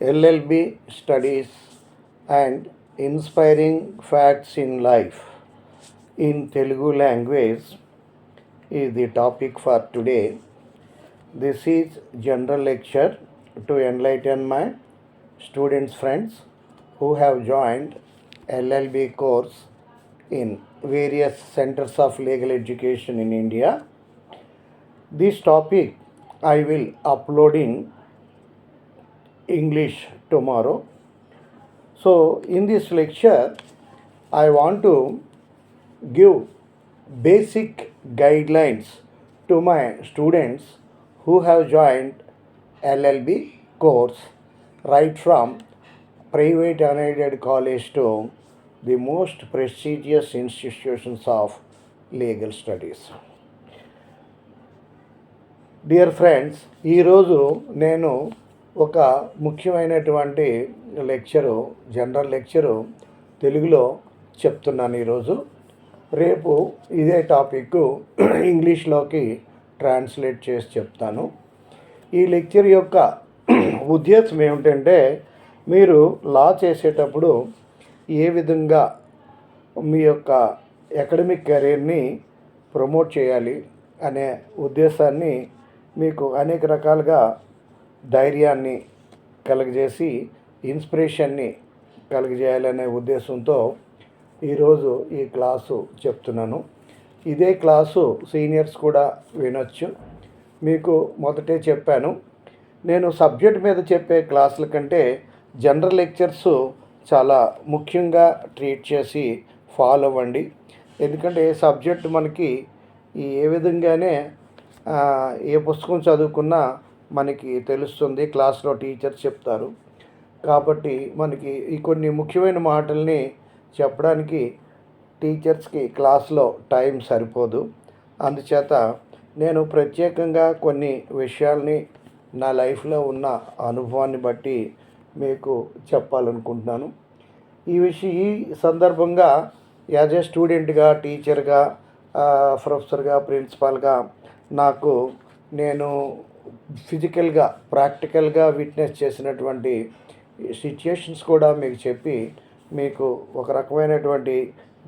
LLB Studies and Inspiring Facts in Life in Telugu language is the topic for today. This is general lecture to enlighten my students friends who have joined LLB course in various centers of legal education in India. This topic I will upload in English tomorrow. So in this lecture I want to give basic guidelines to my students who have joined LLB course right from private unaided college to the most prestigious institutions of legal studies. Dear friends, ఈరోజు నేను ఒక ముఖ్యమైనటువంటి general lecture తెలుగులో చెప్తున్నాను. ఈరోజు రేపు ఇదే topic ఇంగ్లీష్లోకి translate చేసి చెప్తాను. ఈ లెక్చర్ యొక్క ఉద్దేశం ఏమిటంటే, మీరు లా చేసేటప్పుడు ఏ విధంగా మీ యొక్క అకాడమిక్ కెరీర్ని ప్రమోట్ చేయాలి అనే ఉద్దేశాన్ని, మీకు అనేక రకాలుగా ధైర్యాన్ని కలుగజేసి ఇన్స్పిరేషన్ని కలుగజేయాలనే ఉద్దేశంతో ఈరోజు ఈ క్లాసు చెప్తున్నాను. ఇదే క్లాసు సీనియర్స్ కూడా వినొచ్చు. మీకు మొదటే చెప్పాను, నేను సబ్జెక్ట్ మీద చెప్పే క్లాసుల కంటే జనరల్ లెక్చర్స్ చాలా ముఖ్యంగా ట్రీట్ చేసి ఫాలో అవ్వండి. ఎందుకంటే సబ్జెక్ట్ మనకి ఏ విధంగానే ఏ పుస్తకం చదువుకున్నా మనకి తెలుస్తుంది, క్లాస్లో టీచర్ చెప్తారు. కాబట్టి మనకి ఈ కొన్ని ముఖ్యమైన మాటల్ని చెప్పడానికి టీచర్స్కి క్లాస్లో టైం సరిపోదు. అందుచేత నేను ప్రత్యేకంగా కొన్ని విషయాల్ని నా లైఫ్లో ఉన్న అనుభవాన్ని బట్టి మీకు చెప్పాలనుకుంటున్నాను. ఈ సందర్భంగా యాజ్ ఏ స్టూడెంట్గా, టీచర్గా, ప్రొఫెసర్గా, ప్రిన్సిపాల్గా నేను ఫిజికల్గా, ప్రాక్టికల్గా విట్నెస్ చేసినటువంటి సిచ్యుయేషన్స్ కూడా మీకు చెప్పి, మీకు ఒక రకమైనటువంటి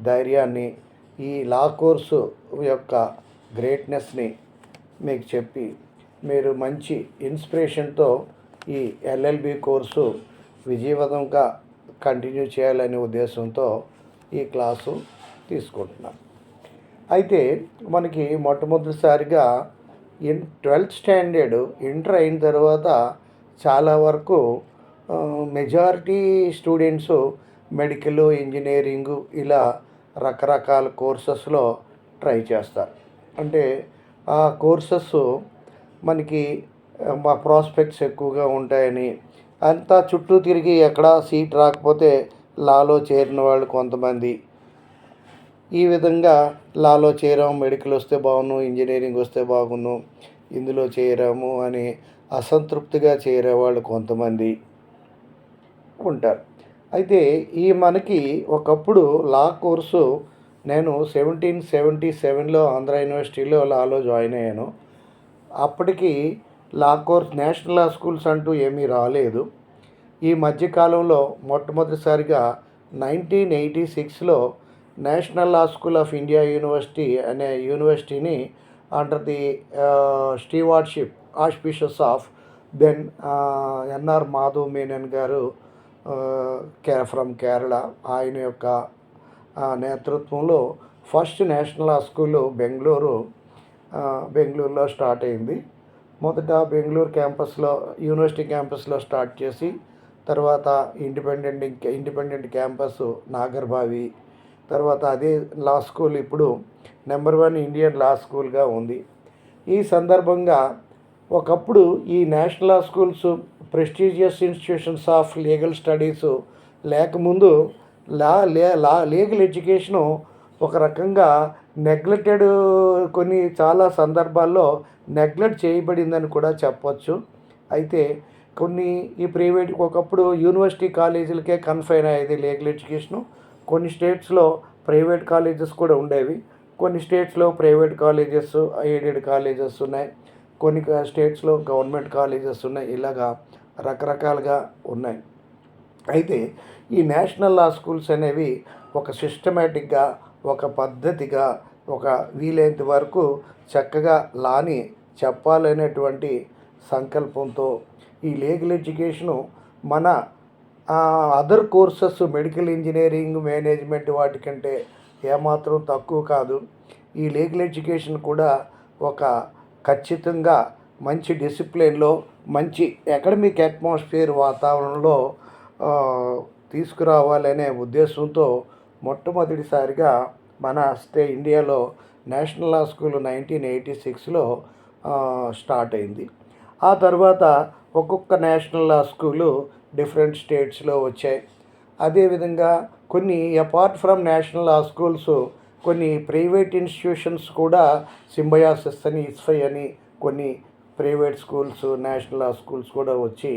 ధైర్యాన్ని, ఈ లా కోర్సు యొక్క గ్రేట్నెస్ని మీకు చెప్పి, మీరు మంచి ఇన్స్పిరేషన్తో ఈ LLB కోర్సు విజయవంతంగా కంటిన్యూ చేయాలనే ఉద్దేశంతో ఈ క్లాసు తీసుకుంటున్నాను. అయితే మనకి మొట్టమొదటిసారిగా 12th స్టాండర్డ్ ఇంటర్ అయిన తర్వాత చాలా వరకు మెజారిటీ స్టూడెంట్స్ మెడికల్, ఇంజనీరింగు ఇలా రకరకాల కోర్సెస్లో ట్రై చేస్తారు. అంటే ఆ కోర్సెస్ మనకి మా ప్రాస్పెక్ట్స్ ఎక్కువగా ఉంటాయని, అంతా చుట్టూ తిరిగి ఎక్కడా సీట్ రాకపోతే లాలో చేరిన వాళ్ళు కొంతమంది, ఈ విధంగా లాలో చేరాము, మెడికల్ వస్తే బాగున్ను, ఇంజనీరింగ్ వస్తే బాగున్ను, ఇందులో చేరాము అని అసంతృప్తిగా చేరేవాళ్ళు కొంతమంది ఉంటారు. అయితే మనకి ఒకప్పుడు లా కోర్సు నేను 1777లో ఆంధ్ర యూనివర్సిటీలో లాలో జాయిన్ అయ్యాను. అప్పటికి law course national law schools అంటూ ఏమీ రాలేదు. ఈ మధ్యకాలంలో మొట్టమొదటిసారిగా 1986లో national law school of India university అనే యూనివర్సిటీని under the stewardship auspicious of then NR Madhav Menon garu from Kerala, ఆయన యొక్క నేతృత్వంలో ఫస్ట్ నేషనల్ లా స్కూలు బెంగళూరులో స్టార్ట్ అయింది. మొదట బెంగళూరు క్యాంపస్లో, యూనివర్సిటీ క్యాంపస్లో స్టార్ట్ చేసి, తర్వాత ఇండిపెండెంట్ క్యాంపస్ నాగర్బావి, తర్వాత అదే లా స్కూల్ ఇప్పుడు నెంబర్ 1 ఇండియన్ లా స్కూల్గా ఉంది. ఈ సందర్భంగా ఒకప్పుడు ఈ national law schools prestigious institutions of legal studies లేకముందు లీగల్ ఎడ్యుకేషను ఒక రకంగా నెగ్లెక్టెడ్, చాలా సందర్భాల్లో నెగ్లెక్ట్ చేయబడిందని కూడా చెప్పచ్చు. అయితే ఈ ప్రైవేట్ ఒకప్పుడు యూనివర్సిటీ కాలేజీలకే కన్ఫైన్ అయ్యేది లీగల్ ఎడ్యుకేషను. కొన్ని స్టేట్స్లో ప్రైవేట్ కాలేజెస్ కూడా ఉండేవి, కొన్ని స్టేట్స్లో ప్రైవేట్ కాలేజెస్, ఎయిడెడ్ కాలేజెస్ ఉన్నాయి, కొన్ని స్టేట్స్లో గవర్నమెంట్ కాలేజెస్ ఉన్నాయి. ఇలాగా రకరకాలుగా ఉన్నాయి. అయితే ఈ నేషనల్ లా స్కూల్స్ అనేవి ఒక సిస్టమేటిక్గా, ఒక పద్ధతిగా, ఒక వీలైనంత వరకు చక్కగా లాని చెప్పాలనేటువంటి సంకల్పంతో ఈ లీగల్ ఎడ్యుకేషను మన other courses medical engineering, management వాటికంటే ఏమాత్రం తక్కువ కాదు. ఈ లీగల్ ఎడ్యుకేషన్ కూడా ఒక ఖచ్చితంగా మంచి డిసిప్లిన్లో, మంచి అకాడమిక్ అట్మాస్ఫియర్ వాతావరణంలో తీసుకురావాలనే ఉద్దేశంతో మొట్టమొదటిసారిగా మన ఇండియాలో నేషనల్ లా స్కూల్ 1986లో స్టార్ట్ అయింది. ఆ తర్వాత ఒక్కొక్క నేషనల్ లా స్కూలు డిఫరెంట్ స్టేట్స్లో వచ్చాయి. అదేవిధంగా కొన్ని apart from national law schools కొన్ని ప్రైవేట్ ఇన్స్టిట్యూషన్స్ కూడా సింబయాసిస్ అని, ఇస్ఫై అని కొన్ని private schools, national law schools కూడా వచ్చి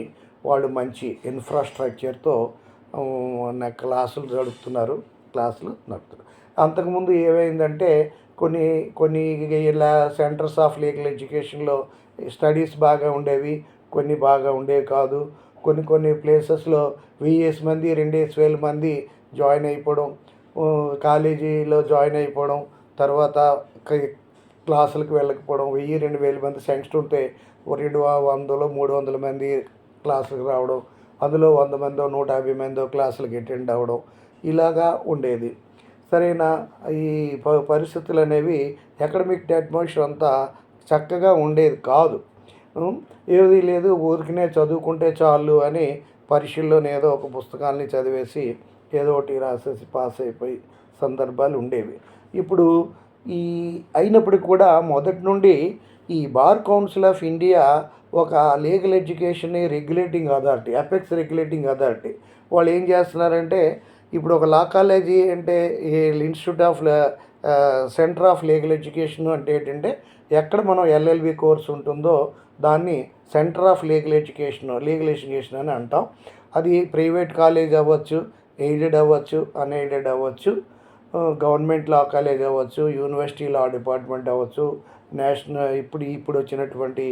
వాళ్ళు మంచి ఇన్ఫ్రాస్ట్రక్చర్తో క్లాసులు నడుపుతున్నారు. అంతకుముందు ఏమైందంటే కొన్ని కొన్ని ఇలా సెంటర్స్ ఆఫ్ లీగల్ ఎడ్యుకేషన్లో స్టడీస్ బాగా ఉండేవి, కొన్ని బాగా ఉండేవి కాదు. కొన్ని ప్లేసెస్లో 1000 మంది 2000 మంది జాయిన్ అయిపోవడం, కాలేజీలో జాయిన్ అయిపోవడం, తర్వాత క్లాసులకు వెళ్ళకపోవడం, 1000-2000 మంది సెంక్షన్ ఉంటే 200-300 మంది క్లాసులకు రావడం, అందులో 100 మందో 150 మందో క్లాసులకు అటెండ్ అవ్వడం, ఇలాగా ఉండేది. సరైన ఈ పరిస్థితులు అనేవి అకాడమిక్ అట్మాస్ఫియర్ అంతా చక్కగా ఉండేది కాదు. ఏది లేదు, ఊరికనే చదువుకుంటే చాలు అని పరీక్షల్లోనే ఏదో ఒక పుస్తకాన్ని చదివేసి ఏదో ఒకటి రాసేసి పాస్ అయిపోయి సందర్భాలు ఉండేవి. ఇప్పుడు అయినప్పటికీ కూడా మొదటి నుండి ఈ బార్ కౌన్సిల్ ఆఫ్ ఇండియా ఒక legal education regulating authority, apex regulating authority. వాళ్ళు ఏం చేస్తున్నారంటే, ఇప్పుడు ఒక లా కాలేజీ అంటే institute of centre of legal education అంటే ఏంటంటే, ఎక్కడ మనం ఎల్ఎల్బి కోర్స్ ఉంటుందో దాన్ని సెంటర్ ఆఫ్ లీగల్ ఎడ్యుకేషన్ అని అంటాం. అది ప్రైవేట్ కాలేజ్ అవ్వచ్చు, ఎయిడెడ్ అవ్వచ్చు, అన్ఎయిడెడ్ అవ్వచ్చు, గవర్నమెంట్ లా కాలేజ్ అవ్వచ్చు, యూనివర్సిటీ లా డిపార్ట్మెంట్ అవ్వచ్చు, ఇప్పుడు వచ్చినటువంటి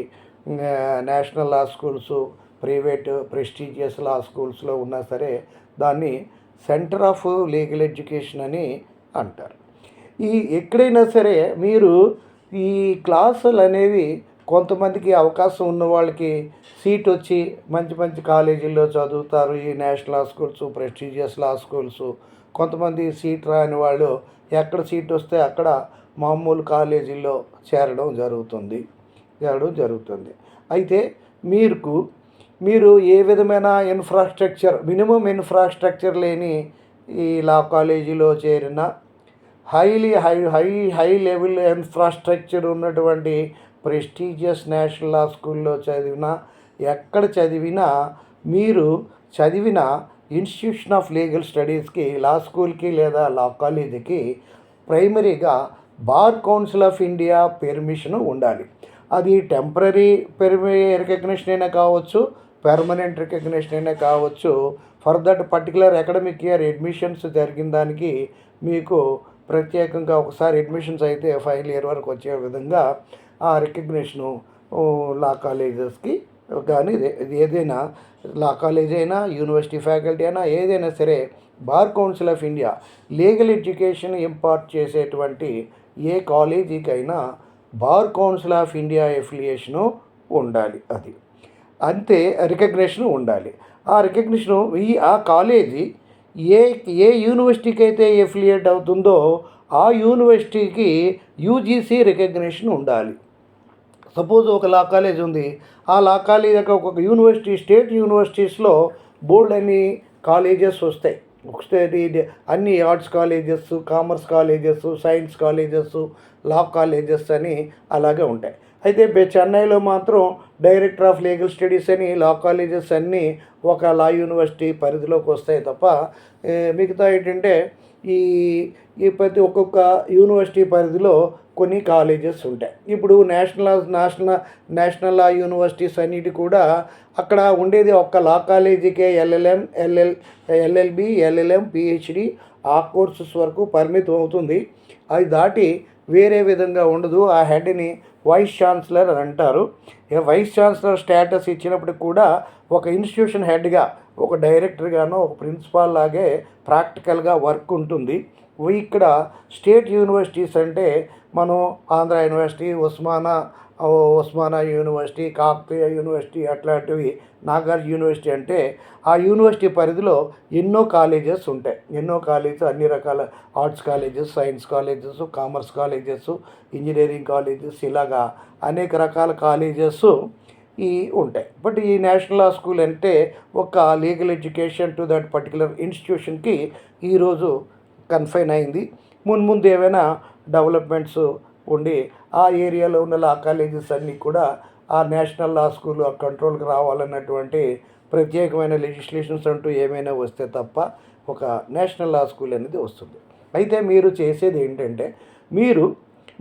national law schools, private prestigious లా స్కూల్స్లో ఉన్నా సరే దాన్ని సెంటర్ ఆఫ్ లీగల్ ఎడ్యుకేషన్ అని అంటారు. ఎక్కడైనా సరే మీరు ఈ క్లాసులు అనేవి కొంతమందికి అవకాశం ఉన్న వాళ్ళకి సీట్ వచ్చి మంచి మంచి కాలేజీల్లో చదువుతారు. ఈ నేషనల్ లా స్కూల్స్, ప్రెస్టీజియస్ లా స్కూల్స్. కొంతమంది సీట్ రాని వాళ్ళు ఎక్కడ సీట్ వస్తే అక్కడ మామూలు కాలేజీల్లో చేరడం జరుగుతుంది. అయితే మీరు ఏ విధమైన మినిమం ఇన్ఫ్రాస్ట్రక్చర్ లేని ఈ లా కాలేజీలో చేరిన హై లెవెల్ ఇన్ఫ్రాస్ట్రక్చర్ ఉన్నటువంటి ప్రెస్టీజియస్ నేషనల్ లా స్కూల్లో ఎక్కడ చదివినా మీరు చదివిన ఇన్స్టిట్యూషన్ ఆఫ్ లీగల్ స్టడీస్కి, లా స్కూల్కి లేదా లా కాలేజీకి ప్రైమరీగా bar council of India permission ఉండాలి. అది టెంపరీ రికగ్నిషన్ అయినా కావచ్చు, పెర్మనెంట్ రికగ్నిషన్ అయినా కావచ్చు. For that particular academic year admissions జరిగిన దానికి మీకు ప్రత్యేకంగా ఒకసారి అడ్మిషన్స్ అయితే ఫైనల్ ఇయర్ వరకు వచ్చే విధంగా ఆ రికగ్నిషను లా కాలేజెస్కి కానీ ఏదైనా లా కాలేజ్ అయినా, యూనివర్సిటీ ఫ్యాకల్టీ అయినా, ఏదైనా సరే bar council of India legal education impart చేసేటువంటి ఏ కాలేజీకైనా bar council of India affiliation ఉండాలి. అది అంతే, రికగ్నిషన్ ఉండాలి. ఆ రికగ్నిషను ఆ కాలేజీ ఏ యూనివర్సిటీకి అయితే ఎఫిలియేట్ అవుతుందో ఆ యూనివర్సిటీకి యూజీసీ రికగ్నిషన్ ఉండాలి. సపోజ్ ఒక లా కాలేజ్ ఉంది, ఆ లా కాలేజ్ ఒక యూనివర్సిటీ, స్టేట్ యూనివర్సిటీస్లో బోల్డ్ అని కాలేజెస్ వస్తాయి. అన్ని arts colleges, commerce colleges, science colleges, లా కాలేజెస్ అని అలాగే ఉంటాయి. అయితే చెన్నైలో మాత్రం డైరెక్టర్ ఆఫ్ లీగల్ స్టడీస్ అని లా కాలేజెస్ అన్నీ ఒక లా యూనివర్సిటీ పరిధిలోకి వస్తాయి తప్ప మిగతా ఏంటంటే ఈ ప్రతి ఒక్కొక్క యూనివర్సిటీ పరిధిలో కొన్ని కాలేజెస్ ఉంటాయి. ఇప్పుడు నేషనల్ లా యూనివర్సిటీస్ అన్నిటి కూడా అక్కడ ఉండేది ఒక్క లా కాలేజీకే ఎల్ఎల్బి, ఎల్ఎల్ఎం, పిహెచ్డి ఆ కోర్సెస్ వరకు పరిమితం అవుతుంది. అది దాటి వేరే విధంగా ఉండదు. ఆ హెడ్ని వైస్ ఛాన్సలర్ అని అంటారు. వైస్ ఛాన్సలర్ స్టేటస్ ఇచ్చినప్పటికి కూడా ఒక ఇన్స్టిట్యూషన్ హెడ్గా, ఒక డైరెక్టర్గానో, ఒక ప్రిన్సిపాల్ లాగే ప్రాక్టికల్గా వర్క్ ఉంటుంది. ఇక్కడ స్టేట్ యూనివర్సిటీస్ అంటే మనం Andhra university, Osmania university, Kakatiya university అట్లాంటివి. నాగార్జున యూనివర్సిటీ అంటే ఆ యూనివర్సిటీ పరిధిలో ఎన్నో కాలేజెస్ ఉంటాయి. ఎన్నో కాలేజెస్, అన్ని రకాల arts colleges, science colleges, commerce colleges, engineering colleges, ఇలాగా అనేక రకాల కాలేజెస్ ఉంటాయి. బట్ ఈ నేషనల్ లా స్కూల్ అంటే ఒక legal education to that particular ఇన్స్టిట్యూషన్కి ఈరోజు కన్ఫైన్ అయింది. ముందు ఏమైనా డెవలప్మెంట్స్ ఉండి ఆ ఏరియాలో ఉన్న లా కాలేజెస్ అన్నీ కూడా ఆ నేషనల్ లా స్కూల్ కంట్రోల్కి రావాలన్నటువంటి ప్రత్యేకమైన లెజిస్లేషన్స్ అంటూ ఏమైనా వస్తే తప్ప ఒక నేషనల్ లా స్కూల్ అనేది వస్తుంది. అయితే మీరు చేసేది ఏంటంటే, మీరు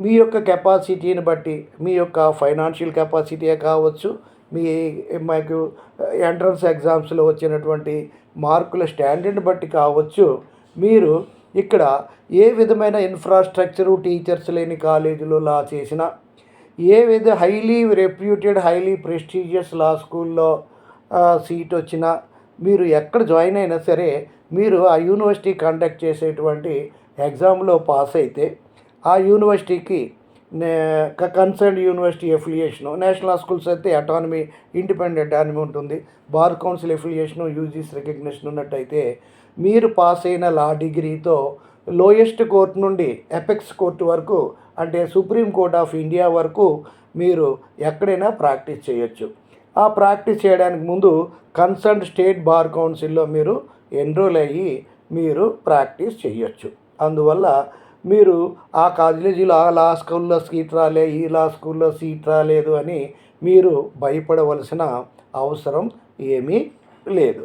మీ యొక్క కెపాసిటీని బట్టి, మీ యొక్క ఫైనాన్షియల్ కెపాసిటీయే కావచ్చు, మాకు ఎంట్రన్స్ ఎగ్జామ్స్లో వచ్చినటువంటి మార్కుల స్టాండర్డ్ని బట్టి కావచ్చు, మీరు ఇక్కడ ఏ విధమైన ఇన్ఫ్రాస్ట్రక్చరు, టీచర్స్ లేని కాలేజీలో లా చేసినా, highly reputed, highly prestigious law స్కూల్లో సీట్ వచ్చినా, మీరు ఎక్కడ జాయిన్ అయినా సరే, మీరు ఆ యూనివర్సిటీ కండక్ట్ చేసేటువంటి ఎగ్జామ్లో పాస్ అయితే ఆ యూనివర్సిటీకి concern university ఎఫిలియేషను, national law schools అయితే అటానమీ, ఇండిపెండెంట్ అటానమీ ఉంటుంది. బార్ కౌన్సిల్ ఎఫిలియేషను, యూజీసీ రికగ్నిషన్ ఉన్నట్టయితే మీరు పాస్ అయిన లా డిగ్రీతో లోయెస్ట్ కోర్టు నుండి ఎపెక్స్ కోర్టు వరకు, అంటే సుప్రీం కోర్ట్ ఆఫ్ ఇండియా వరకు మీరు ఎక్కడైనా ప్రాక్టీస్ చేయొచ్చు. ఆ ప్రాక్టీస్ చేయడానికి ముందు కన్సర్న్ స్టేట్ బార్ కౌన్సిల్లో మీరు ఎన్రోల్ అయ్యి మీరు ప్రాక్టీస్ చేయొచ్చు. అందువల్ల మీరు ఆ కాలేజీలో ఆ లా స్కూల్లో సీట్ రాలే, ఈ లా స్కూల్లో సీట్ రాలేదు అని మీరు భయపడవలసిన అవసరం ఏమీ లేదు.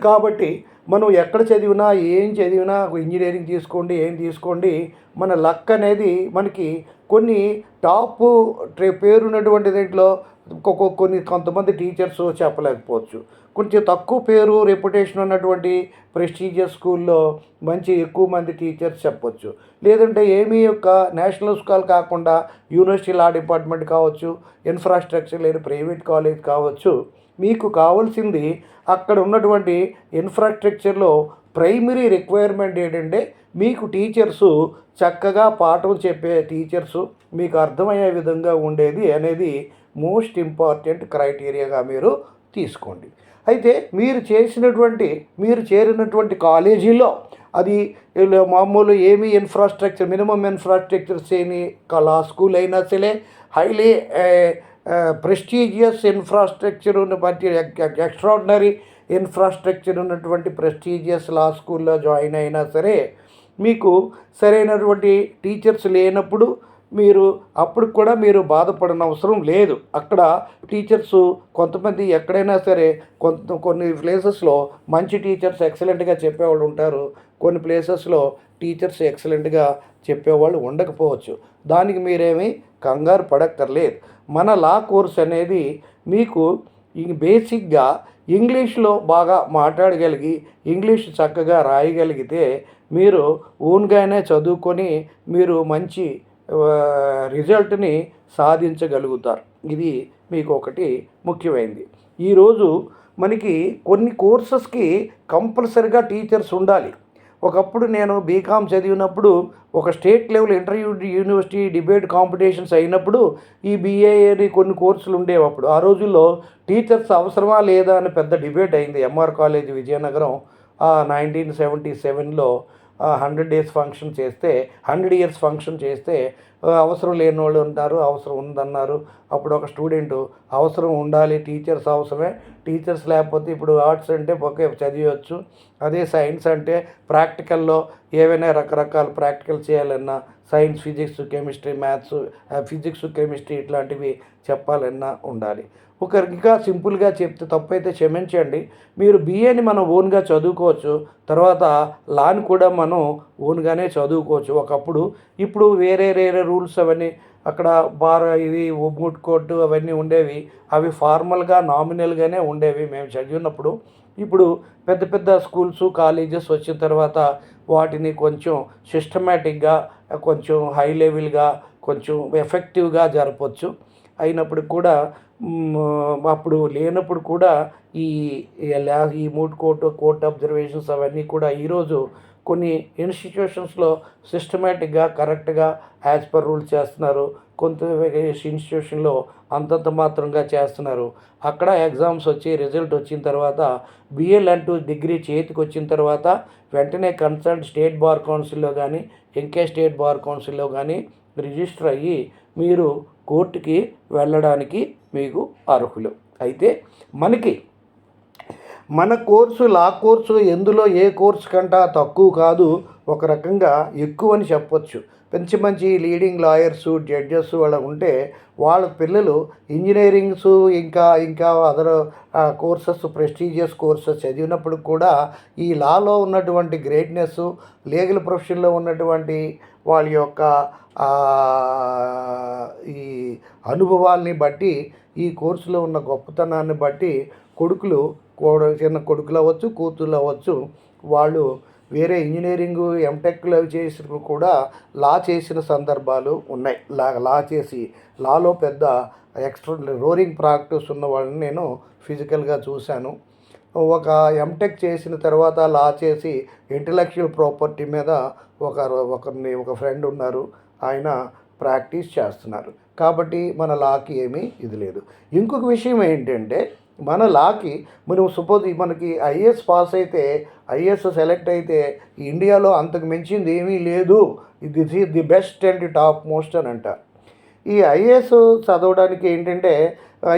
కాబట్టి మనం ఎక్కడ చదివినా, ఏం చదివినా, ఇంజనీరింగ్ తీసుకోండి, ఏం తీసుకోండి, మన లక్ అనేది మనకి కొన్ని టాప్ పేరున్నటువంటి దీంట్లో కొంతమంది టీచర్స్ చెప్పలేకపోవచ్చు. కొంచెం తక్కువ పేరు, రెప్యుటేషన్ ఉన్నటువంటి ప్రెస్టీజియస్ స్కూల్లో ఎక్కువ మంది టీచర్స్ చెప్పొచ్చు. లేదంటే ఏమీ యొక్క నేషనల్ స్కూల్ కాకుండా యూనివర్సిటీ లా డిపార్ట్మెంట్ కావచ్చు, ఇన్ఫ్రాస్ట్రక్చర్ లేని ప్రైవేట్ కాలేజ్ కావచ్చు, మీకు కావాల్సింది అక్కడ ఉన్నటువంటి ఇన్ఫ్రాస్ట్రక్చర్లో ప్రైమరీ రిక్వైర్మెంట్ ఏంటంటే, మీకు టీచర్సు చక్కగా పాఠం చెప్పే టీచర్సు మీకు అర్థమయ్యే విధంగా ఉండేది అనేది మోస్ట్ ఇంపార్టెంట్ క్రైటీరియాగా మీరు తీసుకోండి. అయితే మీరు చేరినటువంటి కాలేజీలో అది మామూలు ఏమీ ఇన్ఫ్రాస్ట్రక్చర్, మినిమం ఇన్ఫ్రాస్ట్రక్చర్స్ ఏమి లా స్కూల్ అయినా సరే, హైలీ ప్రెస్టీజియస్ ఇన్ఫ్రాస్ట్రక్చర్ ఉన్న ఎక్స్ట్రాడినరీ ఇన్ఫ్రాస్ట్రక్చర్ ఉన్నటువంటి ప్రెస్టీజియస్ లా స్కూల్లో జాయిన్ అయినా సరే, మీకు సరైనటువంటి టీచర్స్ లేనప్పుడు అప్పుడు కూడా మీరు బాధపడిన అవసరం లేదు. అక్కడ టీచర్సు కొంతమంది ఎక్కడైనా సరే కొన్ని ప్లేసెస్లో మంచి టీచర్స్ ఎక్సలెంట్గా చెప్పేవాళ్ళు ఉంటారు. కొన్ని ప్లేసెస్లో టీచర్స్ ఎక్సలెంట్గా చెప్పేవాళ్ళు ఉండకపోవచ్చు. దానికి మీరేమీ కంగారు పడక్కర్లేదు. మన లా కోర్స్ అనేది మీకు బేసిక్గా ఇంగ్లీష్లో బాగా మాట్లాడగలిగి, ఇంగ్లీష్ చక్కగా రాయగలిగితే మీరు ఓన్గానే చదువుకొని మీరు మంచి రిజల్ట్ని సాధించగలుగుతారు. ఇది మీకు ఒకటి ముఖ్యమైనది. ఈరోజు మనకి కొన్ని కోర్సెస్కి కంపల్సరిగా టీచర్స్ ఉండాలి. ఒకప్పుడు నేను బీకామ్ చదివినప్పుడు ఒక state level university debate competitions అయినప్పుడు ఈ బీఏని కొన్ని కోర్సులు ఉండేవి. అప్పుడు ఆ రోజుల్లో టీచర్స్ అవసరమా లేదా అని పెద్ద డిబేట్ అయింది. ఎంఆర్ కాలేజ్ విజయనగరం 1977లో 100 days ఫంక్షన్ చేస్తే, 100 years ఫంక్షన్ చేస్తే అవసరం లేని వాళ్ళు ఉన్నారు, అవసరం ఉందన్నారు. అప్పుడు ఒక స్టూడెంటు అవసరం ఉండాలి, టీచర్స్ అవసరమే, టీచర్స్ లేకపోతే ఇప్పుడు ఆర్ట్స్ అంటే ఒకే చదివచ్చు, అదే సైన్స్ అంటే ప్రాక్టికల్లో ఏవైనా రకరకాల ప్రాక్టికల్ చేయాలన్నా, science, physics, chemistry, maths, physics, chemistry ఇట్లాంటివి చెప్పాలన్నా ఉండాలి. ఇంకా సింపుల్గా చెప్తే తప్పైతే క్షమించండి. మీరు బీఏని మనం ఓన్గా చదువుకోవచ్చు, తర్వాత లాని కూడా మనం ఓన్గానే చదువుకోవచ్చు ఒకప్పుడు. ఇప్పుడు వేరే రూల్స్ అవన్నీ అక్కడ ఇవి మూట్ కోర్టు అవన్నీ ఉండేవి. అవి ఫార్మల్గా నామినల్గానే ఉండేవి మేము చదివినప్పుడు. ఇప్పుడు పెద్ద పెద్ద స్కూల్స్ కాలేజెస్ వచ్చిన తర్వాత వాటిని కొంచెం సిస్టమేటిక్గా, కొంచెం హై లెవెల్గా, కొంచెం ఎఫెక్టివ్గా జరపవచ్చు. అయినప్పటికి కూడా అప్పుడు లేనప్పుడు కూడా ఈ ఈ మూట్ కోర్ట్ అబ్జర్వేషన్స్ అవన్నీ కూడా ఈరోజు కొన్ని ఇన్స్టిట్యూషన్స్లో సిస్టమేటిక్గా కరెక్ట్గా యాజ్ పర్ రూల్ చేస్తున్నారు. కొంత ఇన్స్టిట్యూషన్లో అంతంత మాత్రంగా చేస్తున్నారు. అక్కడ ఎగ్జామ్స్ వచ్చి రిజల్ట్ వచ్చిన తర్వాత బిఎల్ అంటూ డిగ్రీ చేతికి వచ్చిన తర్వాత వెంటనే కన్సర్న్ స్టేట్ బార్ కౌన్సిల్లో కానీ స్టేట్ బార్ కౌన్సిల్లో కానీ రిజిస్టర్ అయ్యి మీరు కోర్టుకి వెళ్ళడానికి మీకు అర్హులు. అయితే మన కోర్సు లా కోర్సు ఎందులో ఏ కోర్సు కంటా తక్కువ కాదు, ఒక రకంగా ఎక్కువ అని చెప్పొచ్చు. మంచి మంచి లీడింగ్ లాయర్సు, జడ్జెస్ వాళ్ళ ఉంటే వాళ్ళ పిల్లలు ఇంజనీరింగ్స్ ఇంకా అదర్ కోర్సెస్, ప్రెస్టీజియస్ కోర్సెస్ చదివినప్పుడు కూడా ఈ లాలో ఉన్నటువంటి గ్రేట్నెస్, లీగల్ ప్రొఫెషన్లో ఉన్నటువంటి వాళ్ళ యొక్క ఈ అనుభవాల్ని బట్టి, ఈ కోర్సులో ఉన్న గొప్పతనాన్ని బట్టి చిన్న కొడుకులు అవ్వచ్చు, కూతుళ్ళు అవ్వచ్చు, వాళ్ళు వేరే ఇంజనీరింగు ఎంటెక్లు అవి చేసిన కూడా లా చేసిన సందర్భాలు ఉన్నాయి. లాలో పెద్ద ఎక్స్ట్రా రోరింగ్ ప్రాక్టీస్ ఉన్న వాళ్ళని నేను ఫిజికల్గా చూశాను. ఒక ఎంటెక్ చేసిన తర్వాత లా చేసి ఇంటలెక్చువల్ ప్రాపర్టీ మీద ఒక ఫ్రెండ్ ఉన్నారు, ఆయన ప్రాక్టీస్ చేస్తున్నారు. కాబట్టి మన లాకి ఏమీ ఇది లేదు. ఇంకొక విషయం ఏంటంటే, మన లాకి మనకి ఐఏఎస్ పాస్ అయితే, ఐఏఎస్ సెలెక్ట్ అయితే ఇండియాలో అంతకు మించింది ఏమీ లేదు, this is the best and the top most అని అంటారు. ఈ ఐఏఎస్ చదవడానికి ఏంటంటే,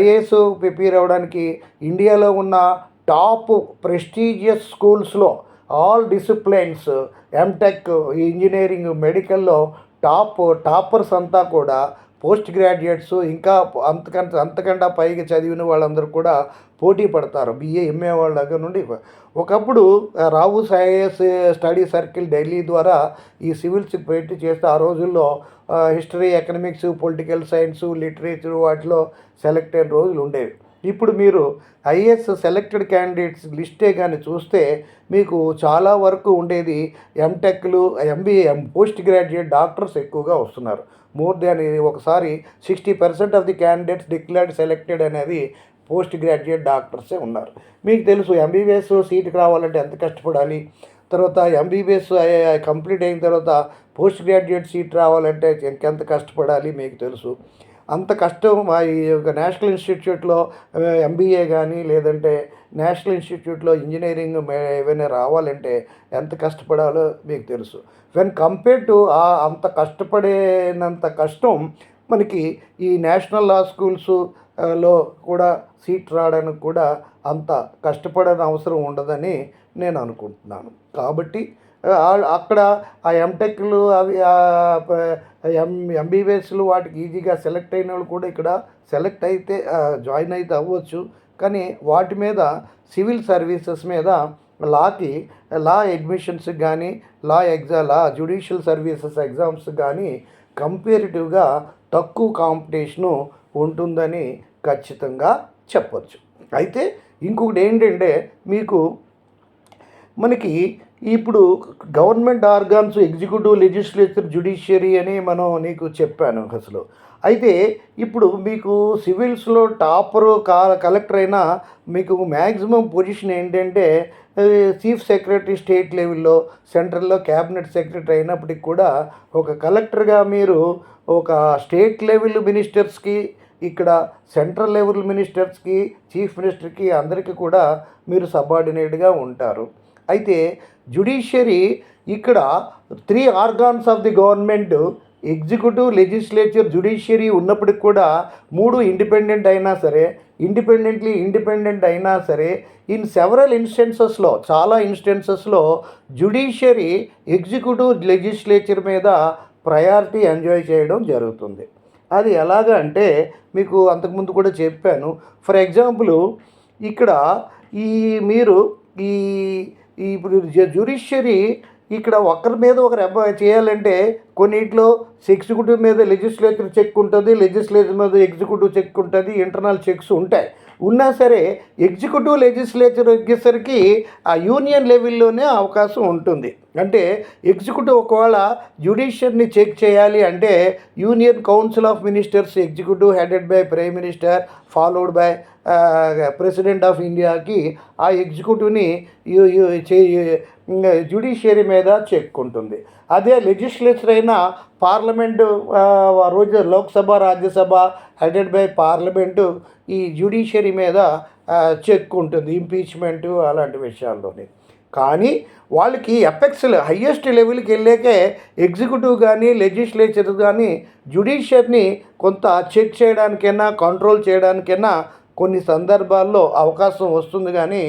ఐఏఎస్ ప్రిపేర్ అవ్వడానికి ఇండియాలో ఉన్న టాప్ ప్రెస్టీజియస్ స్కూల్స్లో ఆల్ డిసిప్లైన్స్, ఎంటెక్, ఇంజనీరింగ్, మెడికల్లో టాపర్స్ అంతా కూడా పోస్ట్ గ్రాడ్యుయేట్స్, ఇంకా అంతకంటే పైగా చదివిన వాళ్ళందరూ కూడా పోటీ పడతారు. బిఏ, ఎంఏ వాళ్ళ దగ్గర నుండి. ఒకప్పుడు రావు ఐఏఎస్ స్టడీ సర్కిల్ ఢిల్లీ ద్వారా ఈ సివిల్స్ పెట్టి చేస్తే ఆ రోజుల్లో history, economics, political science, literature వాటిలో సెలెక్ట్ అయిన రోజులు ఉండేవి. ఇప్పుడు మీరు ఐఏఎస్ సెలెక్టెడ్ క్యాండిడేట్స్ లిస్టే కానీ చూస్తే మీకు చాలా వరకు ఉండేది ఎంటెక్లు, ఎంబీఏ, పోస్ట్ గ్రాడ్యుయేట్ డాక్టర్స్ ఎక్కువగా వస్తున్నారు. మోర్ దాన్ ఒకసారి 60% of the candidates declared selected అనేది పోస్ట్ గ్రాడ్యుయేట్ డాక్టర్సే ఉన్నారు. మీకు తెలుసు ఎంబీబీఎస్ సీటుకి రావాలంటే ఎంత కష్టపడాలి, తర్వాత ఎంబీబీఎస్ కంప్లీట్ అయిన తర్వాత పోస్ట్ గ్రాడ్యుయేట్ సీట్ రావాలంటే ఇంకెంత కష్టపడాలి మీకు తెలుసు. అంత కష్టం ఈ నేషనల్ ఇన్స్టిట్యూట్లో ఎంబీఏ కానీ, లేదంటే నేషనల్ ఇన్స్టిట్యూట్లో ఇంజనీరింగ్ ఏవైనా రావాలంటే ఎంత కష్టపడాలో మీకు తెలుసు. వెన్ కంపేర్డ్ టు అంత కష్టపడేనంత కష్టం మనకి ఈ నేషనల్ లా స్కూల్స్లో కూడా సీట్ రావడానికి కూడా అంత కష్టపడని అవసరం ఉండదని నేను అనుకుంటున్నాను. కాబట్టి అక్కడ ఆ ఎంటెక్లు అవి ఎంబీబీఎస్లు వాటికి ఈజీగా సెలెక్ట్ అయిన వాళ్ళు కూడా ఇక్కడ సెలెక్ట్ అయితే జాయిన్ అయితే అవ్వచ్చు. కానీ వాటి మీద సివిల్ సర్వీసెస్ మీద లా అడ్మిషన్స్ కానీ, లా జ్యుడిషియల్ సర్వీసెస్ ఎగ్జామ్స్ కానీ కంపేరిటివ్గా తక్కువ కాంపిటీషను ఉంటుందని ఖచ్చితంగా చెప్పచ్చు. అయితే ఇంకొకటి ఏంటంటే, మనకి ఇప్పుడు government organs executive, legislature, judiciary అని నీకు చెప్పాను అసలు. అయితే ఇప్పుడు మీకు సివిల్స్లో టాపరు కలెక్టర్ అయినా మీకు మ్యాక్సిమం పొజిషన్ ఏంటంటే చీఫ్ సెక్రటరీ స్టేట్ లెవెల్లో, సెంట్రల్లో క్యాబినెట్ సెక్రటరీ అయినప్పటికి కూడా ఒక కలెక్టర్గా మీరు ఒక స్టేట్ లెవెల్ మినిస్టర్స్కి, ఇక్కడ సెంట్రల్ లెవెల్ మినిస్టర్స్కి, చీఫ్ మినిస్టర్కి అందరికీ కూడా మీరు సబార్డినేట్గా ఉంటారు. అయితే జ్యుడిషియరీ ఇక్కడ 3 organs of the government, executive, legislature, judiciary ఉన్నప్పటికి కూడా 3 ఇండిపెండెంట్ అయినా సరే ఇన్ సెవరల్ ఇన్స్టెన్సెస్లో, చాలా ఇన్స్టెన్సెస్లో జ్యుడిషియరీ ఎగ్జిక్యూటివ్, లెజిస్లేచర్ మీద ప్రయారిటీ ఎంజాయ్ చేయడం జరుగుతుంది. అది ఎలాగ అంటే మీకు అంతకుముందు కూడా చెప్పాను. ఫర్ ఎగ్జాంపుల్ ఇక్కడ ఇప్పుడు జ్యుడిషియరీ ఇక్కడ ఒకరి మీద ఒకరు చేయాలంటే కొన్నిట్లో ఎగ్జిక్యూటివ్ మీద లెజిస్లేచర్ చెక్ ఉంటుంది, లెజిస్లేచర్ మీద ఎగ్జిక్యూటివ్ చెక్ ఉంటుంది, ఇంటర్నల్ చెక్స్ ఉంటాయి. ఉన్నా సరే ఎగ్జిక్యూటివ్ లెజిస్లేచర్ వచ్చేసరికి ఆ యూనియన్ లెవెల్లోనే అవకాశం ఉంటుంది. అంటే ఎగ్జిక్యూటివ్ ఒకవేళ జ్యుడిషియర్ని చెక్ చేయాలి అంటే union council of ministers executive headed by prime minister followed by president of ఇండియాకి ఆ ఎగ్జిక్యూటివ్ని జ్యుడిషియరీ మీద చెక్ ఉంటుంది. అదే లెజిస్లేచర్ అయినా పార్లమెంటు రోజు Lok Sabha Rajya Sabha headed by parliament ఈ జ్యుడిషియరీ మీద చెక్ ఉంటుంది ఇంపీచ్మెంటు అలాంటి విషయాల్లోనే. కానీ వాళ్ళకి ఎపెక్స్లు హయ్యెస్ట్ లెవెల్కి వెళ్ళాకే ఎగ్జిక్యూటివ్ కానీ లెజిస్లేచర్ కానీ జ్యుడిషియర్ని కొంత చెక్ చేయడానికైనా కంట్రోల్ చేయడానికైనా కొన్ని సందర్భాల్లో అవకాశం వస్తుంది. కానీ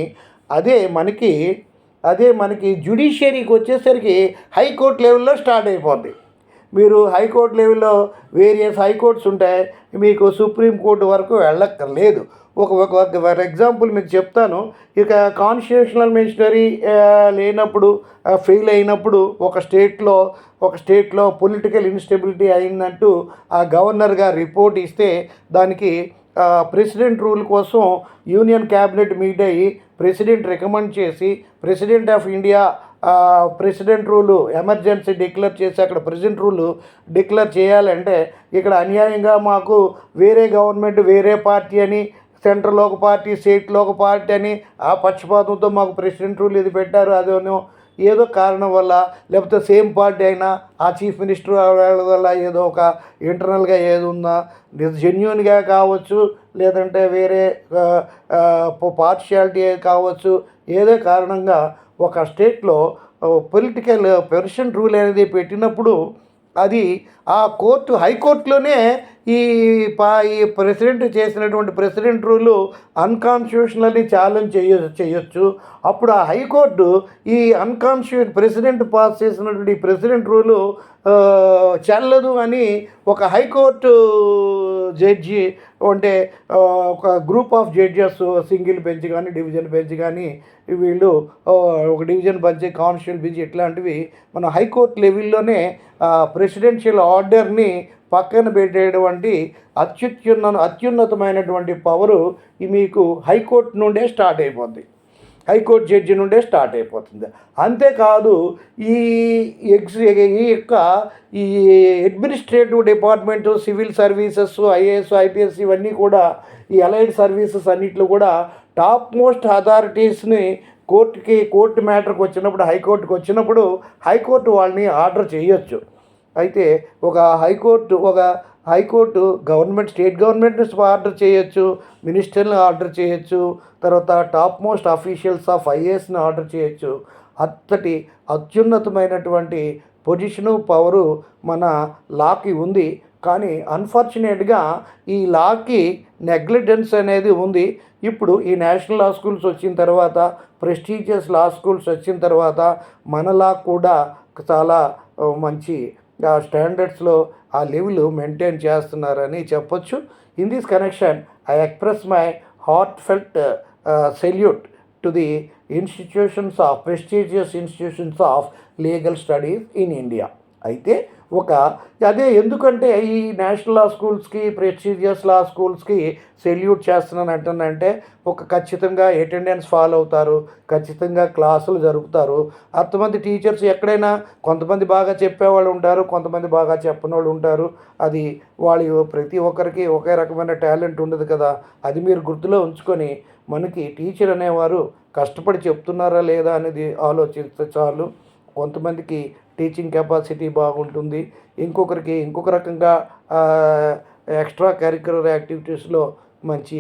అదే మనకి జ్యుడిషియరీకి వచ్చేసరికి హైకోర్టు లెవెల్లో స్టార్ట్ అయిపోద్ది. మీరు హైకోర్టు లెవెల్లో వేరియస్ హైకోర్ట్స్ ఉంటాయి, మీకు సుప్రీంకోర్టు వరకు వెళ్ళక్కర్లేదు. ఫర్ ఎగ్జాంపుల్ మీకు చెప్తాను. ఇక కాన్స్టిట్యూషనల్ మినిస్టరీ లేనప్పుడు ఫెయిల్ అయినప్పుడు ఒక స్టేట్లో పొలిటికల్ ఇన్స్టెబిలిటీ అయిందంటూ ఆ గవర్నర్గా రిపోర్ట్ ఇస్తే దానికి ప్రెసిడెంట్ రూల్ కోసం యూనియన్ క్యాబినెట్ మీట్ అయ్యి ప్రెసిడెంట్ రికమెండ్ చేసి president of India president rule emergency declare చేసి అక్కడ ప్రెసిడెంట్ రూలు డిక్లేర్ చేయాలంటే ఇక్కడ అన్యాయంగా మాకు వేరే గవర్నమెంట్ వేరే పార్టీ అని సెంట్రల్లో ఒక పార్టీ స్టేట్లో ఒక పార్టీ అని ఆ పక్షపాతంతో మాకు ప్రెసిడెంట్ రూల్ ఇది పెట్టారు, అదేనో ఏదో కారణం వల్ల లేకపోతే సేమ్ పార్టీ అయినా ఆ చీఫ్ మినిస్టర్ వల్ల ఏదో ఒక ఇంటర్నల్గా ఏది ఉందా జెన్యున్గా కావచ్చు, లేదంటే వేరే పార్షియాలిటీ కావచ్చు, ఏదో కారణంగా ఒక స్టేట్లో పొలిటికల్ ప్రెసిడెంట్ రూల్ అనేది పెట్టినప్పుడు అది ఆ హైకోర్టులోనే ఈ ప్రెసిడెంట్ చేసినటువంటి ప్రెసిడెంట్ రూలు అన్కాన్స్టిట్యూషనల్లీ ఛాలెంజ్ చేయొచ్చు. అప్పుడు ఆ హైకోర్టు ఈ ప్రెసిడెంట్ పాస్ చేసినటువంటి ప్రెసిడెంట్ రూలు చెల్లదు అని ఒక హైకోర్టు జడ్జి అంటే ఒక group of judges single bench కానీ డివిజన్ బెంచ్ కానీ వీళ్ళు ఒక డివిజన్ బెంచ్ కాన్స్టిట్యూషనల్ బెంచ్ ఇట్లాంటివి మన హైకోర్టు లెవెల్లోనే ప్రెసిడెన్షియల్ ఆర్డర్ని పక్కన పెట్టేటువంటి అత్యున్నతమైనటువంటి పవరు మీకు హైకోర్టు నుండే స్టార్ట్ అయిపోద్ది, హైకోర్టు జడ్జి నుండే స్టార్ట్ అయిపోతుంది. అంతేకాదు ఈ యొక్క ఈ administrative department civil services IAS IPS ఇవన్నీ కూడా ఈ అలైడ్ సర్వీసెస్ అన్నిట్లో కూడా టాప్ మోస్ట్ అథారిటీస్ని కోర్టు మ్యాటర్కి వచ్చినప్పుడు హైకోర్టుకి వచ్చినప్పుడు హైకోర్టు వాళ్ళని ఆర్డర్ చేయొచ్చు. అయితే ఒక హైకోర్టు గవర్నమెంట్ స్టేట్ గవర్నమెంట్ని ఆర్డర్ చేయొచ్చు, మినిస్టర్ని ఆర్డర్ చేయొచ్చు, తర్వాత టాప్ మోస్ట్ అఫీషియల్స్ ఆఫ్ ఐఏఎస్ని ఆర్డర్ చేయొచ్చు. అంతటి అత్యున్నతమైనటువంటి పొజిషను పవరు మన లాకి ఉంది. కానీ అన్ఫార్చునేట్గా ఈ లాకి నెగ్లిజెన్స్ అనేది ఉంది. ఇప్పుడు ఈ నేషనల్ లా స్కూల్స్ వచ్చిన తర్వాత ప్రెస్టీజియస్ లా స్కూల్స్ వచ్చిన తర్వాత మన లా కూడా చాలా మంచి స్టాండర్డ్స్లో ఆ లెవెల్ మెయింటైన్ చేస్తున్నారని చెప్పొచ్చు. In this connection I express my heartfelt salute to the prestigious institutions of legal studies in India. అయితే అదే ఎందుకంటే ఈ నేషనల్ లా స్కూల్స్కి ప్రెస్టీజియస్ లా స్కూల్స్కి సెల్యూట్ చేస్తున్నాను అంటుందంటే ఖచ్చితంగా అటెండెన్స్ ఫాలో అవుతారు, ఖచ్చితంగా క్లాసులు జరుపుతారు. అంతమంది టీచర్స్ ఎక్కడైనా కొంతమంది బాగా చెప్పేవాళ్ళు ఉంటారు, కొంతమంది బాగా చెప్పని వాళ్ళు ఉంటారు. అది వాళ్ళు ప్రతి ఒక్కరికి ఒకే రకమైన టాలెంట్ ఉండదు కదా. అది మీరు గుర్తులో ఉంచుకొని మనకి టీచర్ అనేవారు కష్టపడి చెప్తున్నారా లేదా అనేది ఆలోచిస్తే చాలు. కొంతమందికి టీచింగ్ కెపాసిటీ బాగుంటుంది, ఇంకొకరికి ఇంకొక రకంగా ఎక్స్ట్రా కరిక్యులర్ యాక్టివిటీస్లో మంచి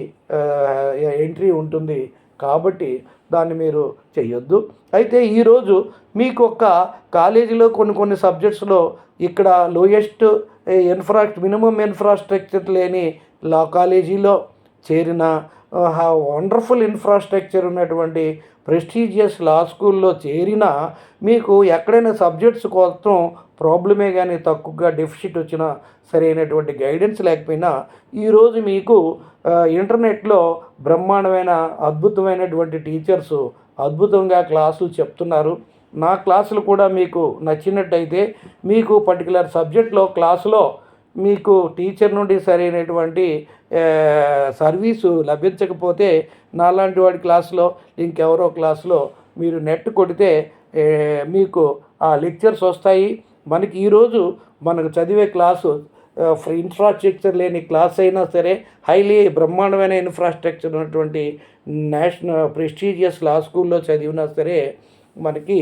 ఎంట్రీ ఉంటుంది. కాబట్టి దాన్ని మీరు చేయొద్దు. అయితే ఈరోజు మీకు కాలేజీలో కొన్ని సబ్జెక్ట్స్లో ఇక్కడ లోయెస్ట్ మినిమం ఇన్ఫ్రాస్ట్రక్చర్ లేని లా కాలేజీలో చేరిన వండర్ఫుల్ ఇన్ఫ్రాస్ట్రక్చర్ ఉన్నటువంటి ప్రెస్టీజియస్ లా స్కూల్లో చేరినా మీకు ఎక్కడైనా సబ్జెక్ట్స్ కోసం ప్రాబ్లమే కానీ తక్కువగా డెఫిసిట్ వచ్చినా సరైనటువంటి గైడెన్స్ లేకపోయినా ఈరోజు మీకు ఇంటర్నెట్లో బ్రహ్మాండమైన అద్భుతమైనటువంటి టీచర్సు అద్భుతంగా క్లాసులు చెప్తున్నారు. నా క్లాసులు కూడా మీకు నచ్చినట్టయితే, మీకు పర్టికులర్ సబ్జెక్ట్లో క్లాసులో మీకు టీచర్ నుండి సరైనటువంటి సర్వీసు లభించకపోతే, నాలాంటి వాడి క్లాసులో ఇంకెవరో క్లాసులో మీరు నెట్ కొడితే మీకు ఆ లెక్చర్స్ వస్తాయి. మనకి ఈరోజు మనకు చదివే క్లాసు ఇన్ఫ్రాస్ట్రక్చర్ లేని క్లాస్ అయినా సరే, హైలీ బ్రహ్మాండమైన ఇన్ఫ్రాస్ట్రక్చర్ ఉన్నటువంటి నేషనల్ ప్రెస్టీజియస్ లా స్కూల్లో చదివినా సరే, మనకి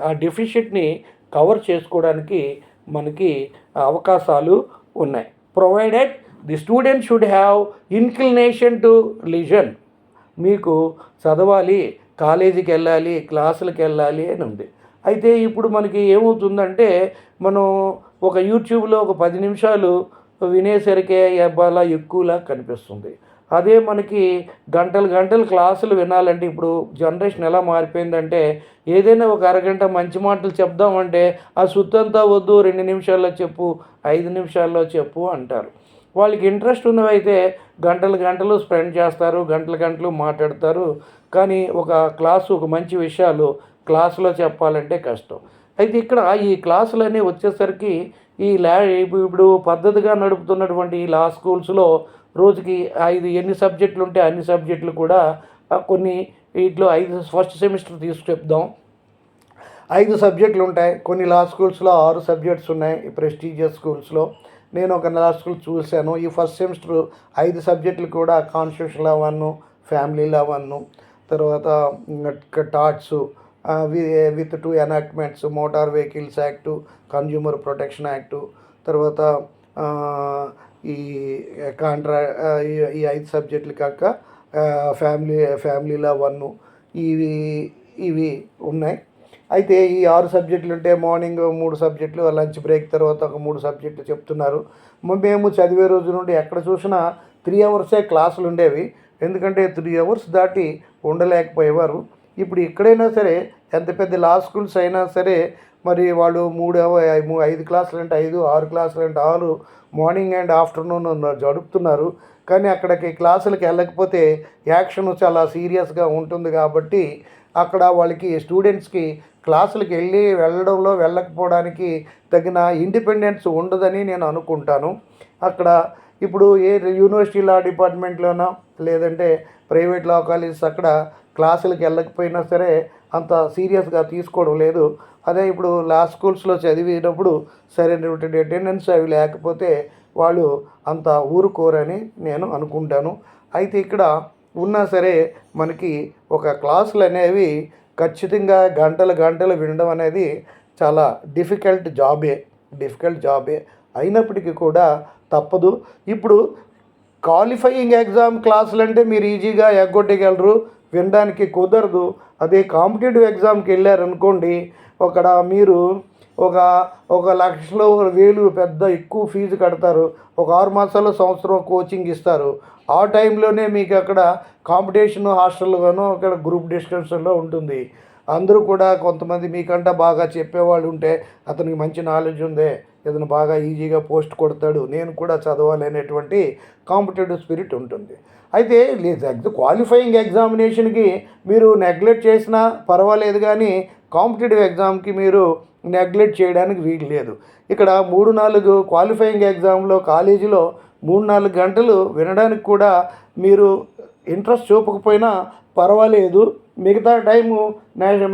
ఆ డెఫిషియట్ని కవర్ చేసుకోవడానికి మనకి అవకాశాలు ఉన్నాయి. Provided the student should have inclination to listen. మీకు చదవాలి, కాలేజీకి వెళ్ళాలి, క్లాసులకు వెళ్ళాలి అని ఉంది. అయితే ఇప్పుడు మనకి ఏమవుతుందంటే, మనం ఒక యూట్యూబ్లో ఒక 10 నిమిషాలు వినేసరికే అలా ఎక్కువలా కనిపిస్తుంది. అదే మనకి గంటలు గంటలు క్లాసులు వినాలంటే, ఇప్పుడు జనరేషన్ ఎలా మారిపోయిందంటే, ఏదైనా ఒక అరగంట మంచి మాటలు చెప్దామంటే ఆ సుత్తంతా వద్దు, 2 నిమిషాల్లో చెప్పు, 5 నిమిషాల్లో చెప్పు అంటారు. వాళ్ళకి ఇంట్రెస్ట్ ఉన్నవైతే గంటలు గంటలు స్పెండ్ చేస్తారు, గంటలు గంటలు మాట్లాడతారు. కానీ ఒక క్లాసు, ఒక మంచి విషయాలు క్లాసులో చెప్పాలంటే కష్టం. అయితే ఇక్కడ ఈ క్లాసులన్నీ వచ్చేసరికి ఈ ఇప్పుడు పద్ధతిగా నడుపుతున్నటువంటి ఈ లా స్కూల్స్లో రోజుకి 5 ఎన్ని సబ్జెక్టులు ఉంటే అన్ని సబ్జెక్టులు కూడా కొన్ని వీటిలో 5 ఫస్ట్ సెమిస్టర్ చెప్దాం. 5 సబ్జెక్టులు ఉంటాయి. కొన్ని లా స్కూల్స్లో 6 సబ్జెక్ట్స్ ఉన్నాయి. ఈ ప్రెస్టీజియస్ స్కూల్స్లో నేను ఒక లా స్కూల్ చూశాను. ఈ ఫస్ట్ సెమిస్టర్ 5 సబ్జెక్టులు కూడా కాన్స్టిట్యూషన్ లా 1, ఫ్యామిలీ లా 1, తర్వాత touts with 2 enactments, motor vehicles act, consumer protection act, తర్వాత ఈ ఈ 5 సబ్జెక్టులు కాక ఫ్యామిలీలో 1 ఇవి ఉన్నాయి. అయితే ఈ 6 సబ్జెక్టులు ఉంటే మార్నింగ్ 3 సబ్జెక్టులు, లంచ్ బ్రేక్ తర్వాత ఒక 3 సబ్జెక్టులు చెప్తున్నారు. మేము చదివే రోజు నుండి ఎక్కడ చూసినా 3 అవర్సే క్లాసులు ఉండేవి. ఎందుకంటే 3 అవర్స్ దాటి ఉండలేకపోయేవారు. ఇప్పుడు ఎక్కడైనా సరే, ఎంత పెద్ద లా స్కూల్స్ అయినా సరే, మరి వాళ్ళు 5 క్లాసులు అంటే 5, 6 క్లాసులు అంటే 6 మార్నింగ్ అండ్ ఆఫ్టర్నూన్ జరుపుతున్నారు. కానీ అక్కడికి క్లాసులకు వెళ్ళకపోతే యాక్షన్ చాలా సీరియస్గా ఉంటుంది. కాబట్టి అక్కడ వాళ్ళకి స్టూడెంట్స్కి క్లాసులకు వెళ్ళడంలో వెళ్ళకపోవడానికి తగిన ఇండిపెండెన్స్ ఉండదని నేను అనుకుంటాను. అక్కడ ఇప్పుడు ఏ యూనివర్సిటీ లా డిపార్ట్మెంట్లోనో లేదంటే ప్రైవేట్ లా కాలేజెస్ అక్కడ క్లాసులకు వెళ్ళకపోయినా సరే అంత సీరియస్గా తీసుకోవడం లేదు. అదే ఇప్పుడు లా స్కూల్స్లో చదివేటప్పుడు సరైనటువంటి అటెండెన్స్ అవి లేకపోతే వాళ్ళు అంత ఊరుకోరని నేను అనుకుంటాను. అయితే ఇక్కడ ఉన్నా సరే మనకి ఒక క్లాసులు అనేవి ఖచ్చితంగా గంటలు గంటలు వినడం అనేది చాలా డిఫికల్ట్ జాబే అయినప్పటికీ కూడా తప్పదు. ఇప్పుడు క్వాలిఫైయింగ్ ఎగ్జామ్ క్లాసులు అంటే మీరు ఈజీగా ఎగ్గొట్టగలరు, వినడానికి కుదరదు. అదే కాంపిటేటివ్ ఎగ్జామ్కి వెళ్ళారనుకోండి, అక్కడ మీరు ఒక లక్షలు 1000 పెద్ద ఎక్కువ ఫీజు కడతారు. ఒక 6 మాసాలు సంవత్సరం కోచింగ్ ఇస్తారు. ఆ టైంలోనే మీకు అక్కడ కాంపిటీషన్ హాస్టల్లోనూ అక్కడ గ్రూప్ డిస్కషన్లో ఉంటుంది. అందరూ కూడా కొంతమంది మీకంటే బాగా చెప్పేవాళ్ళు ఉంటే, అతనికి మంచి నాలెడ్జ్ ఉందే, ఇతను బాగా ఈజీగా పోస్ట్ కొడతాడు, నేను కూడా చదవాలి అనేటువంటి కాంపిటేటివ్ స్పిరిట్ ఉంటుంది. అయితే క్వాలిఫైయింగ్ ఎగ్జామినేషన్కి మీరు నెగ్లెక్ట్ చేసినా పర్వాలేదు, కానీ కాంపిటేటివ్ ఎగ్జామ్కి మీరు నెగ్లెక్ట్ చేయడానికి వీలు లేదు. ఇక్కడ 3-4 క్వాలిఫైయింగ్ ఎగ్జామ్లో కాలేజీలో 3-4 గంటలు వినడానికి కూడా మీరు ఇంట్రెస్ట్ చూపకపోయినా పర్వాలేదు. మిగతా టైము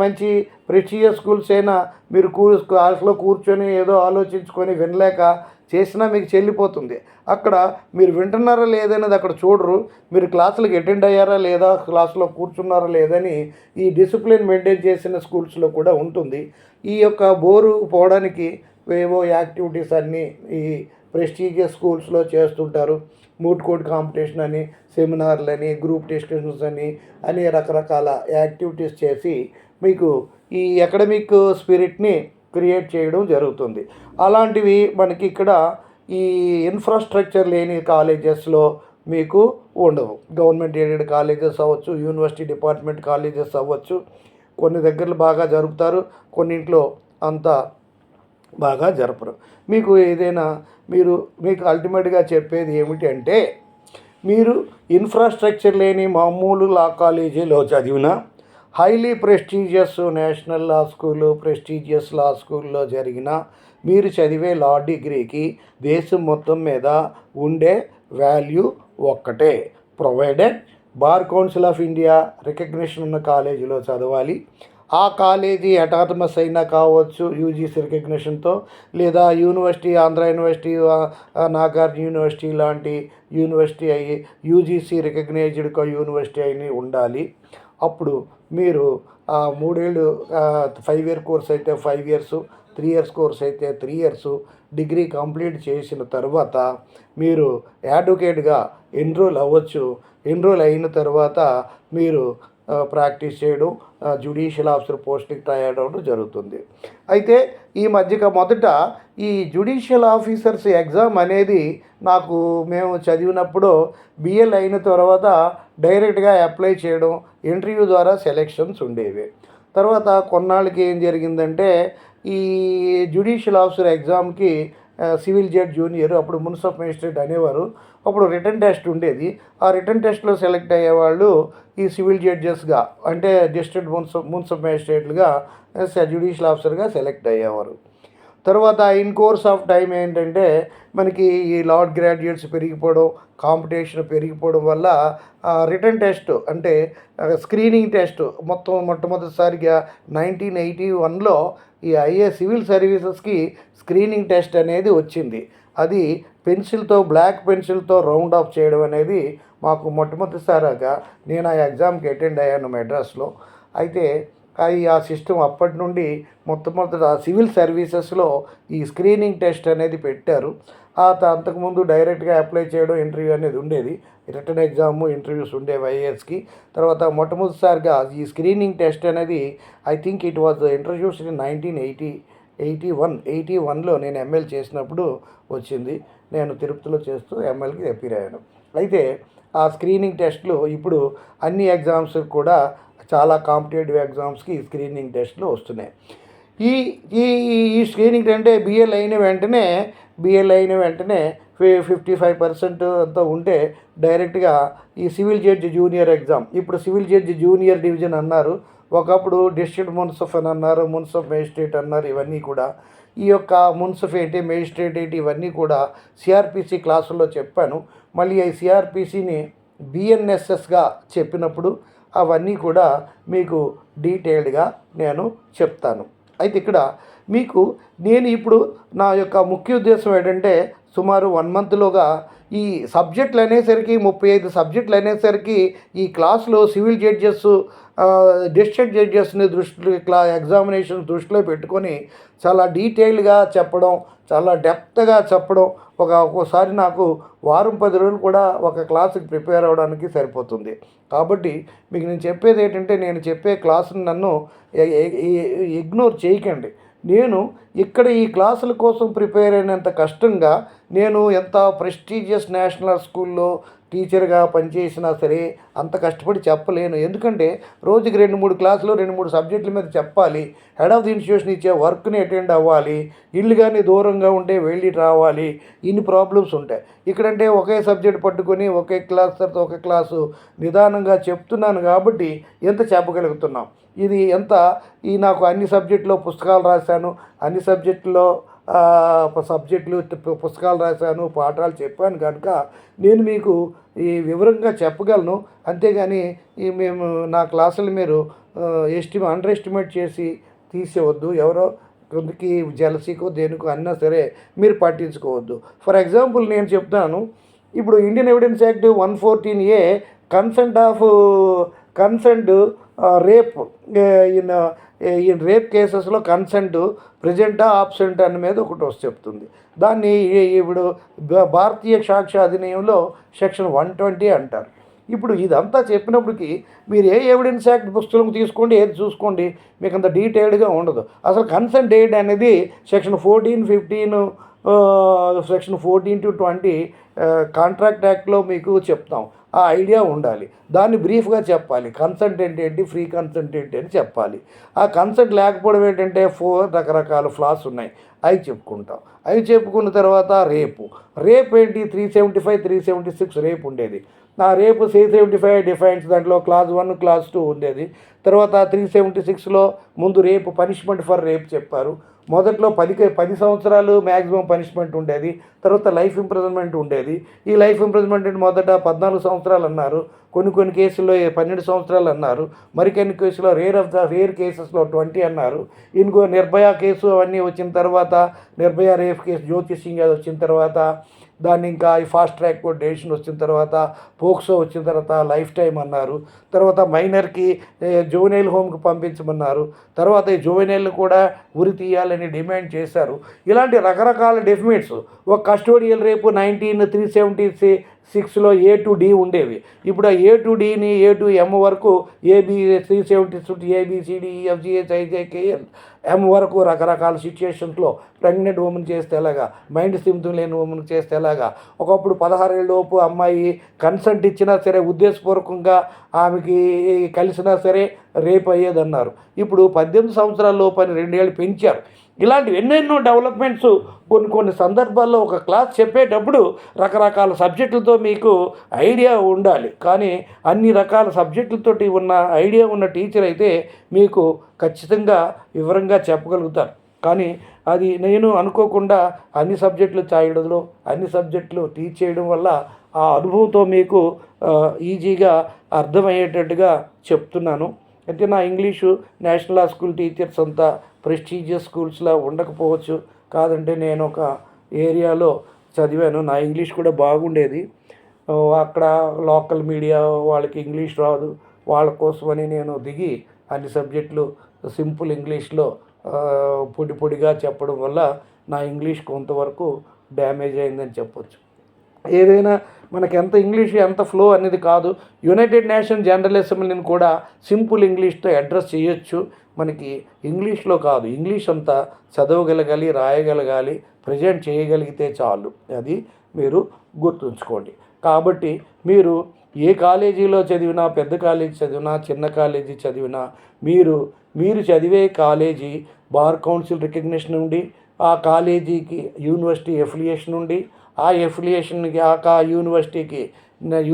మంచి ప్రెస్టీజియస్ స్కూల్స్ అయినా మీరు క్లాస్లో కూర్చొని ఏదో ఆలోచించుకొని వినలేక చేసినా మీకు చెల్లిపోతుంది. అక్కడ మీరు వింటున్నారా లేదనేది అక్కడ చూడరు. మీరు క్లాసులకు అటెండ్ అయ్యారా లేదా, క్లాసులో కూర్చున్నారా లేదని ఈ డిసిప్లిన్ మెయింటైన్ చేసిన స్కూల్స్లో కూడా ఉంటుంది. ఈ యొక్క బోరు పోవడానికి ఏవో యాక్టివిటీస్ అన్నీ ఈ ప్రెస్టీజియస్ స్కూల్స్లో చేస్తుంటారు. మూట్ కోర్ట్ కాంపిటీషన్ అని, సెమినార్లని, గ్రూప్ డిస్కషన్స్ అని రకరకాల యాక్టివిటీస్ చేసి మీకు ఈ అకాడమిక్ స్పిరిట్ని క్రియేట్ చేయడం జరుగుతుంది. అలాంటివి మనకి ఇక్కడ ఈ ఇన్ఫ్రాస్ట్రక్చర్ లేని కాలేజెస్లో మీకు ఉండవు. గవర్నమెంట్ ఎయిడెడ్ కాలేజెస్ అవ్వచ్చు, యూనివర్సిటీ డిపార్ట్మెంట్ కాలేజెస్ అవ్వచ్చు. కొన్ని దగ్గరలో బాగా జరుపుతారు, కొన్నింట్లో అంత బాగా జరపరు. మీకు ఏదైనా మీకు అల్టిమేట్గా చెప్పేది ఏమిటి అంటే, మీరు ఇన్ఫ్రాస్ట్రక్చర్ లేని మామూలు లా కాలేజీలో చదివినా, highly prestigious national law school, prestigious law స్కూల్లో జరిగిన మీరు చదివే లా డిగ్రీకి దేశం మొత్తం మీద ఉండే వాల్యూ ఒక్కటే. Provided bar council of India recognition ఉన్న కాలేజీలో చదవాలి. ఆ కాలేజీ అటానమస్ అయినా కావచ్చు యూజీసీ రికగ్నిషన్తో, లేదా university Andhra university, Nagarjuna university లాంటి యూనివర్సిటీ అయ్యి యూజీసీ రికగ్నైజ్డ్ యూనివర్సిటీ అయిన ఉండాలి. అప్పుడు మీరు 3 ఏళ్ళు 5 ఇయర్ కోర్స్ అయితే 5 ఇయర్సు, 3 ఇయర్స్ కోర్స్ అయితే 3 ఇయర్సు డిగ్రీ కంప్లీట్ చేసిన తర్వాత మీరు అడ్వకేట్గా ఎన్రోల్ అవ్వచ్చు. ఎన్రోల్ అయిన తర్వాత మీరు ప్రాక్టీస్ చేయడం, జ్యుడిషియల్ ఆఫీసర్ పోస్ట్కి ట్రై అవ్వడం జరుగుతుంది. అయితే ఈ మొదట ఈ జ్యుడిషియల్ ఆఫీసర్స్ ఎగ్జామ్ అనేది మేము చదివినప్పుడు బిఎల్ అయిన తర్వాత డైరెక్ట్గా అప్లై చేయడం, ఇంటర్వ్యూ ద్వారా సెలెక్షన్స్ ఉండేవి. తర్వాత కొన్నాళ్ళకి ఏం జరిగిందంటే ఈ జ్యుడిషియల్ ఆఫీసర్ ఎగ్జామ్కి సివిల్ జడ్జ్ జూనియర్, అప్పుడు మున్సిపల్ మేజిస్ట్రేట్ అనేవారు. అప్పుడు రిటర్న్ టెస్ట్ ఉండేది. ఆ రిటర్న్ టెస్ట్లో సెలెక్ట్ అయ్యేవాళ్ళు ఈ సివిల్ జడ్జెస్గా, అంటే డిస్ట్రిక్ట్ మున్సిపల్ మేజిస్ట్రేట్లుగా, జ్యుడిషియల్ ఆఫీసర్గా సెలెక్ట్ అయ్యేవారు. తర్వాత ఇన్ కోర్స్ ఆఫ్ టైం ఏంటంటే మనకి ఈ లా గ్రాడ్యుయేట్స్ పెరిగిపోవడం, కాంపిటీషన్ పెరిగిపోవడం వల్ల రిటర్న్ టెస్ట్ అంటే స్క్రీనింగ్ టెస్ట్ మొట్టమొదటిసారిగా 1981లో ఈ సివిల్ సర్వీసెస్కి స్క్రీనింగ్ టెస్ట్ అనేది వచ్చింది. అది బ్లాక్ పెన్సిల్తో రౌండ్ ఆఫ్ చేయడం అనేది మాకు మొట్టమొదటిసారిగా నేను ఆ ఎగ్జామ్కి అటెండ్ అయ్యాను మెడ్రాస్లో. అయితే ఆ సిస్టమ్ అప్పటి నుండి మొట్టమొదట సివిల్ సర్వీసెస్లో ఈ స్క్రీనింగ్ టెస్ట్ అనేది పెట్టారు. అంతకుముందు డైరెక్ట్గా అప్లై చేయడం, ఇంటర్వ్యూ అనేది ఉండేది. రిటర్న్ ఎగ్జామ్, ఇంటర్వ్యూస్ ఉండేవి ఐఏఎస్కి. తర్వాత మొట్టమొదటిసారిగా ఈ స్క్రీనింగ్ టెస్ట్ అనేది I think it was introduced in 1981లో నేను ఎంఎల్ చేసినప్పుడు వచ్చింది. నేను తిరుపతిలో చేస్తూ ఎంఎల్కి అపీర్ అయ్యాను. అయితే ఆ స్క్రీనింగ్ టెస్ట్లు ఇప్పుడు అన్ని ఎగ్జామ్స్ కూడా చాలా కాంపిటేటివ్ ఎగ్జామ్స్కి స్క్రీనింగ్ టెస్ట్లు వస్తున్నాయి. ఈ ఈ ఈ స్క్రీనింగ్ అంటే బిఎల్ అయిన వెంటనే 55% అంతా ఉంటే డైరెక్ట్గా ఈ సివిల్ జడ్జి జూనియర్ ఎగ్జామ్, ఇప్పుడు సివిల్ జడ్జి జూనియర్ డివిజన్ అన్నారు, ఒకప్పుడు డిస్ట్రిక్ట్ మున్సిఫ్ అని అన్నారు, మున్సిఫ్ మేజిస్ట్రేట్ అన్నారు. ఇవన్నీ కూడా ఈ యొక్క మున్సిఫ్ ఏంటి, మేజిస్ట్రేట్ ఏంటి, ఇవన్నీ కూడా సిఆర్పిసి క్లాసుల్లో చెప్పాను. మళ్ళీ ఈ సిఆర్పిసిని బిఎన్ఎస్ఎస్గా చెప్పినప్పుడు అవన్నీ కూడా మీకు డీటెయిల్డ్గా నేను చెప్తాను. అయితే ఇక్కడ నేను ఇప్పుడు నా యొక్క ముఖ్య ఉద్దేశం ఏంటంటే సుమారు 1 మంత్లోగా ఈ సబ్జెక్టులు అనేసరికి 35 సబ్జెక్టులు అనేసరికి ఈ క్లాసులో సివిల్ జడ్జెస్, డిస్ట్రిక్ట్ జడ్జెస్ని ఎగ్జామినేషన్ దృష్టిలో పెట్టుకొని చాలా డీటెయిల్గా చెప్పడం, చాలా డెప్త్గా చెప్పడం, ఒక్కోసారి నాకు వారం 10 రోజులు కూడా ఒక క్లాసుకి ప్రిపేర్ అవ్వడానికి సరిపోతుంది. కాబట్టి మీకు నేను చెప్పేది ఏంటంటే, నేను చెప్పే క్లాసుని నన్ను ఇగ్నోర్ చేయకండి. నేను ఇక్కడ ఈ క్లాసుల కోసం ప్రిపేర్ అయినంత కష్టంగా నేను ఎంత ప్రెస్టీజియస్ నేషనల్ స్కూల్లో టీచర్గా పనిచేసినా సరే అంత కష్టపడి చెప్పలేను. ఎందుకంటే రోజుకి 2-3 క్లాసులు 2-3 సబ్జెక్టుల మీద చెప్పాలి. హెడ్ ఆఫ్ ది ఇన్స్టిట్యూషన్ ఇచ్చే వర్క్ని అటెండ్ అవ్వాలి. ఇల్లు కానీ దూరంగా ఉంటే వెళ్ళి రావాలి. ఇన్ని ప్రాబ్లమ్స్ ఉంటాయి. ఇక్కడంటే ఒకే సబ్జెక్ట్ పట్టుకొని ఒకే క్లాస్ తర్వాత ఒక క్లాసు నిదానంగా చెప్తున్నాను కాబట్టి ఎంత చెప్పగలుగుతున్నాం. ఇది నాకు అన్ని సబ్జెక్టులో పుస్తకాలు రాశాను, అన్ని సబ్జెక్టులో పుస్తకాలు రాశాను, పాఠాలు చెప్పాను కనుక నేను మీకు ఈ వివరంగా చెప్పగలను. అంతేగాని నా క్లాసులు మీరు అండర్ ఎస్టిమేట్ చేసి తీసేవద్దు. ఎవరో కొందరికి జలసీకో దేనికో అన్నా సరే మీరు పట్టించుకోవద్దు. ఫర్ ఎగ్జాంపుల్ నేను చెప్తాను, ఇప్పుడు Indian evidence act 114A consent rape in rape కేసెస్లో కన్సెంట్ ప్రెజెంటా ఆబ్సెంట్ అన్న మీద ఒకటి చెప్తుంది. దాన్ని ఇప్పుడు భారతీయ సాక్ష్య అధినియంలో సెక్షన్ 120 అంటారు. ఇప్పుడు ఇదంతా చెప్పినప్పటికీ మీరు ఏ ఎవిడెన్స్ యాక్ట్ పుస్తకం తీసుకోండి, ఏది చూసుకోండి, మీకు అంత డీటెయిల్డ్గా ఉండదు. అసలు కన్సెంట్ డేట్ అనేది సెక్షన్ 14, 15, సెక్షన్ 14 to 20 కాంట్రాక్ట్ యాక్ట్లో మీకు చెప్తాం. ఆ ఐడియా ఉండాలి. దాన్ని బ్రీఫ్గా చెప్పాలి. కన్సెంట్ ఏంటి, ఫ్రీ కన్సెంట్ ఏంటి అని చెప్పాలి. ఆ కన్సెంట్ లేకపోవడం ఏంటంటే 4 రకరకాల ఫ్లాస్ ఉన్నాయి. అవి చెప్పుకుంటాం. అవి చెప్పుకున్న తర్వాత రేపు ఏంటి 375, 376 రేపు ఉండేది. రేపు 375 డిఫైన్స్ దాంట్లో క్లాస్ 1 క్లాస్ 2 ఉండేది. తర్వాత 376లో ముందు రేపు పనిష్మెంట్ ఫర్ రేప్ చెప్పారు. మొదట్లో 10 సంవత్సరాలు మ్యాక్సిమం పనిష్మెంట్ ఉండేది. తర్వాత లైఫ్ ఇంప్రిజన్మెంట్ ఉండేది. ఈ లైఫ్ ఇంప్రిజన్మెంట్ మొదట 14 సంవత్సరాలు అన్నారు. కొన్ని కేసుల్లో 12 సంవత్సరాలు అన్నారు. మరికొన్ని కేసులో రేర్ కేసెస్లో 20 అన్నారు. ఇంకో నిర్భయ కేసు అవన్నీ వచ్చిన తర్వాత, నిర్భయ రేప్ కేసు జ్యోతి సింగ్ అది వచ్చిన తర్వాత, దాన్ని ఇంకా ఈ ఫాస్ట్ ట్రాక్ కోర్ట్ డెసిషన్ వచ్చిన తర్వాత, పోక్సో వచ్చిన తర్వాత లైఫ్ టైం అన్నారు. తర్వాత మైనర్కి జువెనైల్ హోమ్కి పంపించమన్నారు. తర్వాత ఈ జువెనైల్ కూడా ఉరి తీయాలని డిమాండ్ చేశారు. ఇలాంటి రకరకాల డెఫిమేట్స్. ఒక కస్టోడియల్ రేపు 1976లో A to D ఉండేవి. ఇప్పుడు ఆ A to Dని A to M వరకు AB 376 ABCDEFGHIJKL M వరకు రకరకాల సిచ్యుయేషన్స్లో ప్రెగ్నెంట్ ఉమెన్ చేస్తే ఎలాగా, మైండ్ స్థిమితం లేని ఉమెన్ చేస్తే ఎలాగా, ఒకప్పుడు 16 ఏళ్ళలోపు అమ్మాయి కన్సెంట్ ఇచ్చినా సరే ఉద్దేశపూర్వకంగా ఆమెకి కలిసినా సరే రేప్ అయ్యేదన్నారు. ఇప్పుడు 18 సంవత్సరాల లోపు అని 2 ఏళ్ళు పెంచారు. ఇలాంటివి ఎన్నెన్నో డెవలప్మెంట్స్ కొన్ని సందర్భాల్లో ఒక క్లాస్ చెప్పేటప్పుడు రకరకాల సబ్జెక్టులతో మీకు ఐడియా ఉండాలి. కానీ అన్ని రకాల సబ్జెక్టులతోటి ఉన్న ఐడియా ఉన్న టీచర్ అయితే మీకు ఖచ్చితంగా వివరంగా చెప్పగలుగుతారు. కానీ అది నేను అనుకోకుండా అన్ని సబ్జెక్టులు చాయడంలో అన్ని సబ్జెక్టులు టీచ్ చేయడం వల్ల ఆ అనుభవంతో మీకు ఈజీగా అర్థమయ్యేటట్టుగా చెప్తున్నాను. అయితే నా English national law school teachers అంతా ప్రెస్టీజియస్ స్కూల్స్లో ఉండకపోవచ్చు. కాదంటే నేను ఒక ఏరియాలో చదివాను. నా ఇంగ్లీష్ కూడా బాగుండేది. అక్కడ లోకల్ మీడియా వాళ్ళకి ఇంగ్లీష్ రాదు, వాళ్ళ కోసమని నేను దిగి అన్ని సబ్జెక్టులు సింపుల్ ఇంగ్లీష్లో పొడిగా చెప్పడం వల్ల నా ఇంగ్లీష్ కొంతవరకు డ్యామేజ్ అయిందని చెప్పొచ్చు. ఏదైనా మనకి ఎంత ఇంగ్లీష్ ఎంత ఫ్లో అనేది కాదు. యునైటెడ్ నేషన్ జనరల్ అసెంబ్లీని కూడా సింపుల్ ఇంగ్లీష్తో అడ్రస్ చేయొచ్చు. మనకి ఇంగ్లీష్లో కాదు, ఇంగ్లీష్ అంతా చదవగలగాలి, రాయగలగాలి, ప్రజెంట్ చేయగలిగితే చాలు. అది మీరు గుర్తుంచుకోండి. కాబట్టి మీరు ఏ కాలేజీలో చదివినా, పెద్ద కాలేజీ చదివినా, చిన్న కాలేజీ చదివినా, మీరు చదివే కాలేజీ బార్ కౌన్సిల్ రికగ్నిషన్ ఉండి, ఆ కాలేజీకి యూనివర్సిటీ ఎఫిలియేషన్ ఉండి, ఆ ఎఫిలియేషన్కి ఆ యూనివర్సిటీకి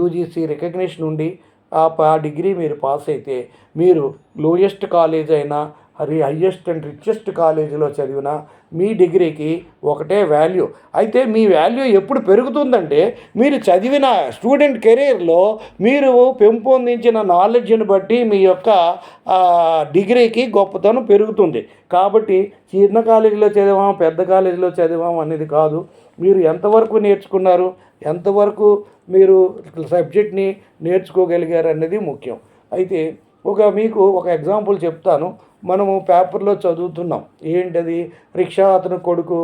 UGC రికగ్నిషన్ ఉండి, ఆ డిగ్రీ మీరు పాస్ అయితే మీరు లోయెస్ట్ కాలేజ్ అయినా హయ్యెస్ట్ అండ్ రిచెస్ట్ కాలేజీలో చదివినా మీ డిగ్రీకి ఒకటే వాల్యూ. అయితే మీ వాల్యూ ఎప్పుడు పెరుగుతుందంటే మీరు చదివిన స్టూడెంట్ కెరీర్లో మీరు పెంపొందించిన నాలెడ్జ్ని బట్టి మీ యొక్క డిగ్రీకి గొప్పతనం పెరుగుతుంది. కాబట్టి చిన్న కాలేజీలో చదివాం, పెద్ద కాలేజీలో చదివాం అనేది కాదు. మీరు ఎంతవరకు నేర్చుకున్నారు, ఎంతవరకు మీరు సబ్జెక్ట్ని నేర్చుకోగలిగారు అనేది ముఖ్యం. అయితే మీకు ఒక ఎగ్జాంపుల్ చెప్తాను. మనము పేపర్లో చదువుతున్నాం. ఏంటది, రిక్షా అతను కొడుకు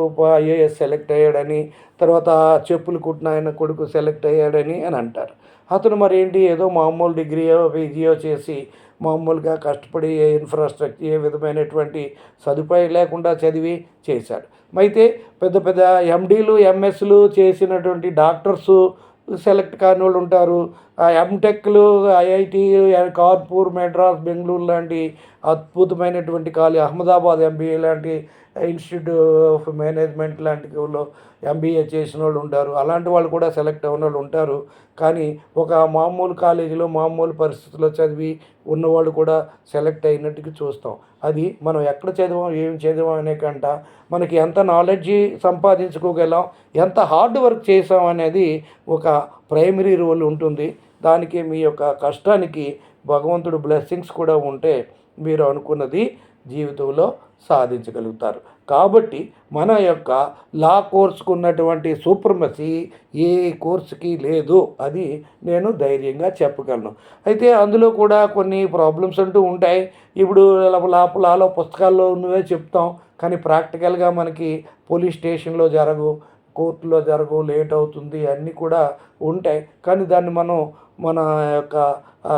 IAS సెలెక్ట్ అయ్యాడని, తర్వాత చెప్పులు కుట్టిన ఆయన కొడుకు సెలెక్ట్ అయ్యాడని అంటారు. అతను మరి ఏంటి, ఏదో మామూలు డిగ్రీయో PGయో చేసి మామూలుగా కష్టపడి ఇన్ఫ్రాస్ట్రక్చర్ ఏ విధమైనటువంటి సదుపాయం లేకుండా చదివి చేశాడు. అయితే పెద్ద MDలు MSలు చేసినటువంటి డాక్టర్సు సెలెక్ట్ కాని వాళ్ళు ఉంటారు. ఎంటెక్లు IIT, కాన్పూర్, మెడ్రాస్, బెంగళూరు లాంటి అద్భుతమైనటువంటి అహ్మదాబాద్ MBA లాంటి ఇన్స్టిట్యూట్ ఆఫ్ మేనేజ్మెంట్ లాంటి MBA చేసిన వాళ్ళు ఉంటారు. అలాంటి వాళ్ళు కూడా సెలెక్ట్ అయిన వాళ్ళు ఉంటారు. కానీ ఒక మామూలు కాలేజీలో మామూలు పరిస్థితుల్లో చదివి ఉన్నవాళ్ళు కూడా సెలెక్ట్ అయినట్టుగా చూస్తాం. అది మనం ఎక్కడ చదివాం, ఏం చదివాం అనే కంట మనకి ఎంత నాలెడ్జి సంపాదించుకోగలం, ఎంత హార్డ్ వర్క్ చేసాం అనేది ఒక ప్రైమరీ రోల్ ఉంటుంది. దానికి మీ యొక్క కష్టానికి భగవంతుడు బ్లెస్సింగ్స్ కూడా ఉంటే మీరు అనుకున్నది జీవితంలో సాధించగలుగుతారు. కాబట్టి మన యొక్క లా కోర్సుకు ఉన్నటువంటి సూప్రమసీ ఏ కోర్సుకి లేదు, అది నేను ధైర్యంగా చెప్పగలను. అయితే అందులో కూడా కొన్ని ప్రాబ్లమ్స్ అంటూ ఉంటాయి. ఇప్పుడు లాలో పుస్తకాల్లో ఉన్నవే చెప్తాం, కానీ ప్రాక్టికల్గా మనకి పోలీస్ స్టేషన్లో జరగవు, కోర్టులో జరగవు, లేట్ అవుతుంది, అన్నీ కూడా ఉంటాయి. కానీ దాన్ని మన యొక్క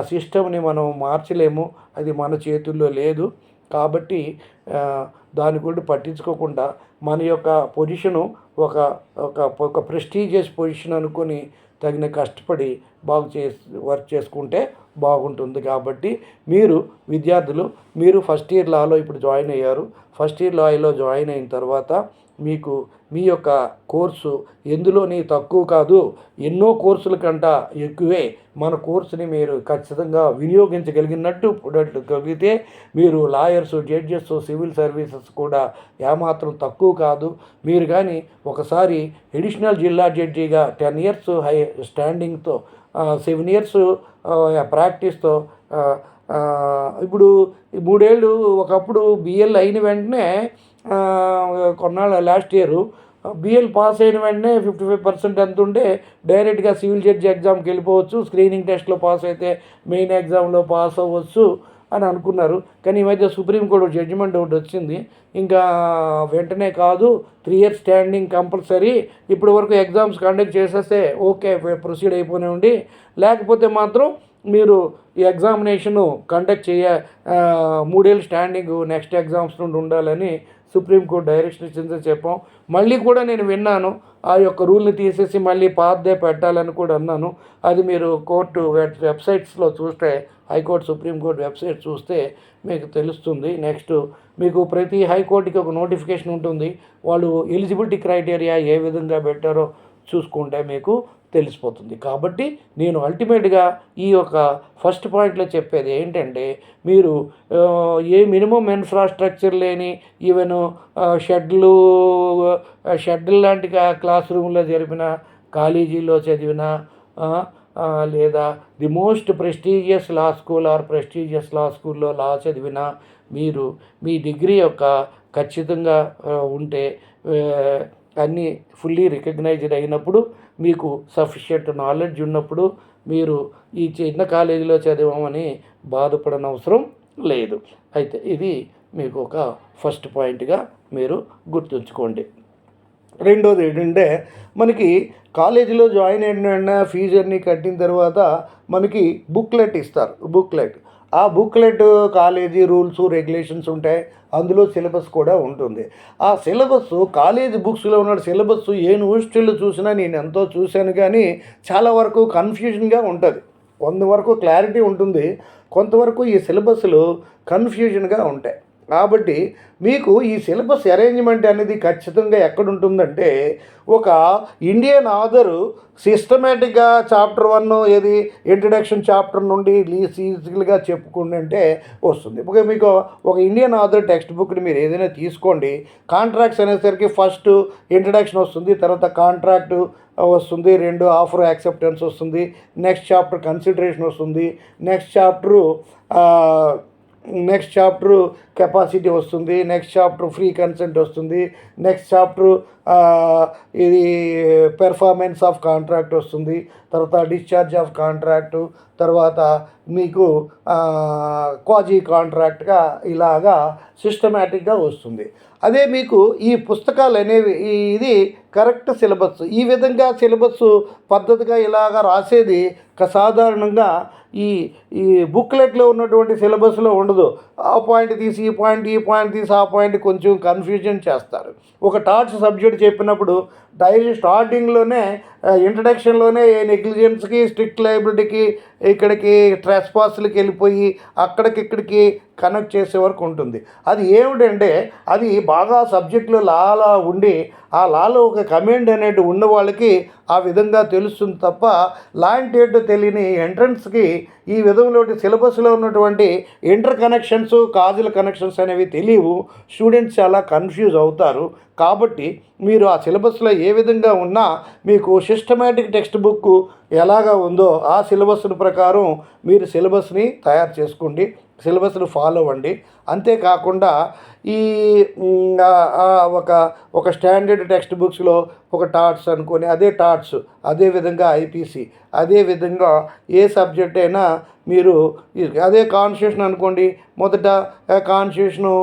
సిస్టమ్ని మనం మార్చలేము, అది మన చేతుల్లో లేదు. కాబట్టి దాని గురించి పట్టించుకోకుండా మన యొక్క పొజిషను ఒక ప్రెస్టీజియస్ పొజిషన్ అనుకొని తగిన కష్టపడి వర్క్ చేసుకుంటే బాగుంటుంది. కాబట్టి విద్యార్థులు మీరు ఫస్ట్ ఇయర్ లాలో ఇప్పుడు జాయిన్ అయ్యారు. ఫస్ట్ ఇయర్ లాలో జాయిన్ అయిన తర్వాత మీకు మీ యొక్క కోర్సు ఎందులోని తక్కువ కాదు, ఎన్నో కోర్సుల కంట ఎక్కువే. మన కోర్సుని మీరు ఖచ్చితంగా కలిగితే మీరు లాయర్స్, జడ్జెస్, సివిల్ సర్వీసెస్ కూడా ఏమాత్రం తక్కువ కాదు. మీరు కానీ ఒకసారి అడిషనల్ జిల్లా జడ్జిగా 10 ఇయర్స్ హై స్టాండింగ్తో 7 ఇయర్స్ ప్రాక్టీస్తో ఇప్పుడు 3 ఏళ్ళు ఒకప్పుడు బిఎల్ అయిన వెంటనే కొన్నాళ్ళు లాస్ట్ ఇయరు బిఎల్ పాస్ అయిన వెంటనే 55% ఎంత ఉంటే డైరెక్ట్గా సివిల్ జడ్జి ఎగ్జామ్కి వెళ్ళిపోవచ్చు, స్క్రీనింగ్ టెస్ట్లో పాస్ అయితే మెయిన్ ఎగ్జామ్లో పాస్ అవ్వచ్చు అని అనుకున్నారు. కానీ ఈ మధ్య సుప్రీంకోర్టు జడ్జిమెంట్ ఒకటి వచ్చింది, ఇంకా వెంటనే కాదు 3 ఇయర్స్ స్టాండింగ్ కంపల్సరీ. ఇప్పటి వరకు ఎగ్జామ్స్ కండక్ట్ చేసేస్తే ఓకే ప్రొసీడ్ అయిపోయి ఉండి, లేకపోతే మాత్రం మీరు ఈ ఎగ్జామినేషను కండక్ట్ 3 ఏళ్ళు స్టాండింగ్ నెక్స్ట్ ఎగ్జామ్స్ నుండి ఉండాలని సుప్రీంకోర్టు డైరెక్షన్ ఇచ్చిందని చెప్పాం. మళ్ళీ కూడా నేను విన్నాను ఆ యొక్క రూల్ని తీసేసి మళ్ళీ పాతదే పెట్టాలని కూడా అన్నాను. అది మీరు కోర్టు వెబ్సైట్స్లో చూస్తే, హైకోర్టు సుప్రీంకోర్టు వెబ్సైట్ చూస్తే మీకు తెలుస్తుంది. నెక్స్ట్ మీకు ప్రతి హైకోర్టుకి ఒక నోటిఫికేషన్ ఉంటుంది, వాళ్ళు ఎలిజిబిలిటీ క్రైటీరియా ఏ విధంగా పెట్టారో చూసుకుంటే మీకు తెలిసిపోతుంది. కాబట్టి నేను అల్టిమేట్గా ఈ యొక్క ఫస్ట్ పాయింట్లో చెప్పేది ఏంటంటే, మీరు ఏ మినిమం ఇన్ఫ్రాస్ట్రక్చర్ లేని ఈవెన్ షెడ్లు లాంటి క్లాస్ రూమ్లో జరిపిన, కాలేజీలో చదివిన, లేదా the most prestigious law school or prestigious law స్కూల్లో లా చదివిన మీరు మీ డిగ్రీ యొక్క ఖచ్చితంగా ఉంటే అన్నీ ఫుల్లీ రికగ్నైజ్డ్ అయినప్పుడు, మీకు సఫిషియెంట్ నాలెడ్జ్ ఉన్నప్పుడు మీరు ఈ చిన్న కాలేజీలో చదివామని బాధపడనవసరం లేదు. అయితే ఇది మీకు ఒక ఫస్ట్ పాయింట్గా మీరు గుర్తుంచుకోండి. రెండోది ఏంటంటే, మనకి కాలేజీలో జాయిన్ అయిన ఫీజు అన్నీ కట్టిన తర్వాత మనకి బుక్లెట్ ఇస్తారు. ఆ బుక్లెట్ కాలేజీ రూల్స్, రెగ్యులేషన్స్ ఉంటాయి, అందులో సిలబస్ కూడా ఉంటుంది. ఆ సిలబస్ కాలేజీ బుక్స్లో ఉన్న సిలబస్ ఏ యూనివర్సిటీలో చూసినా నేను ఎంతో చూశాను, కానీ చాలా వరకు కన్ఫ్యూజన్గా ఉంటుంది. కొంతవరకు క్లారిటీ ఉంటుంది, కొంతవరకు ఈ సిలబస్లు కన్ఫ్యూజన్గా ఉంటాయి. కాబట్టి మీకు ఈ సిలబస్ అరేంజ్మెంట్ అనేది ఖచ్చితంగా ఎక్కడుంటుందంటే, ఒక ఇండియన్ ఆథరు సిస్టమేటిక్గా చాప్టర్ 1 ఏది ఇంట్రడక్షన్ చాప్టర్ నుండి ఈజీగా చెప్పుకుంటే వస్తుంది. ఓకే, మీకు ఒక ఇండియన్ ఆథర్ టెక్స్ట్ బుక్ని మీరు ఏదైనా తీసుకోండి, కాంట్రాక్ట్స్ అనేసరికి ఫస్ట్ ఇంట్రడక్షన్ వస్తుంది, తర్వాత కాంట్రాక్ట్ వస్తుంది, 2 ఆఫర్ యాక్సెప్టెన్స్ వస్తుంది, నెక్స్ట్ చాప్టర్ కన్సిడరేషన్ వస్తుంది, నెక్స్ట్ చాప్టరు కెపాసిటీ వస్తుంది, నెక్స్ట్ చాప్టర్ ఫ్రీ కన్సెంట్ వస్తుంది, నెక్స్ట్ చాప్టరు ఇది పెర్ఫార్మెన్స్ ఆఫ్ కాంట్రాక్ట్ వస్తుంది, తర్వాత డిశ్చార్జ్ ఆఫ్ కాంట్రాక్టు, తర్వాత మీకు క్వాజీ కాంట్రాక్ట్గా ఇలాగా సిస్టమేటిక్గా వస్తుంది. అదే మీకు ఈ పుస్తకాలు అనేవి ఇది కరెక్ట్ సిలబస్. ఈ విధంగా సిలబస్ పద్ధతిగా ఇలాగ రాసేది సాధారణంగా ఈ బుక్లెట్లో ఉన్నటువంటి సిలబస్లో ఉండదు. ఆ పాయింట్ తీసి ఈ పాయింట్ తీసి ఆ పాయింట్ కొంచెం కన్ఫ్యూజన్ చేస్తారు. ఒక టార్చ్ సబ్జెక్ట్ చెప్పినప్పుడు స్టార్టింగ్లోనే ఇంట్రడక్షన్లోనే నెగ్లిజెన్స్కి, స్ట్రిక్ట్ లయబిలిటీకి, ఇక్కడికి ట్రెస్పాస్లకి వెళ్ళిపోయి ఇక్కడికి కనెక్ట్ చేసే వరకు ఉంటుంది. అది ఏమిటంటే, అది బాగా సబ్జెక్టులో లాలా ఉండి ఆ లాలో ఒక కమాండ్ అనేది ఉన్న వాళ్ళకి ఆ విధంగా తెలుస్తుంది తప్ప, లాంటి తెలియని ఎంట్రన్స్కి ఈ విధంలో సిలబస్లో ఉన్నటువంటి ఇంటర్ కనెక్షన్స్, కాజుల కనెక్షన్స్ అనేవి తెలియవు. స్టూడెంట్స్ చాలా కన్ఫ్యూజ్ అవుతారు. కాబట్టి మీరు ఆ సిలబస్లో ఏ విధంగా ఉన్నా మీకు సిస్టమేటిక్ టెక్స్ట్ బుక్ ఎలాగా ఉందో ఆ సిలబస్ ప్రకారం మీరు సిలబస్ని తయారు చేసుకోండి, సిలబస్ను ఫాలో అవ్వండి. అంతేకాకుండా ఈ ఒక స్టాండర్డ్ టెక్స్ట్ బుక్స్లో ఒక టాట్స్ అనుకొని అదే విధంగా ఐపీసీ, అదే విధంగా ఏ సబ్జెక్ట్ అయినా మీరు అదే కాన్స్టిట్యూషన్ అనుకోండి, మొదట కాన్స్టిట్యూషను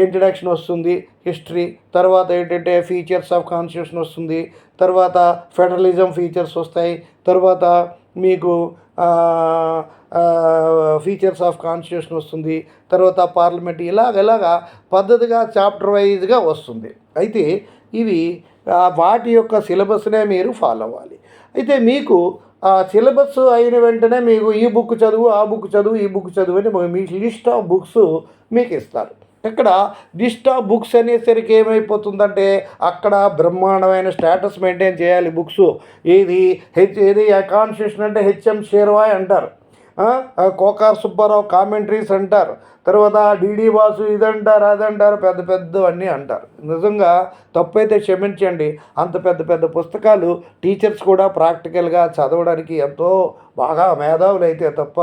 ఇంట్రడక్షన్ వస్తుంది, హిస్టరీ, తర్వాత ఏంటంటే ఫీచర్స్ ఆఫ్ కాన్స్టిట్యూషన్ వస్తుంది, తర్వాత ఫెడరలిజం ఫీచర్స్ వస్తాయి, తర్వాత మీకు ఫీచర్స్ ఆఫ్ కాన్స్టిట్యూషన్ వస్తుంది, తర్వాత పార్లమెంట్, ఇలాగా పద్ధతిగా చాప్టర్ వైజ్గా వస్తుంది. అయితే ఇవి వాటి యొక్క సిలబస్నే మీరు ఫాలో అవ్వాలి. అయితే మీకు ఆ సిలబస్ అయిన వెంటనే మీకు ఈ బుక్ చదువు, ఆ బుక్ చదువు, ఈ బుక్ చదువు అని మీ లిస్ట్ ఆఫ్ బుక్స్ మీకు ఇస్తారు. ఇక్కడ లిస్ట్ ఆఫ్ బుక్స్ అనేసరికి ఏమైపోతుందంటే అక్కడ బ్రహ్మాండమైన స్టేటస్ మెయింటైన్ చేయాలి బుక్స్. ఏది కాన్స్టిట్యూషన్ అంటే హెచ్ఎం షేర్వాయ్ అంటారు, కోకార్ సుబ్బారావు కామెంటరీస్ అంటారు, తర్వాత డిడి వాసు ఇదంటారు అదంటారు, పెద్ద పెద్దవన్నీ అంటారు. నిజంగా తప్పైతే క్షమించండి. అంత పెద్ద పెద్ద పుస్తకాలు టీచర్స్ కూడా ప్రాక్టికల్గా చదవడానికి ఎంతో బాగా మేధావులు అయితే తప్ప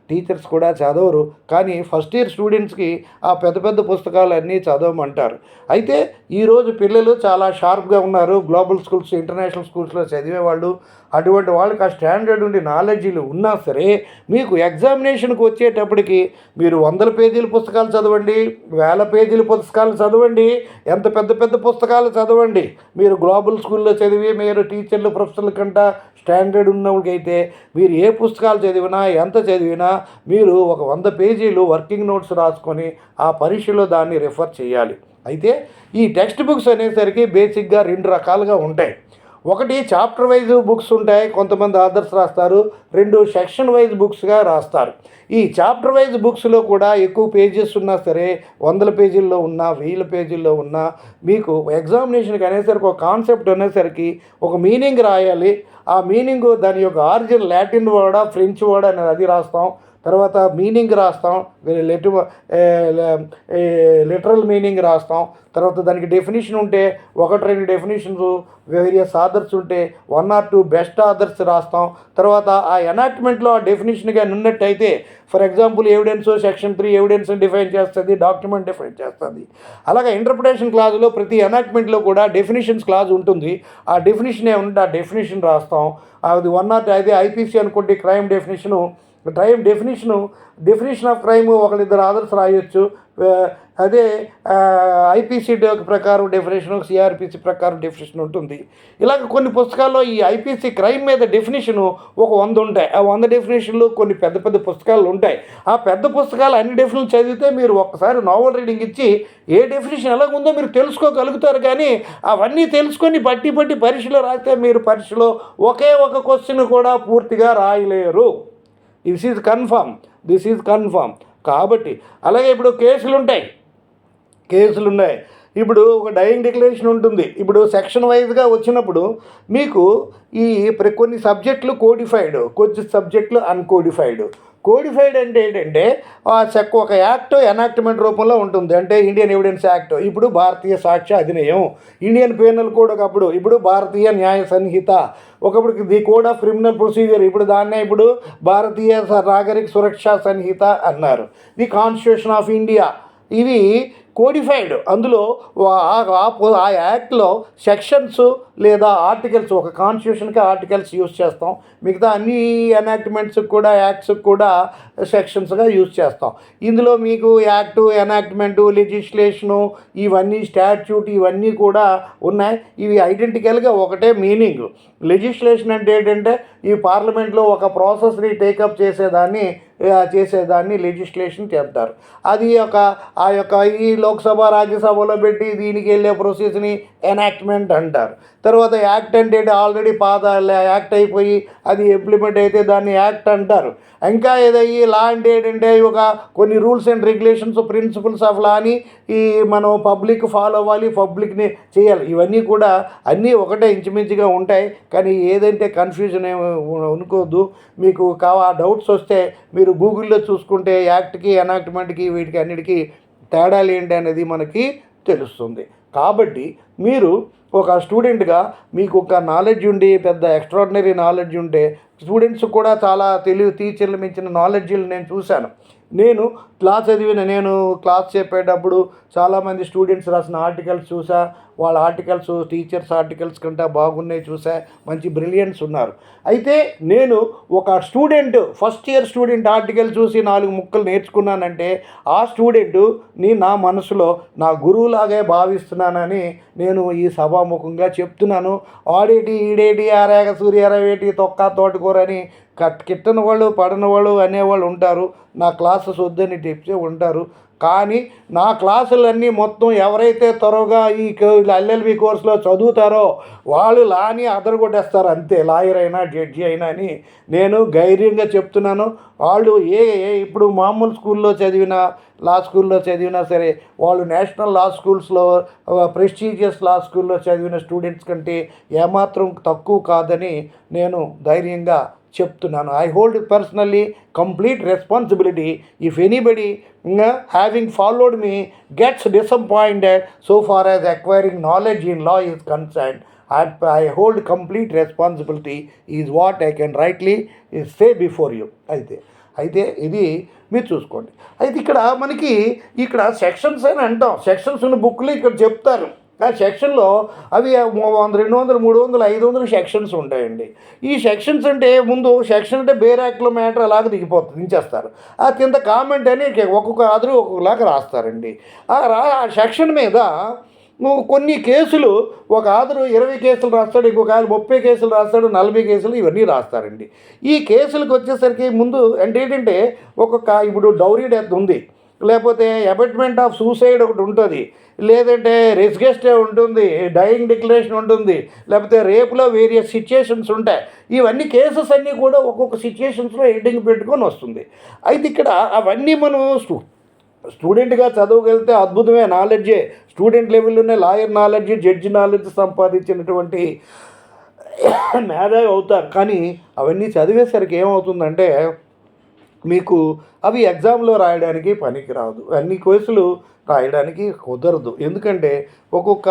టీచర్స్ కూడా చదవరు. కానీ ఫస్ట్ ఇయర్ స్టూడెంట్స్కి ఆ పెద్ద పెద్ద పుస్తకాలు అన్నీ చదవమంటారు. అయితే ఈరోజు పిల్లలు చాలా షార్ప్గా ఉన్నారు. గ్లోబల్ స్కూల్స్, ఇంటర్నేషనల్ స్కూల్స్లో చదివేవాళ్ళు, అటువంటి వాళ్ళకి ఆ స్టాండర్డ్ ఉండి నాలెడ్జీలు ఉన్నా సరే మీకు ఎగ్జామినేషన్కి వచ్చేటప్పటికి మీరు 100 పేజీల పుస్తకాలు చదవండి, 1000 పేజీల పుస్తకాలు చదవండి, ఎంత పెద్ద పెద్ద పుస్తకాలు చదవండి, మీరు గ్లోబల్ స్కూల్లో చదివి మీరు టీచర్లు ప్రొఫెసర్ల కంటే స్టాండర్డ్ ఉన్నవాడికైతే మీరు ఏ పుస్తకాలు చదివినా ఎంత చదివినా మీరు ఒక 100 పేజీలు వర్కింగ్ నోట్స్ రాసుకొని ఆ పరీక్షలో దాన్ని రిఫర్ చేయాలి. అయితే ఈ టెక్స్ట్ బుక్స్ అనేసరికి బేసిక్గా 2 రకాలుగా ఉంటాయి. ఒకటి చాప్టర్ వైజ్ బుక్స్ ఉంటాయి, కొంతమంది ఆథర్స్ రాస్తారు. 2 సెక్షన్ వైజ్ బుక్స్గా రాస్తారు. ఈ చాప్టర్ వైజ్ బుక్స్లో కూడా ఎక్కువ పేజెస్ ఉన్నా సరే, 100 పేజీల్లో ఉన్నా 1000 పేజీల్లో ఉన్నా మీకు ఎగ్జామినేషన్కి అనేసరికి ఒక కాన్సెప్ట్ అనేసరికి ఒక మీనింగ్ రాయాలి. ఆ మీనింగ్ దాని యొక్క ఆరిజిన్ లాటిన్ వర్డా ఫ్రెంచ్ వర్డ్ అనేది అది రాస్తాం. తర్వాత మీనింగ్ రాస్తాం, లిటరల్ మీనింగ్ రాస్తాం. తర్వాత దానికి డెఫినేషన్ ఉంటే 1-2 డెఫినేషన్స్, వేరియస్ ఆథర్స్ ఉంటే 1 or 2 బెస్ట్ ఆథర్స్ రాస్తాం. తర్వాత ఆ ఎనాక్ట్మెంట్లో ఆ డెఫినేషన్గా ఉన్నట్టయితే for example evidence section 3 evidence define చేస్తుంది, డాక్యుమెంట్ డిఫైన్ చేస్తుంది. అలాగే ఇంటర్ప్రిటేషన్ క్లాజులో ప్రతి ఎనాక్ట్మెంట్లో కూడా డెఫినేషన్స్ క్లాజ్ ఉంటుంది. ఆ డెఫినేషన్ ఏముంటే ఆ డెఫినేషన్ రాస్తాం. అది 1 or 2 అయితే ఐపీసీ అనుకోండి, crime definition of crime 1-2 authors రాయొచ్చు. అదే ఐపీసీ ప్రకారం డెఫినేషన్, సిఆర్పిసి ప్రకారం డెఫినేషన్ ఉంటుంది. ఇలాగ కొన్ని పుస్తకాల్లో ఈ ఐపీసీ క్రైమ్ మీద డెఫినేషను ఒక 100 ఉంటాయి. ఆ 100 డెఫినేషన్లు కొన్ని పెద్ద పెద్ద పుస్తకాలు ఉంటాయి. ఆ పెద్ద పుస్తకాలు అన్ని డెఫినేషన్ చదివితే మీరు ఒక్కసారి నావల్ రీడింగ్ ఇచ్చి ఏ డెఫినేషన్ ఎలాగుందో మీరు తెలుసుకోగలుగుతారు. కానీ అవన్నీ తెలుసుకొని బట్టి పరీక్షలో రాస్తే మీరు పరీక్షలో ఒకే ఒక క్వశ్చన్ కూడా పూర్తిగా రాయలేరు. This is confirm. కాబట్టి అలాగే ఇప్పుడు కేసులు ఉన్నాయి. ఇప్పుడు ఒక డయింగ్ డిక్లరేషన్ ఉంటుంది. ఇప్పుడు సెక్షన్ వైజ్గా వచ్చినప్పుడు మీకు ఈ కొన్ని సబ్జెక్టులు కోడిఫైడ్, కొన్ని సబ్జెక్టులు అన్కోడిఫైడ్. కోడిఫైడ్ అంటే ఏంటంటే ఒక యాక్ట్ ఎనాక్ట్మెంట్ రూపంలో ఉంటుంది. అంటే ఇండియన్ ఎవిడెన్స్ యాక్ట్, ఇప్పుడు భారతీయ సాక్ష్య అధినియం, ఇండియన్ పీనల్ కోడ్ ఒకప్పుడు, ఇప్పుడు భారతీయ న్యాయ సంహిత, ఒకప్పుడు the code of criminal procedure, ఇప్పుడు దాన్నే ఇప్పుడు భారతీయ నాగరిక సురక్షా సంహిత అన్నారు. ది కాన్స్టిట్యూషన్ ఆఫ్ ఇండియా, ఇవి కోడిఫైడ్. అందులో ఆ యాక్ట్లో సెక్షన్స్ లేదా ఆర్టికల్స్, ఒక కాన్స్టిట్యూషన్కి ఆర్టికల్స్ యూజ్ చేస్తాం, మిగతా అన్ని ఎనాక్ట్మెంట్స్కి కూడా యాక్ట్స్కి కూడా సెక్షన్స్గా యూజ్ చేస్తాం. ఇందులో మీకు యాక్టు, ఎనాక్ట్మెంటు, లెజిస్లేషను, ఇవన్నీ స్టాట్యూట్ ఇవన్నీ కూడా ఉన్నాయి. ఇవి ఐడెంటికల్గా ఒకటే మీనింగ్. లెజిస్లేషన్ అంటే ఏంటంటే ఈ పార్లమెంట్లో ఒక ప్రాసెస్ని టేకప్ చేసేదాన్ని లెజిస్లేషన్ చెప్తారు. అది ఆ యొక్క ఈ లోక్సభ రాజ్యసభలో పెట్టి దీనికి వెళ్ళే ప్రొసీజర్ని ఎనాక్ట్మెంట్ అంటారు. తర్వాత యాక్ట్ అంటే ఆల్రెడీ యాక్ట్ అయిపోయి అది ఇంప్లిమెంట్ అయితే దాన్ని యాక్ట్ అంటారు. ఇంకా ఏదయ్యి లా అంటే ఏంటంటే కొన్ని rules and regulations, principles of లాని మనం పబ్లిక్ ఫాలో అవ్వాలి, పబ్లిక్ని చేయాలి. ఇవన్నీ కూడా అన్నీ ఒకటే ఇంచుమించుగా ఉంటాయి. కానీ ఏదంటే కన్ఫ్యూజన్ అనుకోవద్దు. మీకు ఆ డౌట్స్ వస్తే మీరు గూగుల్లో చూసుకుంటే యాక్ట్కి, ఎనాక్ట్మెంట్కి, వీటికి అన్నిటికీ తేడాలు ఏంటి అనేది మనకి తెలుస్తుంది. కాబట్టి మీరు ఒక స్టూడెంట్గా మీకు ఒక నాలెడ్జ్ ఉండి, పెద్ద ఎక్స్ట్రాడినరీ నాలెడ్జ్ ఉంటే, స్టూడెంట్స్ కూడా చాలా టీచర్లు మించిన నాలెడ్జ్లు నేను చూశాను. నేను క్లాస్ చెప్పేటప్పుడు చాలామంది స్టూడెంట్స్ రాసిన ఆర్టికల్స్ చూసా. వాళ్ళ ఆర్టికల్స్ టీచర్స్ ఆర్టికల్స్ కంటే బాగున్నాయి చూసా. మంచి బ్రిలియన్స్ ఉన్నారు. అయితే నేను ఒక ఫస్ట్ ఇయర్ స్టూడెంట్ ఆర్టికల్ చూసి 4 ముక్కలు నేర్చుకున్నానంటే ఆ స్టూడెంట్ని నా మనసులో నా గురువులాగే భావిస్తున్నానని నేను ఈ సభాముఖంగా చెప్తున్నాను. ఆడేటి ఈడేటి ఆరేగ సూర్యారవేటి తొక్క తోటకూర అని కిట్టని వాళ్ళు పడని వాళ్ళు అనేవాళ్ళు ఉంటారు, నా క్లాసెస్ వద్దని చెప్పి ఉంటారు. కానీ నా క్లాసులన్నీ మొత్తం ఎవరైతే త్వరగా ఈ ఎల్ఎల్బి కోర్సులో చదువుతారో వాళ్ళు లాని అదరగొట్టేస్తారు అంతే, లాయర్ అయినా జడ్జి అయినా అని నేను ధైర్యంగా చెప్తున్నాను. వాళ్ళు ఇప్పుడు మామూలు స్కూల్లో చదివిన, లా స్కూల్లో చదివినా సరే, వాళ్ళు నేషనల్ లా స్కూల్స్లో ప్రెస్టీజియస్ లా స్కూల్లో చదివిన స్టూడెంట్స్ కంటే ఏమాత్రం తక్కువ కాదని నేను ధైర్యంగా చెప్తున్నాను. I hold personally complete responsibility if anybody having followed me gets disappointed so far as acquiring knowledge in law is concerned. I hold complete responsibility is what I can rightly say before you. అయితే ఇది మీరు చూసుకోండి. అయితే ఇక్కడ sections అని అంటాం, sections ఉన్న బుక్లు ఇక్కడ చెప్తారు. ఆ సెక్షన్లో అవి 100, 200, 300, 500 సెక్షన్స్ ఉంటాయండి. ఈ సెక్షన్స్ అంటే ముందు సెక్షన్ అంటే బేర్ యాక్ట్లో మ్యాటర్ అలాగ దించేస్తారు. ఆ కింద కామెంట్ అని ఒక్కొక్క ఆధారు ఒక్కొక్కలాగా రాస్తారండి. ఆ సెక్షన్ మీద కొన్ని కేసులు ఒక ఆధారు 20 కేసులు రాస్తాడు, ఇంకొక ఆయన 30 కేసులు రాస్తాడు, 40 కేసులు ఇవన్నీ రాస్తారండి. ఈ కేసులకు వచ్చేసరికి ముందు ఏంటంటే ఇప్పుడు డౌరీ డెత్ ఉంది, లేకపోతే అబెట్మెంట్ ఆఫ్ సూసైడ్ ఒకటి ఉంటుంది, లేదంటే రెస్గెస్టే ఉంటుంది, డయింగ్ డిక్లరేషన్ ఉంటుంది, లేకపోతే రేపులో వేరియస్ సిచ్యుయేషన్స్ ఉంటాయి. ఇవన్నీ కేసెస్ అన్నీ కూడా ఒక్కొక్క సిచ్యుయేషన్స్లో హెడ్డింగ్ పెట్టుకొని వస్తుంది. అయితే ఇక్కడ అవన్నీ మనం స్టూడెంట్గా చదవగలిగితే అద్భుతమే, నాలెడ్జే. స్టూడెంట్ లెవెల్లోనే లాయర్ నాలెడ్జ్, జడ్జి నాలెడ్జ్ సంపాదించినటువంటి మేధావి అవుతారు. కానీ అవన్నీ చదివేసరికి ఏమవుతుందంటే మీకు అవి ఎగ్జామ్లో రాయడానికి పనికిరాదు, అన్ని కేసులు రాయడానికి కుదరదు. ఎందుకంటే ఒక్కొక్క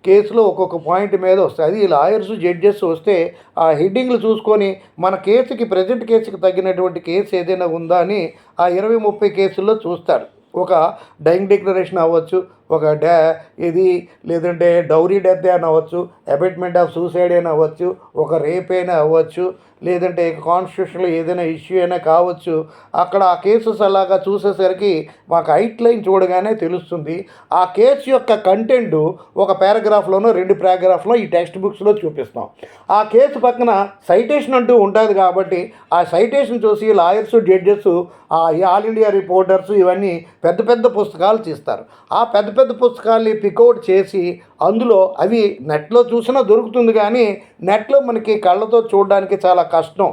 కేసులో ఒక్కొక్క పాయింట్ మీద వస్తాయి. అది లాయర్స్, జడ్జెస్ వస్తే ఆ హెడ్డింగ్లు చూసుకొని మన కేసుకి, ప్రజెంట్ కేసుకి తగ్గినటువంటి కేసు ఏదైనా ఉందా అని ఆ 20-30 కేసుల్లో చూస్తారు. ఒక డయింగ్ డిక్లరేషన్ అవ్వచ్చు, లేదంటే డౌరీ డెత్ అయినా అవ్వచ్చు, అబెట్మెంట్ ఆఫ్ సూసైడ్ అయినా అవ్వచ్చు, ఒక రేప్ అయినా అవ్వచ్చు, లేదంటే కాన్స్టిట్యూషన్లో ఏదైనా ఇష్యూ అయినా కావచ్చు. అక్కడ ఆ కేసెస్ అలాగా చూసేసరికి మాకు అవుట్లైన్ చూడగానే తెలుస్తుంది. ఆ కేసు యొక్క కంటెంట్ ఒక పారాగ్రాఫ్లోనో 2 పారాగ్రాఫ్లో ఈ టెక్స్ట్ బుక్స్లో చూపిస్తాం. ఆ కేసు పక్కన సైటేషన్ అంటూ ఉంటుంది కాబట్టి ఆ సైటేషన్ చూసి lawyers, judges, all India reporters ఇవన్నీ పెద్ద పెద్ద పుస్తకాలు తీస్తారు. ఆ పెద్ద పెద్ద పుస్తకాల్ని పికౌట్ చేసి అందులో అవి నెట్లో చూసినా దొరుకుతుంది, కానీ నెట్లో మనకి కళ్ళతో చూడడానికి చాలా కష్టం.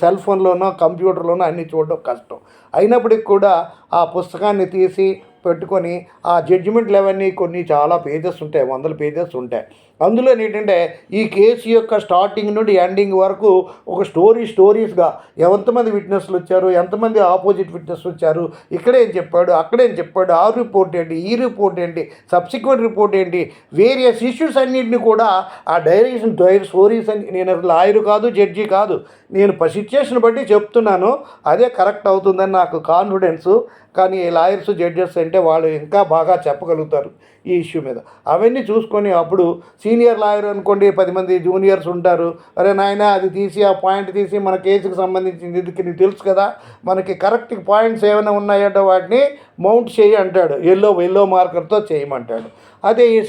సెల్ ఫోన్లోనో కంప్యూటర్లోనో అన్నీ చూడడం కష్టం. అయినప్పటికి కూడా ఆ పుస్తకాన్ని తీసి పెట్టుకొని ఆ జడ్జిమెంట్లు అవన్నీ కొన్ని చాలా పేజెస్ ఉంటాయి, 100 పేజెస్ ఉంటాయి. అందులో ఏంటంటే ఈ కేసు యొక్క స్టార్టింగ్ నుండి ఎండింగ్ వరకు ఒక స్టోరీస్గా ఎంతమంది విట్నెస్లు వచ్చారు, ఎంతమంది ఆపోజిట్ విట్నెస్ వచ్చారు, ఇక్కడేం చెప్పాడు, అక్కడేం చెప్పాడు, ఆ రిపోర్ట్ ఏంటి, ఈ రిపోర్ట్ ఏంటి, సబ్సిక్వెంట్ రిపోర్ట్ ఏంటి, వేరియస్ ఇష్యూస్ అన్నింటినీ కూడా ఆ స్టోరీస్ అని. నేను లాయర్ కాదు, జడ్జి కాదు, నేను సిచ్యుయేషన్ బట్టి చెప్తున్నాను, అదే కరెక్ట్ అవుతుందని నాకు కాన్ఫిడెన్సు. కానీ లాయర్స్, జడ్జెస్ అంటే వాళ్ళు ఇంకా బాగా చెప్పగలుగుతారు ఈ ఇష్యూ మీద. అవన్నీ చూసుకొని అప్పుడు సీనియర్ లాయర్ అనుకోండి, 10 మంది జూనియర్స్ ఉంటారు. అరే నాయన అది తీసి, ఆ పాయింట్ తీసి మన కేసుకు సంబంధించింది ఇది నీకు తెలుసు కదా, మనకి కరెక్ట్ పాయింట్స్ ఏమైనా ఉన్నాయంటే వాటిని మౌంట్ చేయి అంటాడు, ఎల్లో మార్కర్తో చేయమంటాడు. అదే ఈ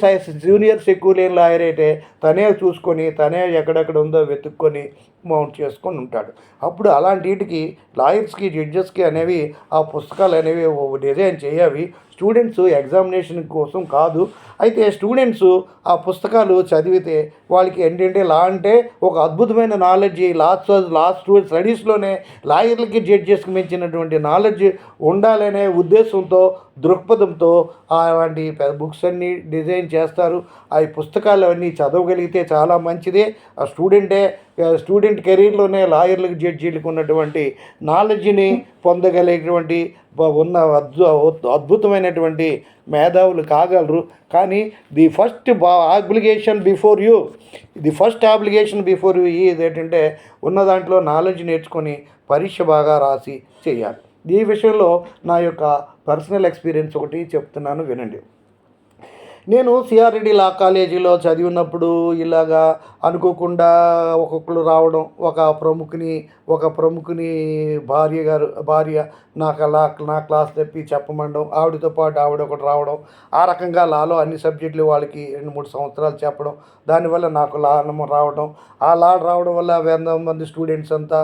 జూనియర్స్ ఎక్కువ లేని లాయర్ అయితే తనే చూసుకొని, తనే ఎక్కడెక్కడ ఉందో వెతుక్కొని మౌంట్ చేసుకొని ఉంటాడు. అప్పుడు అలాంటి వీటికి లాయర్స్కి, జడ్జెస్కి అనేవి ఆ పుస్తకాలు అనేవి డిజైన్ చేయవి స్టూడెంట్స్ ఎగ్జామినేషన్ కోసం కాదు. అయితే స్టూడెంట్స్ ఆ పుస్తకాలు చదివితే వాళ్ళకి ఏంటంటే లా అంటే ఒక అద్భుతమైన నాలెడ్జ్, స్టడీస్లోనే లాయర్లకి, జడ్జెస్కి మించినటువంటి నాలెడ్జ్ ఉండాలనే ఉద్దేశంతో, దృక్పథంతో అలాంటి బుక్స్ అన్నీ డిజైన్ చేస్తారు. ఆ పుస్తకాలు అవన్నీ చదవగలిగితే చాలా మంచిదే. ఆ స్టూడెంట్ కెరీర్లోనే లాయర్లకు, జడ్జీలకు ఉన్నటువంటి నాలెడ్జ్ని పొందగలిగేటువంటి అద్భుతమైనటువంటి మేధావులు కాగలరు. కానీ the first obligation before you ఏంటంటే ఉన్న దాంట్లో నాలెడ్జ్ నేర్చుకొని పరీక్ష బాగా రాసి చేయాలి. ఈ విషయంలో నా యొక్క పర్సనల్ ఎక్స్పీరియన్స్ ఒకటి చెప్తున్నాను, వినండి. నేను సిఆర్రెడ్డి లా కాలేజీలో చదివినప్పుడు ఇలాగా అనుకోకుండా ఒక్కొక్కరు రావడం, ఒక ప్రముఖుని భార్య నా క్లాస్ చెప్పమండం, ఆవిడతో పాటు ఆవిడ ఒకటి రావడం, ఆ రకంగా లాలో అన్ని సబ్జెక్టులు వాళ్ళకి 2-3 సంవత్సరాలు చెప్పడం, దానివల్ల నాకు లా రావడం, ఆ లా రావడం వల్ల 100 మంది స్టూడెంట్స్ అంతా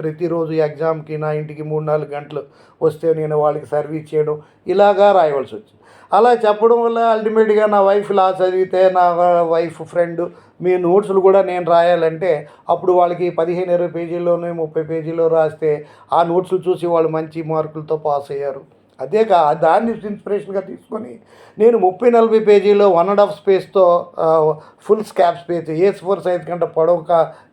ప్రతిరోజు ఎగ్జామ్కి నా ఇంటికి 3-4 గంటలు వస్తే నేను వాళ్ళకి సర్వీస్ చేయడం, ఇలాగా రాయవలసి వచ్చింది. అలా చెప్పడం వల్ల అల్టిమేట్గా నా వైఫ్ లా చదివితే నా వైఫ్ ఫ్రెండ్ మీ నోట్స్లు కూడా నేను రాయాలంటే అప్పుడు వాళ్ళకి 15-20 పేజీల్లోనే 30 పేజీల్లో రాస్తే ఆ నోట్స్లు చూసి వాళ్ళు మంచి మార్కులతో పాస్ అయ్యారు. దాన్ని ఇన్స్పిరేషన్గా తీసుకొని నేను 30-40 పేజీలో 1.5 స్పేస్తో ఫుల్ స్కాప్ స్పేస్ A4 సైజ్ కంటే పొడవుక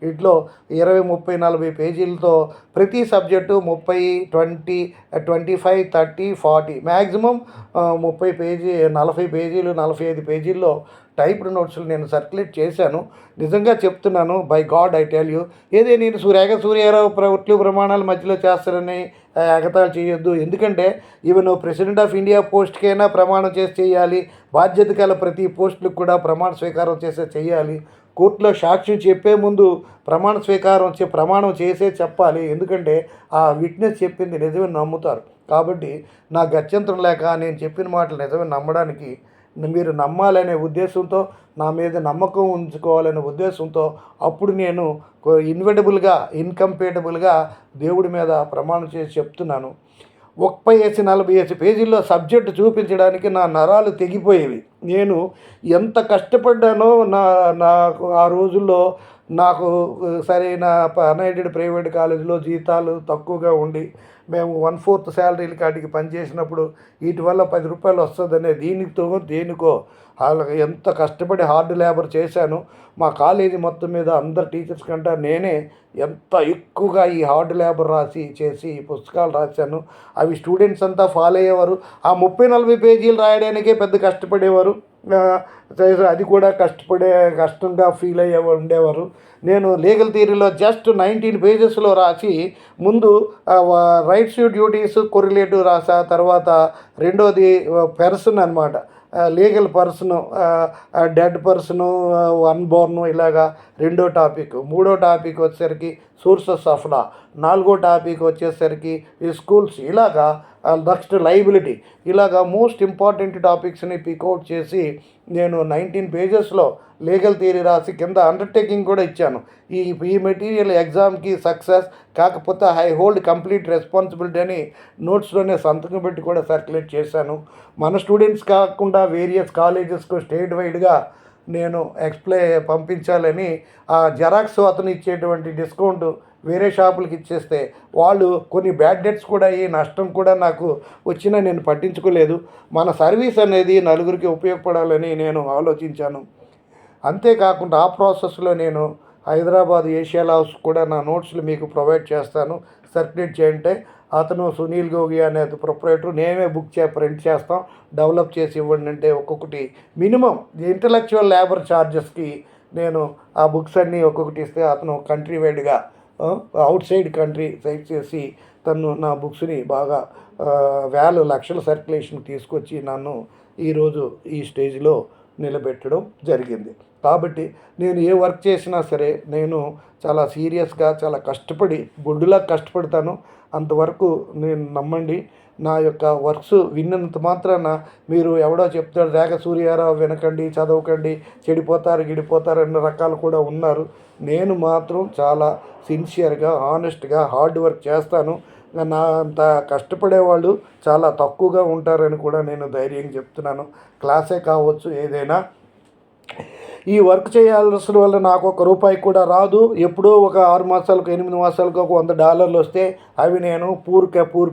ఇట్లో 20-30-40 పేజీలతో ప్రతి సబ్జెక్టు 30, 20, 25, 30, 40 మ్యాక్సిమం 40 పేజీలు 45 పేజీల్లో టైప్డ్ నోట్స్లు నేను సర్క్యులేట్ చేశాను. నిజంగా చెప్తున్నాను, by God I tell you. నేను సూర్యారావు ఒట్లు ప్రమాణాల మధ్యలో చేస్తారని ఎగతాళి చేయొద్దు. ఎందుకంటే ఈవెన్ ప్రెసిడెంట్ ఆఫ్ ఇండియా పోస్ట్కైనా ప్రమాణం చేసి చేయాలి, బాధ్యత గల ప్రతి పోస్టులకు కూడా ప్రమాణ స్వీకారం చేయాలి. కోర్టులో సాక్ష్యం చెప్పే ముందు ప్రమాణం చేసే చెప్పాలి. ఎందుకంటే ఆ విట్నెస్ చెప్పింది నిజమని నమ్ముతారు. కాబట్టి నా గత్యంతరం లేక నేను చెప్పిన మాటలు నిజమని నమ్మడానికి మీరు నమ్మాలనే ఉద్దేశంతో, నా మీద నమ్మకం ఉంచుకోవాలనే ఉద్దేశంతో అప్పుడు నేను ఇన్కంపేటబుల్గా దేవుడి మీద ప్రమాణం చేసి చెప్తున్నాను. 30-40 పేజీల్లో సబ్జెక్టు చూపించడానికి నా నరాలు తెగిపోయేవి. నేను ఎంత కష్టపడ్డానో నాకు ఆ రోజుల్లో నాకు సరైన అన్ఎయిడెడ్ ప్రైవేట్ కాలేజీలో జీతాలు తక్కువగా ఉండి మేము 1/4 శాలరీలు కాటికి పనిచేసినప్పుడు వీటి వల్ల 10 రూపాయలు వస్తుందనే దేనికో వాళ్ళకి ఎంత కష్టపడి హార్డ్ లేబర్ చేశాను. మా కాలేజీ మొత్తం మీద అందరు టీచర్స్ కంటే నేనే ఎంత ఎక్కువగా ఈ హార్డ్ లేబర్ చేసి పుస్తకాలు రాశాను. అవి స్టూడెంట్స్ అంతా ఫాలో అయ్యేవారు. ఆ 30-40 పేజీలు రాయడానికే పెద్ద కష్టపడేవారు. అది కూడా కష్టంగా ఫీల్ ఉండేవారు. నేను లీగల్ థియరీలో జస్ట్ 19 పేజెస్లో రాసి ముందు రైట్స్ డ్యూటీస్ కొరిలేటివ్ రాసా. తర్వాత రెండోది పర్సన్ అనమాట, లీగల్ పర్సను, డెడ్ పర్సను, అన్బోర్ను, ఇలాగా రెండో టాపిక్. మూడో టాపిక్ వచ్చేసరికి సోర్సెస్ ఆఫ్ లా. నాలుగో టాపిక్ వచ్చేసరికి ఈ స్కూల్స్. ఇలాగా నెక్స్ట్ లైబిలిటీ. ఇలాగా మోస్ట్ ఇంపార్టెంట్ టాపిక్స్ని పికౌట్ చేసి నేను 19 పేజెస్లో లీగల్ థియరీ రాసి కింద అండర్టేకింగ్ కూడా ఇచ్చాను. ఈ మెటీరియల్ ఎగ్జామ్కి సక్సెస్, కాకపోతే ఐ హోల్డ్ కంప్లీట్ రెస్పాన్సిబిలిటీ అని నోట్స్లోనే సంతకం పెట్టి కూడా సర్క్యులేట్ చేశాను. మన స్టూడెంట్స్ కాకుండా వేరియస్ కాలేజెస్కు స్టేట్ వైడ్గా నేను పంపించాలని ఆ జెరాక్స్ అతను ఇచ్చేటువంటి డిస్కౌంట్ వేరే షాపులకి ఇచ్చేస్తే వాళ్ళు కొన్ని బ్యాడ్ డెట్స్ కూడా అయ్యి నష్టం కూడా నాకు వచ్చినా నేను పట్టించుకోలేదు. మన సర్వీస్ అనేది నలుగురికి ఉపయోగపడాలని నేను ఆలోచించాను. అంతేకాకుండా ఆ ప్రాసెస్లో నేను హైదరాబాద్ ఏషియా హౌస్ కూడా నా నోట్స్లు మీకు ప్రొవైడ్ చేస్తాను, సర్క్యులేట్ చేయంటే. అతను సునీల్ గోగి అనేది ప్రొపరేటర్, నేనే ప్రింట్ చేస్తాం, డెవలప్ చేసి ఇవ్వండి అంటే ఒక్కొక్కటి మినిమం ఇంటలెక్చువల్ లేబర్ ఛార్జెస్కి నేను ఆ బుక్స్ అన్నీ ఒక్కొక్కటి ఇస్తే అతను కంట్రీ వైడ్గా అవుట్ సైడ్ కంట్రీ చేసి తను నా బుక్స్ని బాగా వేల లక్షల సర్క్యులేషన్ తీసుకొచ్చి నన్ను ఈరోజు ఈ స్టేజ్లో నిలబెట్టడం జరిగింది. కాబట్టి నేను ఏ వర్క్ చేసినా సరే నేను చాలా సీరియస్గా, చాలా కష్టపడి గుడ్డులా కష్టపడతాను. అంతవరకు నేను నమ్మండి. నా యొక్క వర్క్స్ విన్నంత మాత్రాన మీరు ఎవడో చెప్తాడు రేఖ సూర్యారావు వినకండి, చదవకండి, గిడిపోతారు అన్న రకాలు కూడా ఉన్నారు. నేను మాత్రం చాలా సిన్సియర్గా, హానెస్ట్గా హార్డ్ వర్క్ చేస్తాను. నా అంత కష్టపడేవాళ్ళు చాలా తక్కువగా ఉంటారని కూడా నేను ధైర్యంగా చెప్తున్నాను. క్లాసే కావచ్చు, ఏదైనా ఈ వర్క్ చేయాల్సిన వల్ల నాకు ₹1 కూడా రాదు. ఎప్పుడో ఒక 6 మాసాలకు 8 మాసాలకు ఒక $100 వస్తే అవి నేను పూర్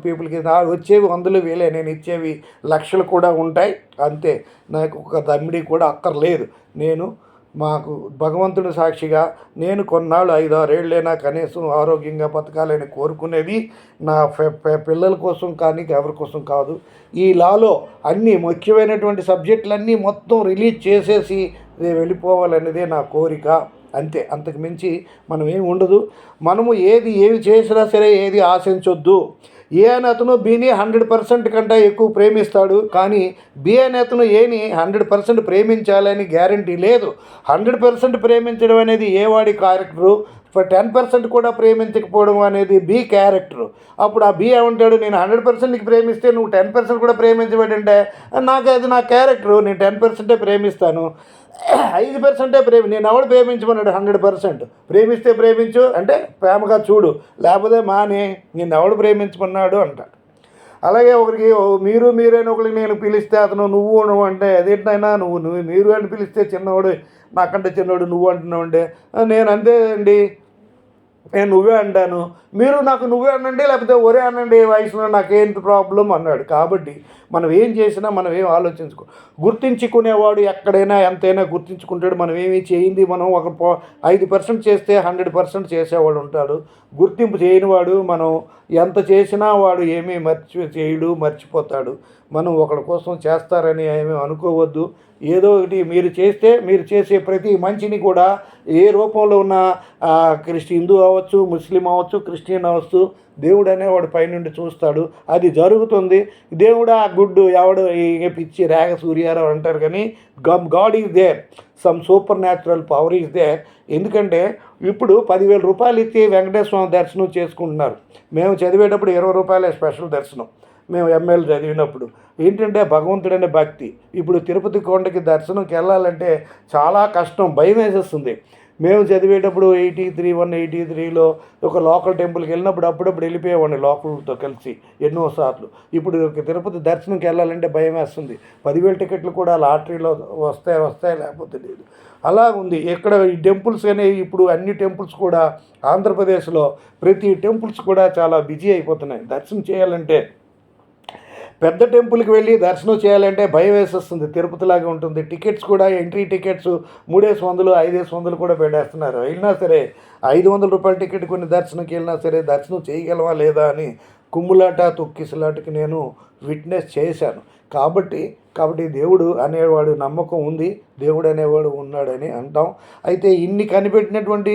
పీపుల్కి వచ్చేవి 100,000, నేను ఇచ్చేవి లక్షలు కూడా ఉంటాయి. అంతే, నాకు ఒక దమ్మిడి కూడా అక్కర్లేదు. మాకు భగవంతుడి సాక్షిగా నేను కొన్నాళ్ళు 5-6 ఏళ్ళైనా కనీసం ఆరోగ్యంగా బతకాలని కోరుకునేది నా పిల్లల కోసం కానీ ఎవరి కోసం కాదు. ఈ లాలో అన్ని ముఖ్యమైనటువంటి సబ్జెక్టులన్నీ మొత్తం రిలీజ్ చేసేసి వెళ్ళిపోవాలనేదే నా కోరిక. అంతే, అంతకు మించి మనం ఏమి ఉండదు. మనము ఏవి చేసినా సరే ఏది ఆశించొద్దు. ఏ అనే అతను బిని 100% కంటే ఎక్కువ ప్రేమిస్తాడు, కానీ బి అనే అతను ఏని 100% ప్రేమించాలని గ్యారంటీ లేదు. 100% ప్రేమించడం అనేది ఏ వాడి క్యారెక్టరు, 10% కూడా ప్రేమించకపోవడం అనేది బి క్యారెక్టరు. అప్పుడు ఆ బి ఏమంటాడు, నేను 100% నీకు ప్రేమిస్తే నువ్వు 10% కూడా ప్రేమించబడంటే నాకు అది నా క్యారెక్టరు, నేను 10% ప్రేమిస్తాను, 5% నేను ఎవడు ప్రేమించమన్నాడు, 100% ప్రేమిస్తే ప్రేమించు అంటే ప్రేమగా చూడు, లేకపోతే మానే, నేను ఎవడు ప్రేమించమన్నాడు అంటాడు. అలాగే ఒకరికి మీరైనా ఒకరికి నేను పిలిస్తే అతను నువ్వు అంటే అదేంటైనా నువ్వు మీరు అని పిలిస్తే చిన్నవాడు, నాకంటే చిన్నవాడు నువ్వు అంటున్నావు అంటే నేను అంతే అండి, నేను నువ్వే అంటాను, మీరు నాకు నువ్వే అనండి లేకపోతే ఒరే అనండి, వయసులో నాకేంటి ప్రాబ్లం అన్నాడు. కాబట్టి మనం ఏం చేసినా మనం ఏం గుర్తించుకునేవాడు ఎక్కడైనా ఎంతైనా గుర్తించుకుంటాడు. మనం ఏమి చేయింది, మనం ఒక 5% చేస్తే 100% చేసేవాడు ఉంటాడు. గుర్తింపు చేయనివాడు మనం ఎంత చేసినా వాడు ఏమీ చేయడు, మర్చిపోతాడు. మనం ఒకరి కోసం చేస్తారని ఏమీ అనుకోవద్దు. ఏదో ఒకటి మీరు చేసే ప్రతి మంచిని కూడా ఏ రూపంలో ఉన్న హిందూ అవ్వచ్చు, ముస్లిం అవ్వచ్చు, క్రిస్టియన్ అవ్వచ్చు, దేవుడు అనేవాడు పైనుండి చూస్తాడు. అది జరుగుతుంది. దేవుడు ఆ గుడ్డు ఎవడు పిచ్చి రేగ సూర్యారావు అంటారు, కానీ god is there, some supernatural power is there. ఎందుకంటే ఇప్పుడు 10,000 రూపాయలు ఇచ్చి వెంకటేశ్వర స్వామి దర్శనం చేసుకుంటున్నారు. మేము చదివేటప్పుడు 20 రూపాయలే స్పెషల్ దర్శనం. మేము ఎంఏలు చదివినప్పుడు ఏంటంటే భగవంతుడనే భక్తి. ఇప్పుడు తిరుపతి కొండకి దర్శనంకి వెళ్ళాలంటే చాలా కష్టం, భయం వేసేస్తుంది. మేము చదివేటప్పుడు 83లో ఒక లోకల్ టెంపుల్కి వెళ్ళినప్పుడు అప్పుడప్పుడు వెళ్ళిపోయేవాడిని లోకల్తో కలిసి ఎన్నోసార్లు. ఇప్పుడు తిరుపతి దర్శనంకి వెళ్ళాలంటే భయం వేస్తుంది. 10,000 టికెట్లు కూడా లాటరీలో వస్తాయి లేకపోతే లేదు. అలా ఉంది ఇక్కడ ఈ టెంపుల్స్ అనేవి. ఇప్పుడు అన్ని టెంపుల్స్ కూడా ఆంధ్రప్రదేశ్లో ప్రతి టెంపుల్స్ కూడా చాలా బిజీ అయిపోతున్నాయి. దర్శనం చేయాలంటే పెద్ద టెంపుల్కి వెళ్ళి దర్శనం చేయాలంటే భయం వేసేస్తుంది, తిరుపతిలాగా ఉంటుంది. టికెట్స్ కూడా ఎంట్రీ టికెట్స్ 3,500, 5,500 కూడా పెట్టేస్తున్నారు. వెళ్ళినా సరే 500 రూపాయల టికెట్ కొన్ని దర్శనంకి వెళ్ళినా సరే దర్శనం చేయగలవా లేదా అని కుమ్ములాట తొక్కిసలాటకి నేను విట్నెస్ చేశాను. కాబట్టి దేవుడు అనేవాడు నమ్మకం ఉంది, దేవుడు అనేవాడు ఉన్నాడని అంటాం. అయితే ఇన్ని కనిపెట్టినటువంటి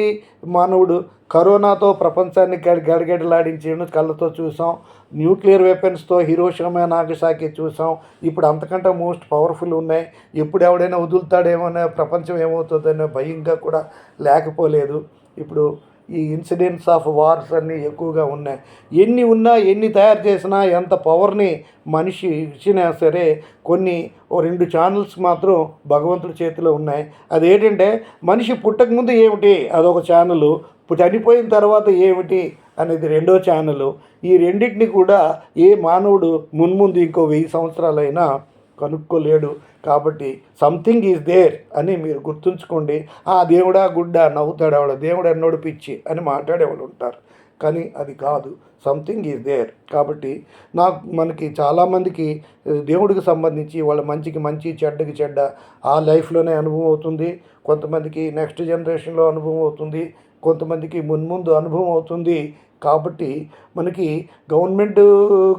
మానవుడు కరోనాతో ప్రపంచాన్ని గడగడలాడించేను కళ్ళతో చూసాం. న్యూక్లియర్ వెపన్స్తో హిరోషిమా నాగసాకి చూసాం. ఇప్పుడు అంతకంటే మోస్ట్ పవర్ఫుల్ ఉన్నాయి. ఎప్పుడు ఎవడైనా వదులుతాడేమో, ప్రపంచం ఏమవుతుందనే భయంగా కూడా లేకపోలేదు. ఇప్పుడు ఈ ఇన్సిడెంట్స్ ఆఫ్ వార్స్ అన్నీ ఎక్కువగా ఉన్నాయి. ఎన్ని ఉన్నా, ఎన్ని తయారు చేసినా, ఎంత పవర్ని మనిషి ఇచ్చినా సరే కొన్ని 2 ఛానల్స్ మాత్రం భగవంతుడి చేతిలో ఉన్నాయి. అదేంటంటే మనిషి పుట్టకముందు ఏమిటి అదొక ఛానలు, చనిపోయిన తర్వాత ఏమిటి అనేది రెండో ఛానలు. ఈ రెండింటిని కూడా ఏ మానవుడు మున్ముందు ఇంకో 1000 సంవత్సరాలైనా కనుక్కోలేడు. కాబట్టి సంథింగ్ ఈజ్ దేర్ అని మీరు గుర్తుంచుకోండి. దేవుడా గుడ్డ నవ్వుతాడేవాడు, దేవుడు అన్నోడు పిచ్చి అని మాట్లాడేవాళ్ళు ఉంటారు, కానీ అది కాదు. Something is there. కాబట్టి మనకి చాలామందికి దేవుడికి సంబంధించి వాళ్ళ మంచికి మంచి, చెడ్డకి చెడ్డ ఆ లైఫ్లోనే అనుభవం అవుతుంది. కొంతమందికి నెక్స్ట్ జనరేషన్లో అనుభవం అవుతుంది, కొంతమందికి మున్ముందు అనుభవం అవుతుంది. కాబట్టి మనకి గవర్నమెంట్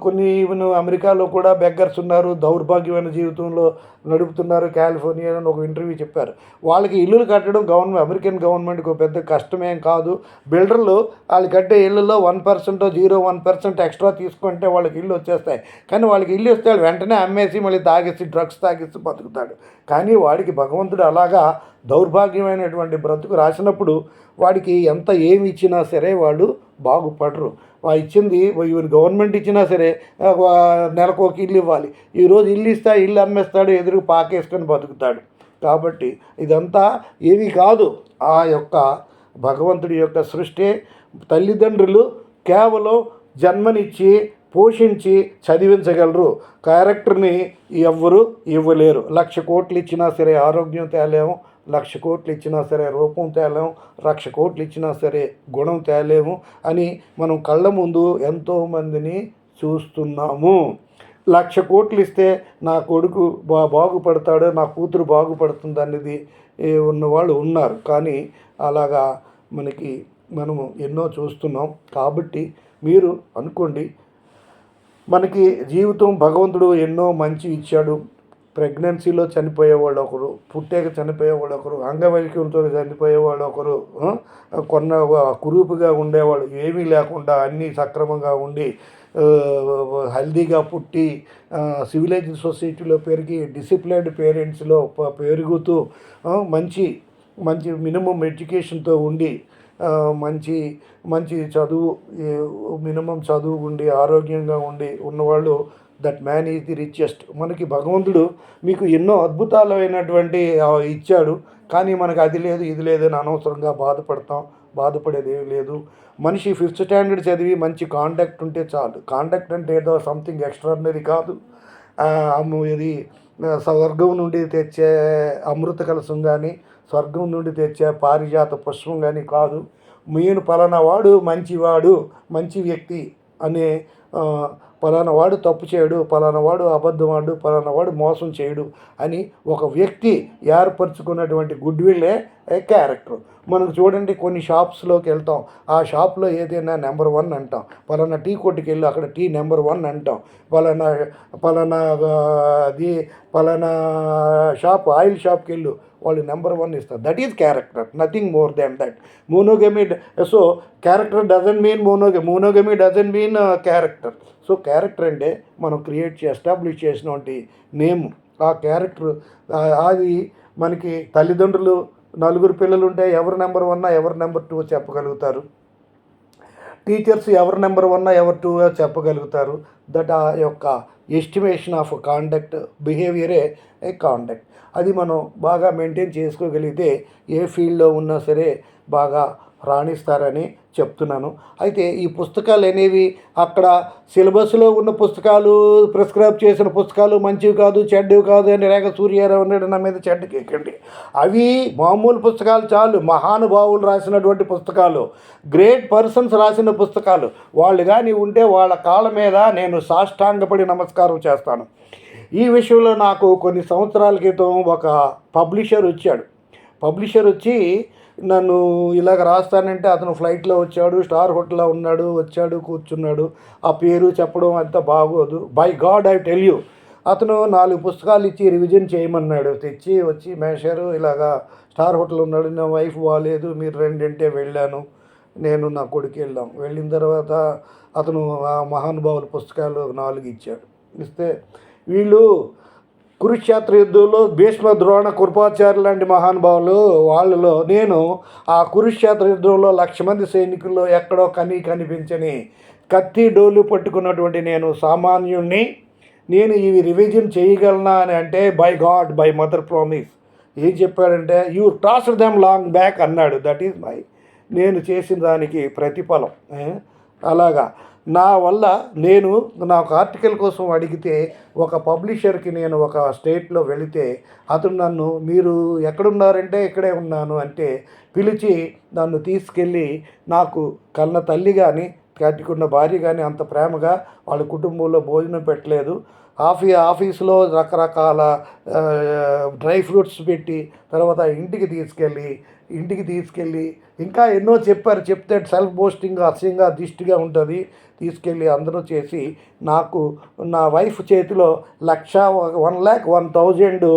కొన్ని ఈవెన్ అమెరికాలో కూడా బెగ్గర్స్ ఉన్నారు, దౌర్భాగ్యమైన జీవితంలో నడుపుతున్నారు. కాలిఫోర్నియాలో ఒక ఇంటర్వ్యూ చెప్పారు, వాళ్ళకి ఇల్లులు కట్టడం అమెరికన్ గవర్నమెంట్కి ఒక పెద్ద కష్టమేం కాదు. బిల్డర్లు వాళ్ళు కట్టే ఇళ్ళల్లో 1%, 0.1% ఎక్స్ట్రా తీసుకుంటే వాళ్ళకి ఇల్లు వచ్చేస్తాయి. కానీ వాళ్ళకి ఇల్లు వస్తే వాళ్ళు వెంటనే అమ్మేసి మళ్ళీ డ్రగ్స్ తాగేసి బతుకుతాడు. కానీ వాడికి భగవంతుడు అలాగా దౌర్భాగ్యమైనటువంటి బ్రతుకు రాసినప్పుడు వాడికి ఎంత ఏమి ఇచ్చినా సరే వాళ్ళు బాగుపడరు. ఇచ్చింది ఈవెన్ గవర్నమెంట్ ఇచ్చినా సరే నెలకు ఒక ఇల్లు ఇవ్వాలి. ఈరోజు ఇల్లు ఇస్తే ఇల్లు అమ్మేస్తాడు, ఎదురు పాకేసుకొని బతుకుతాడు. కాబట్టి ఇదంతా ఏమీ కాదు, ఆ యొక్క భగవంతుడి యొక్క సృష్టి. తల్లిదండ్రులు కేవలం జన్మనిచ్చి పోషించి చదివించగలరు, క్యారెక్టర్ని ఎవ్వరూ ఇవ్వలేరు. 1,00,000 కోట్లు ఇచ్చినా సరే ఆరోగ్యం తేలేము, 1,00,000 కోట్లు ఇచ్చినా సరే రూపం తేలేము, 1,00,000 కోట్లు ఇచ్చినా సరే గుణం తేలేము అని మనం కళ్ళ ముందు ఎంతోమందిని చూస్తున్నాము. 1,00,000 కోట్లు ఇస్తే నా కొడుకు బాగుపడతాడు, నా కూతురు బాగుపడుతుంది అనేది ఉన్నవాళ్ళు ఉన్నారు. కానీ అలాగా మనము ఎన్నో చూస్తున్నాం. కాబట్టి మీరు అనుకోండి, మనకి జీవితం భగవంతుడు ఎన్నో మంచి ఇచ్చాడు. ప్రెగ్నెన్సీలో చనిపోయేవాళ్ళు ఒకరు, పుట్టాక చనిపోయేవాళ్ళు ఒకరు, అంగవైకల్యంతో చనిపోయేవాళ్ళు ఒకరు, కురూపుగా ఉండేవాళ్ళు, ఏమీ లేకుండా అన్నీ సక్రమంగా ఉండి హెల్దీగా పుట్టి సివిలైజ్డ్ సొసైటీలో పెరిగి డిసిప్లైన్డ్ పేరెంట్స్లో పెరుగుతూ మంచి మంచి మినిమం ఎడ్యుకేషన్తో ఉండి మంచి మంచి చదువు మినిమం చదువు ఉండి ఆరోగ్యంగా ఉండి ఉన్నవాళ్ళు that man is the richest. మనకి భగవంతుడు మీకు ఎన్నో అద్భుతాలైనటువంటి ఇచ్చాడు, కానీ మనకు అది లేదు ఇది లేదని అనవసరంగా బాధపడేది ఏం లేదు. మనిషి 5th స్టాండర్డ్ చదివి మంచి కాండక్ట్ ఉంటే చాలు. కాండక్ట్ అంటే ఏదో సంథింగ్ ఎక్స్ట్రాడినరీ కాదు. ఇది స్వర్గం నుండి తెచ్చే అమృత కలశం కానీ స్వర్గం నుండి తెచ్చే పారిజాత పుష్పం కానీ కాదు. నేను పలానా వాడు మంచివాడు, మంచి వ్యక్తి అనే పలానా వాడు తప్పు చేయడు, పలానా వాడు అబద్ధమాడు, పలానా వాడు మోసం చేయడు అని ఒక వ్యక్తి ఏర్పరచుకున్నటువంటి గుడ్ విల్లే క్యారెక్టర్. మనకు చూడండి, కొన్ని షాప్స్లోకి వెళ్తాం, ఆ షాప్లో ఏదైనా నెంబర్ 1 అంటాం. పలానా టీ కొట్టుకి వెళ్ళి అక్కడ టీ నెంబర్ 1 అంటాం. పలానా పలానా అది పలానా షాప్ ఆయిల్ షాప్కి వెళ్ళు, వాళ్ళు నెంబర్ 1 ఇస్తారు. That is character, nothing more than that. Monogamy, so character doesn't mean monogamy doesn't mean character. So character అంటే మనం ఎస్టాబ్లిష్ చేసినటువంటి నేమ్. ఆ క్యారెక్టర్ అది మనకి తల్లిదండ్రులు 4 పిల్లలు ఉంటే ఎవరు నెంబర్ 1 ఎవరు నెంబర్ 2 చెప్పగలుగుతారు. టీచర్స్ ఎవరు నెంబర్ 1 ఎవరు 2 చెప్పగలుగుతారు. దట్ ఆ యొక్క ఎస్టిమేషన్ ఆఫ్ కాండక్ట్, బిహేవియరే ఏ కాండక్ట్. అది మనం బాగా మెయింటైన్ చేసుకోగలిగితే ఏ ఫీల్డ్లో ఉన్నా సరే బాగా రాణిస్తారని చెప్తున్నాను. అయితే ఈ పుస్తకాలు అనేవి అక్కడ సిలబస్లో ఉన్న పుస్తకాలు, ప్రిస్క్రైబ్ చేసిన పుస్తకాలు మంచివి కాదు చెడ్డవి కాదు అని రేఖ సూర్యారావు అన్నాడు నా మీద చెడ్డకెక్కండి. అవి మామూలు పుస్తకాలు చాలు. మహానుభావులు రాసినటువంటి పుస్తకాలు, గ్రేట్ పర్సన్స్ రాసిన పుస్తకాలు, వాళ్ళు కానీ ఉంటే వాళ్ళ కాళ్ళ మీద నేను సాష్టాంగపడి నమస్కారం చేస్తాను. ఈ విషయంలో నాకు కొన్ని సంవత్సరాల క్రితం ఒక పబ్లిషర్ వచ్చి నన్ను ఇలాగ రాస్తానంటే, అతను ఫ్లైట్లో వచ్చాడు, స్టార్ హోటల్లో ఉన్నాడు, వచ్చాడు కూర్చున్నాడు. ఆ పేరు చెప్పడం అంత బాగోదు. By God I tell you, అతను 4 పుస్తకాలు ఇచ్చి రివిజన్ చేయమన్నాడు. వచ్చి మేషారు ఇలాగా స్టార్ హోటల్ ఉన్నాడు, నా వైఫ్ బాగాలేదు, మీరు రండి అంటే వెళ్ళాను. నేను నా కొడుకు వెళ్ళిన తర్వాత అతను ఆ మహానుభావుల పుస్తకాలు 4 ఇచ్చాడు. ఇస్తే వీళ్ళు కురుక్షేత్ర యుద్ధంలో భీష్మ, ద్రోణ, కృపాచార్య లాంటి మహానుభావులు, వాళ్ళలో నేను ఆ కురుక్షేత్ర యుద్ధంలో 1,00,000 మంది సైనికుల్లో ఎక్కడో కనిపించని కత్తి డోలు పట్టుకున్నటువంటి నేను సామాన్యుణ్ణి. నేను ఇవి రివిజన్ చేయగలనా అని అంటే, by God, by mother promise. ఏం చెప్పాడంటే, you tossed them long back అన్నాడు. దట్ ఈజ్ నేను చేసిన దానికి ప్రతిఫలం. అలాగా నా వల్ల నేను నాకు ఆర్టికల్ కోసం అడిగితే ఒక పబ్లిషర్కి నేను ఒక స్టేట్లో వెళితే అతను నన్ను, మీరు ఎక్కడున్నారంటే ఇక్కడే ఉన్నాను అంటే పిలిచి నన్ను తీసుకెళ్ళి, నాకు కన్న తల్లి కానీ కట్టుకున్న భార్య కానీ అంత ప్రేమగా వాళ్ళ కుటుంబంలో భోజనం పెట్టలేదు. ఆఫీసులో రకరకాల డ్రై ఫ్రూట్స్ పెట్టి తర్వాత ఇంటికి తీసుకెళ్ళి ఇంకా ఎన్నో చెప్పారు. చెప్తే సెల్ఫ్ బోస్టింగ్ అసహ్యంగా దిష్టిగా ఉంటుంది. తీసుకెళ్ళి అందరూ చేసి నాకు నా వైఫ్ చేతిలో 1,01,000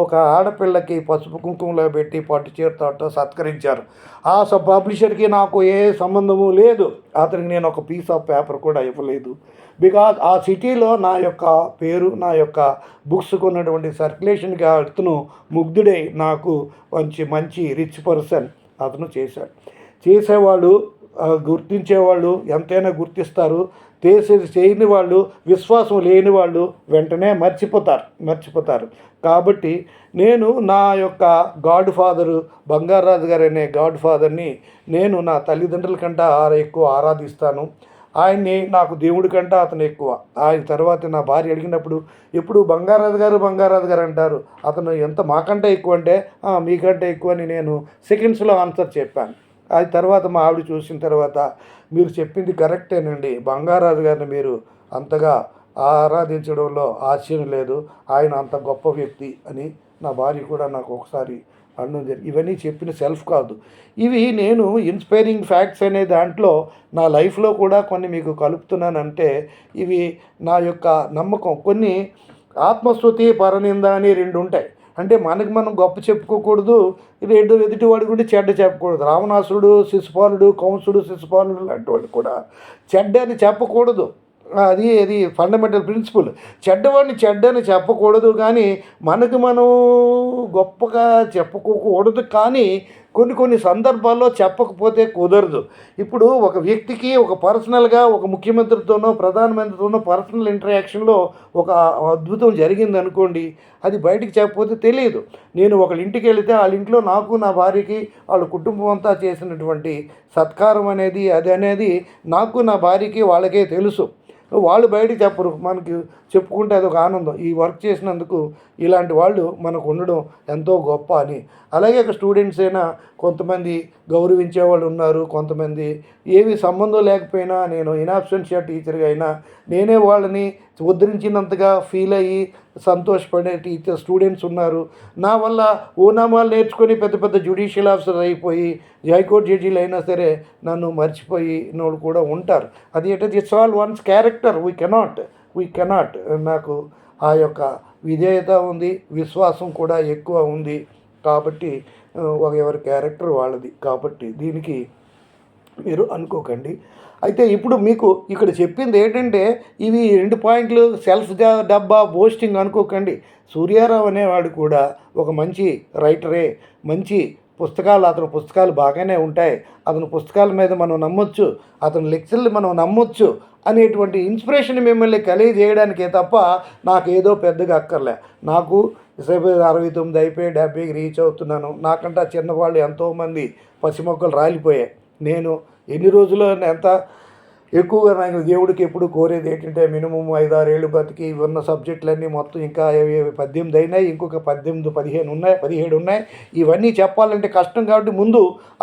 ఒక ఆడపిల్లకి పసుపు కుంకుమలో పెట్టి పట్టు చీరతో సత్కరించారు. ఆ పబ్లిషర్కి నాకు ఏ సంబంధము లేదు. అతనికి నేను ఒక పీస్ ఆఫ్ పేపర్ కూడా ఇవ్వలేదు. బికాజ్ ఆ సిటీలో నా యొక్క పేరు, నా యొక్క బుక్స్ కొన్నటువంటి సర్క్యులేషన్కి అతను ముగ్ధుడై నాకు మంచి రిచ్ పర్సన్ అతను చేసేవాళ్ళు గుర్తించేవాళ్ళు ఎంతైనా గుర్తిస్తారు. చేయని వాళ్ళు, విశ్వాసం లేని వాళ్ళు వెంటనే మర్చిపోతారు. కాబట్టి నేను నా యొక్క గాడ్ ఫాదరు బంగారాజు గారు అనే గాడ్ ఫాదర్ని నేను నా తల్లిదండ్రుల కంటే ఎక్కువ ఆరాధిస్తాను. ఆయన్ని నాకు దేవుడి కంటే అతను ఎక్కువ. ఆయన తర్వాత నా భార్య అడిగినప్పుడు ఎప్పుడు బంగారాజు గారు అంటారు. అతను ఎంత మాకంటే ఎక్కువ అంటే మీకంటే ఎక్కువ అని నేను సెకండ్స్లో ఆన్సర్ చెప్పాను. అది తర్వాత మా ఆవిడ చూసిన తర్వాత, మీరు చెప్పింది కరెక్టేనండి, బంగారాజు గారిని మీరు అంతగా ఆరాధించడంలో ఆశ్చర్యం లేదు, ఆయన అంత గొప్ప వ్యక్తి అని నా భార్య కూడా నాకు ఒకసారి అనడం జరిగింది. ఇవన్నీ చెప్పిన సెల్ఫ్ కాదు, ఇవి నేను ఇన్స్పైరింగ్ ఫ్యాక్ట్స్ అనే దాంట్లో నా లైఫ్లో కూడా కొన్ని మీకు కలుపుతున్నానంటే ఇవి నా యొక్క నమ్మకం. కొన్ని ఆత్మస్తుతి, పరనింద అని 2 ఉంటాయి. అంటే మనం గొప్ప చెప్పుకోకూడదు, ఎదుటివాడి గురించి చెడ్డ చెప్పకూడదు. రావణాసురుడు, శిశుపాలుడు, కంసుడు, శిశుపాలుడు లాంటి వాళ్ళు కూడా చెడ్డ అని చెప్పకూడదు. అది ఫండమెంటల్ ప్రిన్సిపల్. చెడ్డవాడిని చెడ్డని చెప్పకూడదు కానీ, మనకు మనం గొప్పగా చెప్పుకోకూడదు కానీ, కొన్ని సందర్భాల్లో చెప్పకపోతే కుదరదు. ఇప్పుడు ఒక వ్యక్తికి ఒక పర్సనల్‌గా ఒక ముఖ్యమంత్రితోనో, ప్రధానమంత్రితోనో పర్సనల్ ఇంటరాక్షన్‌లో ఒక అద్భుతం జరిగిందనుకోండి, అది బయటికి చెప్పకపోతే తెలీదు. నేను ఒకళ్ళ ఇంటికెళ్తే ఆళ్ళ ఇంట్లో నాకు, నా భార్యకి, వాళ్ళ కుటుంబం అంతా చేసినటువంటి సత్కారం అనేది, అదనేది నాకు, నా భార్యకి, వాళ్ళకే తెలుసు. వాళ్ళు బయటికి చెప్పరు. మనకి చెప్పుకుంటే అదొక ఆనందం. ఈ వర్క్ చేసినందుకు ఇలాంటి వాళ్ళు మనకు ఉండడం ఎంతో గొప్ప అని. అలాగే ఒక స్టూడెంట్స్ అయినా కొంతమంది గౌరవించే వాళ్ళు ఉన్నారు. కొంతమంది ఏమీ సంబంధం లేకపోయినా, నేను ఇన్ అబ్సెన్షియా టీచర్‌గా అయినా నేనే వాళ్ళని ఉద్ధరించినంతగా ఫీల్ అయ్యి సంతోషపడే స్టూడెంట్స్ ఉన్నారు. నా వల్ల ఓనామాలు నేర్చుకొని పెద్ద పెద్ద జ్యుడిషియల్ ఆఫీసర్ అయిపోయి, హైకోర్టు జడ్జీలు అయినా సరే నన్ను మర్చిపోయినోళ్ళు కూడా ఉంటారు. అది it's all once character. We cannot నాకు ఆ యొక్క విధేయత ఉంది, విశ్వాసం కూడా ఎక్కువ ఉంది. కాబట్టి ఎవరి క్యారెక్టర్ వాళ్ళది. కాబట్టి దీనికి మీరు అనుకోకండి. అయితే ఇప్పుడు మీకు ఇక్కడ చెప్పింది ఏంటంటే, ఇవి 2 పాయింట్లు సెల్ఫ్ డబ్బా బోస్టింగ్ అనుకోకండి. సూర్యారావు అనేవాడు కూడా ఒక మంచి రైటరే. మంచి అతని పుస్తకాలు బాగానే ఉంటాయి. అతని పుస్తకాల మీద మనం నమ్మొచ్చు, అతని లెక్చర్లు మనం నమ్మొచ్చు అనేటువంటి ఇన్స్పిరేషన్ మిమ్మల్ని కలిగజేయడానికే తప్ప నాకేదో పెద్దగా అక్కర్లే. నాకు 69 అయిపోయి 70కి రీచ్ అవుతున్నాను. నాకంటే చిన్నవాళ్ళు ఎంతోమంది పసిమొక్కలు రాలిపోయాయి. నేను ఎన్ని రోజులు ఎంత ఎక్కువగా నాకు దేవుడికి ఎప్పుడు కోరేది ఏంటంటే, మినిమం 5-6 ఏళ్ళు బతికి ఉన్న సబ్జెక్టులన్నీ మొత్తం ఇంకా 18 అయినాయి, ఇంకొక 18, 15 ఉన్నాయి, 17 ఉన్నాయి. ఇవన్నీ చెప్పాలంటే కష్టం. కాబట్టి ముందు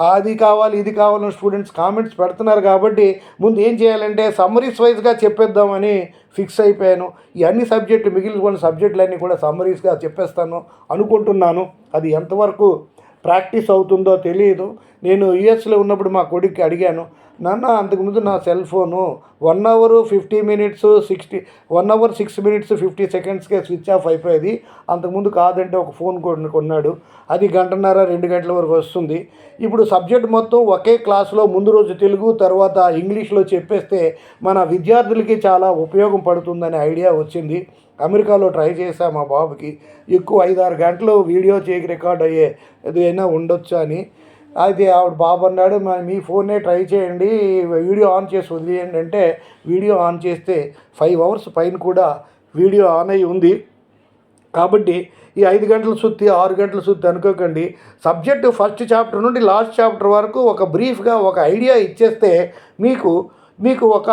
అది కావాలి, ఇది కావాలని స్టూడెంట్స్ కామెంట్స్ పెడుతున్నారు. కాబట్టి ముందు ఏం చేయాలంటే సమ్మరీస్ వైజ్గా చెప్పేద్దామని ఫిక్స్ అయిపోయాను. ఈ అన్ని సబ్జెక్టులు, మిగిలిన సబ్జెక్టులన్నీ కూడా సమ్మరీస్గా చెప్పేస్తాను అనుకుంటున్నాను. అది ఎంతవరకు ప్రాక్టీస్ అవుతుందో తెలియదు. నేను యూఎస్లో ఉన్నప్పుడు మా కొడుక్కి అడిగాను, నాన్న అంతకుముందు నా cell phone 1 hour 50 minutes 1 hour 6 minutes 50 సెకండ్స్కే స్విచ్ ఆఫ్ అయిపోయేది. అంతకుముందు కాదంటే ఒక ఫోన్ కొన్నాడు. అది 1.5-2 గంటల వరకు వస్తుంది. ఇప్పుడు సబ్జెక్ట్ మొత్తం ఒకే క్లాస్లో ముందు రోజు తెలుగు, తర్వాత ఇంగ్లీష్లో చెప్పేస్తే మన విద్యార్థులకి చాలా ఉపయోగం పడుతుందనే ఐడియా వచ్చింది. అమెరికాలో ట్రై చేశా మా బాబుకి. ఎక్కువ 5-6 గంటలు వీడియో చేయకి రికార్డ్ అయ్యే ఏదైనా ఉండొచ్చు అని. అయితే ఆవిడ బాబు అన్నాడు, మీ ఫోన్నే ట్రై చేయండి, వీడియో ఆన్ చేసి వదిలేయండి అంటే, వీడియో ఆన్ చేస్తే 5 అవర్స్ పైన కూడా వీడియో ఆన్ అయి ఉంది. కాబట్టి ఈ 5 గంటల సుత్తి 6 గంటల సుత్తి అనుకోకండి. సబ్జెక్టు ఫస్ట్ చాప్టర్ నుండి లాస్ట్ చాప్టర్ వరకు ఒక బ్రీఫ్గా ఒక ఐడియా ఇచ్చేస్తే మీకు ఒక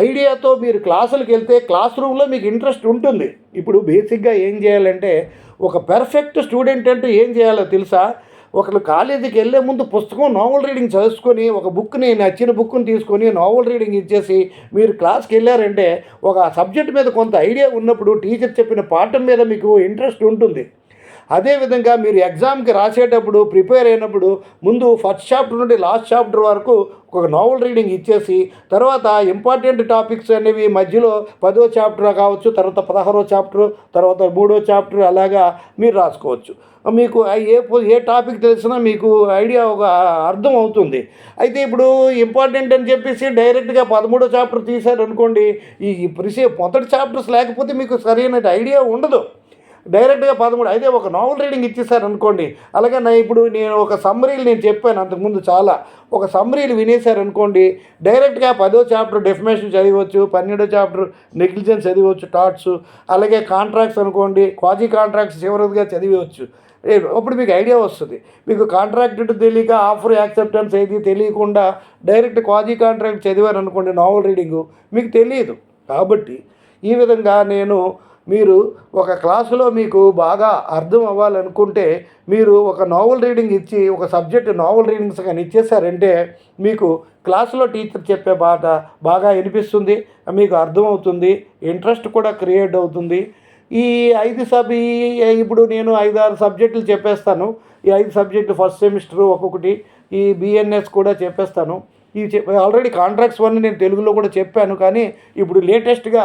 ఐడియాతో మీరు క్లాసులకు వెళ్తే క్లాస్ రూమ్లో మీకు ఇంట్రెస్ట్ ఉంటుంది. ఇప్పుడు బేసిక్గా ఏం చేయాలంటే, ఒక పెర్ఫెక్ట్ స్టూడెంట్ అంటూ ఏం చేయాలో తెలుసా? ఒకళ్ళు కాలేజీకి వెళ్ళే ముందు పుస్తకం నావెల్ రీడింగ్ చదువుకొని, ఒక బుక్ని, నచ్చిన బుక్ని తీసుకొని నావెల్ రీడింగ్ ఇచ్చేసి మీరు క్లాస్కి వెళ్ళారంటే, ఒక సబ్జెక్ట్ మీద కొంత ఐడియా ఉన్నప్పుడు టీచర్ చెప్పిన పాఠం మీద మీకు ఇంట్రెస్ట్ ఉంటుంది. అదేవిధంగా మీరు ఎగ్జామ్కి రాసేటప్పుడు ప్రిపేర్ అయినప్పుడు ముందు ఫస్ట్ చాప్టర్ నుండి లాస్ట్ చాప్టర్ వరకు ఒక నావెల్ రీడింగ్ ఇచ్చేసి, తర్వాత ఇంపార్టెంట్ టాపిక్స్ అనేవి మధ్యలో 10వ చాప్టర్ కావచ్చు, తర్వాత 16వ చాప్టర్, తర్వాత 3వ చాప్టర్, అలాగా మీరు రాసుకోవచ్చు. మీకు ఏ టాపిక్ తెలిసినా మీకు ఐడియా ఒక అర్థం అవుతుంది. అయితే ఇప్పుడు ఇంపార్టెంట్ అని చెప్పేసి డైరెక్ట్గా 13వ చాప్టర్ తీశారనుకోండి, మొదటి చాప్టర్స్ లేకపోతే మీకు సరైన ఐడియా ఉండదు. డైరెక్ట్గా 13, అయితే ఒక నావెల్ రీడింగ్ ఇచ్చేసారనుకోండి. అలాగే నేను ఒక సమ్మరీలు నేను చెప్పాను అంతకుముందు ఒక సమ్మరీలు వినేశారనుకోండి, డైరెక్ట్గా 10వ చాప్టర్ డెఫినేషన్ చదివచ్చు, 12వ చాప్టర్ నెగ్లిజెన్స్ చదివచ్చు, టాట్స్, అలాగే కాంట్రాక్ట్స్ అనుకోండి, క్వాజీ కాంట్రాక్ట్స్ చివరిగా చదివచ్చు. అప్పుడు మీకు ఐడియా వస్తుంది. మీకు కాంట్రాక్ట్ తెలియక ఆఫర్ యాక్సెప్టెన్స్ ఏది తెలియకుండా డైరెక్ట్ క్వాజీ కాంట్రాక్ట్ చదివారనుకోండి నావెల్ రీడింగు, మీకు తెలియదు. కాబట్టి ఈ విధంగా మీరు ఒక క్లాసులో మీకు బాగా అర్థం అవ్వాలనుకుంటే, మీరు ఒక నావెల్ రీడింగ్ ఇచ్చి, ఒక సబ్జెక్ట్ నావెల్ రీడింగ్స్ కానీ ఇచ్చేసారంటే, మీకు క్లాసులో టీచర్ చెప్పే మాట బాగా వినిపిస్తుంది, మీకు అర్థమవుతుంది, ఇంట్రెస్ట్ కూడా క్రియేట్ అవుతుంది. ఈ ఇప్పుడు నేను 5-6 సబ్జెక్టులు చెప్పేస్తాను. ఈ 5 సబ్జెక్టులు ఫస్ట్ సెమిస్టర్ ఒక్కొక్కటి, ఈ బిఎన్ఎస్ కూడా చెప్పేస్తాను. ఆల్రెడీ కాంట్రాక్ట్స్ 1 నేను తెలుగులో కూడా చెప్పాను. కానీ ఇప్పుడు లేటెస్ట్గా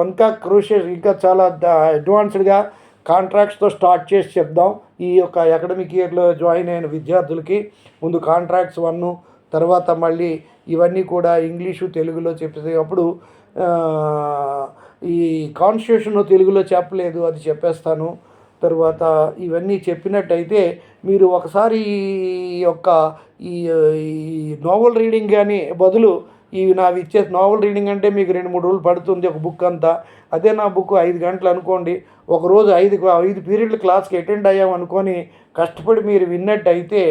ఇంకా క్రూషియల్, ఇంకా చాలా అడ్వాన్స్డ్గా కాంట్రాక్ట్స్తో స్టార్ట్ చేసి చెప్దాం. ఈ యొక్క అకాడమిక్ ఇయర్లో జాయిన్ అయిన విద్యార్థులకి ముందు కాంట్రాక్ట్స్ 1, తర్వాత మళ్ళీ ఇవన్నీ కూడా ఇంగ్లీషు తెలుగులో చెప్పేసి అప్పుడు ఈ కాన్స్టిట్యూషన్ తెలుగులో చెప్పలేదు, అది చెప్పేస్తాను. తరువాత ఇవన్నీ చెప్పినట్టయితే మీరు ఒకసారి ఈ యొక్క ఈ ఈ నోవెల్ రీడింగ్ కానీ బదులు ఇవి నావి ఇచ్చే నోవెల్ రీడింగ్ అంటే మీకు 2-3 రోజులు పడుతుంది ఒక బుక్ అంతా. అదే నా బుక్ 5 గంటలు అనుకోండి, ఒకరోజు 5 పీరియడ్ల క్లాస్కి అటెండ్ అయ్యామనుకొని కష్టపడి మీరు విన్నట్టయితే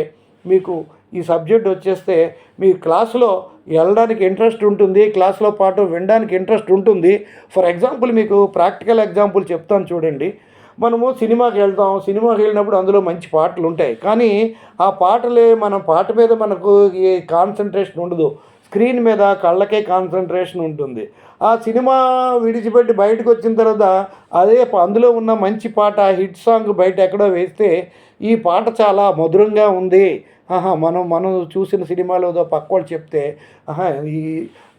మీకు ఈ సబ్జెక్ట్ వచ్చేస్తే మీ క్లాస్లో వెళ్ళడానికి ఇంట్రెస్ట్ ఉంటుంది, క్లాస్లో పాటు వినడానికి ఇంట్రెస్ట్ ఉంటుంది. ఫర్ ఎగ్జాంపుల్ మీకు ప్రాక్టికల్ ఎగ్జాంపుల్ చెప్తాను చూడండి. మనము సినిమాకి వెళ్తాం, సినిమాకి వెళ్ళినప్పుడు అందులో మంచి పాటలు ఉంటాయి, కానీ ఆ పాటలే మన పాట మీద మనకు ఏ కాన్సన్ట్రేషన్ ఉండదు, స్క్రీన్ మీద కళ్ళకే కాన్సన్ట్రేషన్ ఉంటుంది. ఆ సినిమా విడిచిపెట్టి బయటకు వచ్చిన తర్వాత అదే అందులో ఉన్న మంచి పాట హిట్ సాంగ్ బయట ఎక్కడో వేస్తే ఈ పాట చాలా మధురంగా ఉంది, మనం చూసిన సినిమాలో ఏదో పక్కోళ్ళు చెప్తే ఈ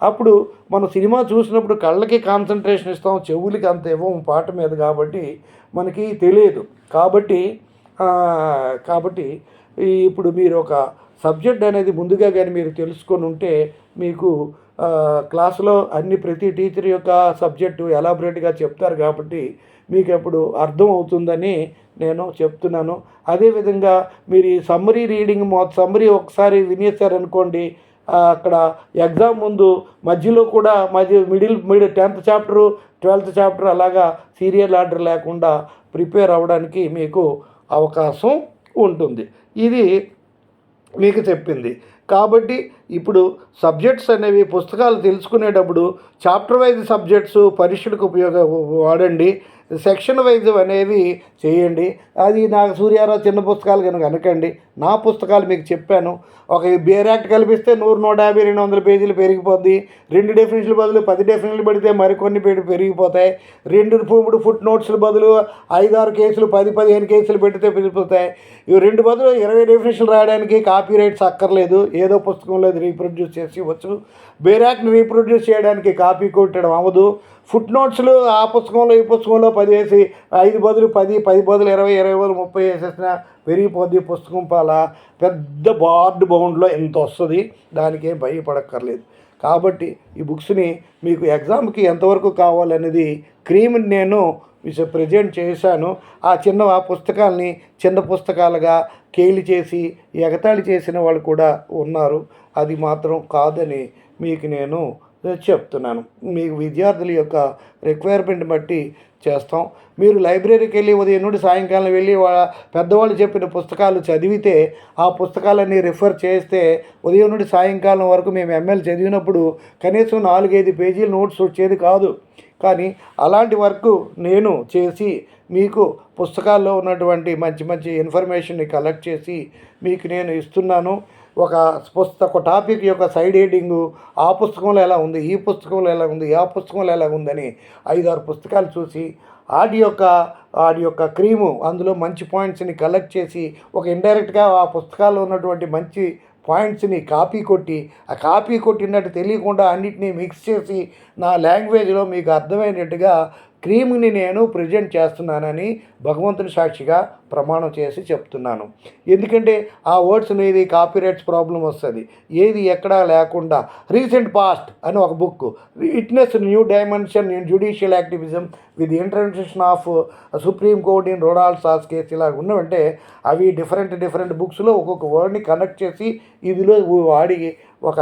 అప్పుడు మనం సినిమా చూసినప్పుడు కళ్ళకి కాన్సన్ట్రేషన్ ఇస్తాం, చెవులకి అంత ఇవ్వం పాట మీద, కాబట్టి మనకి తెలియదు. కాబట్టి ఇప్పుడు మీరు ఒక సబ్జెక్ట్ అనేది ముందుగా కానీ మీరు తెలుసుకొని ఉంటే మీకు క్లాసులో ప్రతి టీచర్ యొక్క సబ్జెక్టు ఎలాబొరేట్గా చెప్తారు, కాబట్టి మీకు ఎప్పుడు అర్థం అవుతుందని నేను చెప్తున్నాను. అదేవిధంగా మీరు ఈ సమ్మరీ ఒకసారి వినేశారనుకోండి, అక్కడ ఎగ్జామ్ ముందు మధ్యలో కూడా middle 10th chapter 12th chapter అలాగా సీరియల్ ఆర్డర్ లేకుండా ప్రిపేర్ అవ్వడానికి మీకు అవకాశం ఉంటుంది. ఇది మీకు చెప్పింది. కాబట్టి ఇప్పుడు సబ్జెక్ట్స్ అనేవి పుస్తకాలు తెలుసుకునేటప్పుడు చాప్టర్ వైజ్ సబ్జెక్ట్స్ పరీక్షలకు వాడండి, సెక్షన్ వైజ్ అనేవి చేయండి. అది నాకు సూర్యారావు చిన్న పుస్తకాలు కనుక అనకండి, నా పుస్తకాలు మీకు చెప్పాను. ఒక బేర్ యాక్ట్ కల్పిస్తే 100, 150, 200 పేజీలు పెరిగిపోద్ది. 2 డెఫినిషన్ల బదులు 10 డెఫినిషన్లు పెడితే మరికొన్ని పెరిగిపోతాయి. 2 ఫుట్ నోట్స్ల బదులు 5-6 కేసులు 10-15 కేసులు పెడితే పెరిగిపోతాయి. ఇవి 2 బదులు 20 డెఫినిషన్లు రాయడానికి కాపీ రైట్స్ అక్కర్లేదు, ఏదో పుస్తకంలో రీప్రొడ్యూస్ చేసి ఇవ్వచ్చు. బేర్ యాక్ట్ని రీప్రొడ్యూస్ చేయడానికి కాపీ కొట్టడం అవ్వదు. ఫుట్ నోట్స్లు ఆ పుస్తకంలో ఈ పుస్తకంలో 10 వేసి 5 బదులు 10, 10 బదులు 20, 20 బదులు 30 వేసేసిన పెరిగిపోద్ది పుస్తకం పాల. పెద్ద బార్డ్ బౌండ్లో ఎంత వస్తుంది, దానికి ఏం భయపడక్కర్లేదు. కాబట్టి ఈ బుక్స్ని మీకు ఎగ్జామ్కి ఎంతవరకు కావాలనేది క్రీమ్ని నేను ప్రజెంట్ చేశాను. ఆ పుస్తకాలని చిన్న పుస్తకాలుగా కేలి చేసి ఎగతాళి చేసిన వాళ్ళు కూడా ఉన్నారు. అది మాత్రం కాదని మీకు నేను చెప్తున్నాను. మీకు విద్యార్థుల యొక్క రిక్వైర్మెంట్ బట్టి చేస్తాం. మీరు లైబ్రరీకి వెళ్ళి ఉదయం నుండి సాయంకాలం వెళ్ళి పెద్దవాళ్ళు చెప్పిన పుస్తకాలు చదివితే, ఆ పుస్తకాలన్నీ రిఫర్ చేస్తే ఉదయం నుండి సాయంకాలం వరకు మేము ఎంఎల్ చదివినప్పుడు కనీసం 4-5 పేజీల నోట్స్ వచ్చేది కాదు. కానీ అలాంటి వర్క్ నేను చేసి మీకు పుస్తకాల్లో ఉన్నటువంటి మంచి మంచి ఇన్ఫర్మేషన్ని కలెక్ట్ చేసి మీకు నేను ఇస్తున్నాను. ఒక టాపిక్ యొక్క సైడ్ హెడ్డింగు ఆ పుస్తకంలో ఎలా ఉంది, ఈ పుస్తకంలో ఎలా ఉంది, ఆ పుస్తకంలో ఎలా ఉందని 5-6 పుస్తకాలు చూసి వాటి యొక్క క్రీము అందులో మంచి పాయింట్స్ని కలెక్ట్ చేసి ఇండైరెక్ట్గా ఆ పుస్తకాల్లో ఉన్నటువంటి మంచి పాయింట్స్ని కాపీ కొట్టినట్టు తెలియకుండా అన్నిటినీ మిక్స్ చేసి నా లాంగ్వేజ్లో మీకు అర్థమైనట్టుగా క్రీమ్ని నేను ప్రజెంట్ చేస్తున్నానని భగవంతుని సాక్షిగా ప్రమాణం చేసి చెప్తున్నాను. ఎందుకంటే ఆ వర్డ్స్ అనేది కాపీరైట్స్ ప్రాబ్లం వస్తుంది, ఏది ఎక్కడా లేకుండా. రీసెంట్ పాస్ట్ అని ఒక book, witness new dimension in judicial activism with interpretation of supreme court in Ronald sauce case, ఇలా ఉన్నవంటే అవి డిఫరెంట్ బుక్స్లో ఒక్కొక్క వర్డ్ని కనెక్ట్ చేసి ఇదిలో వాడి ఒక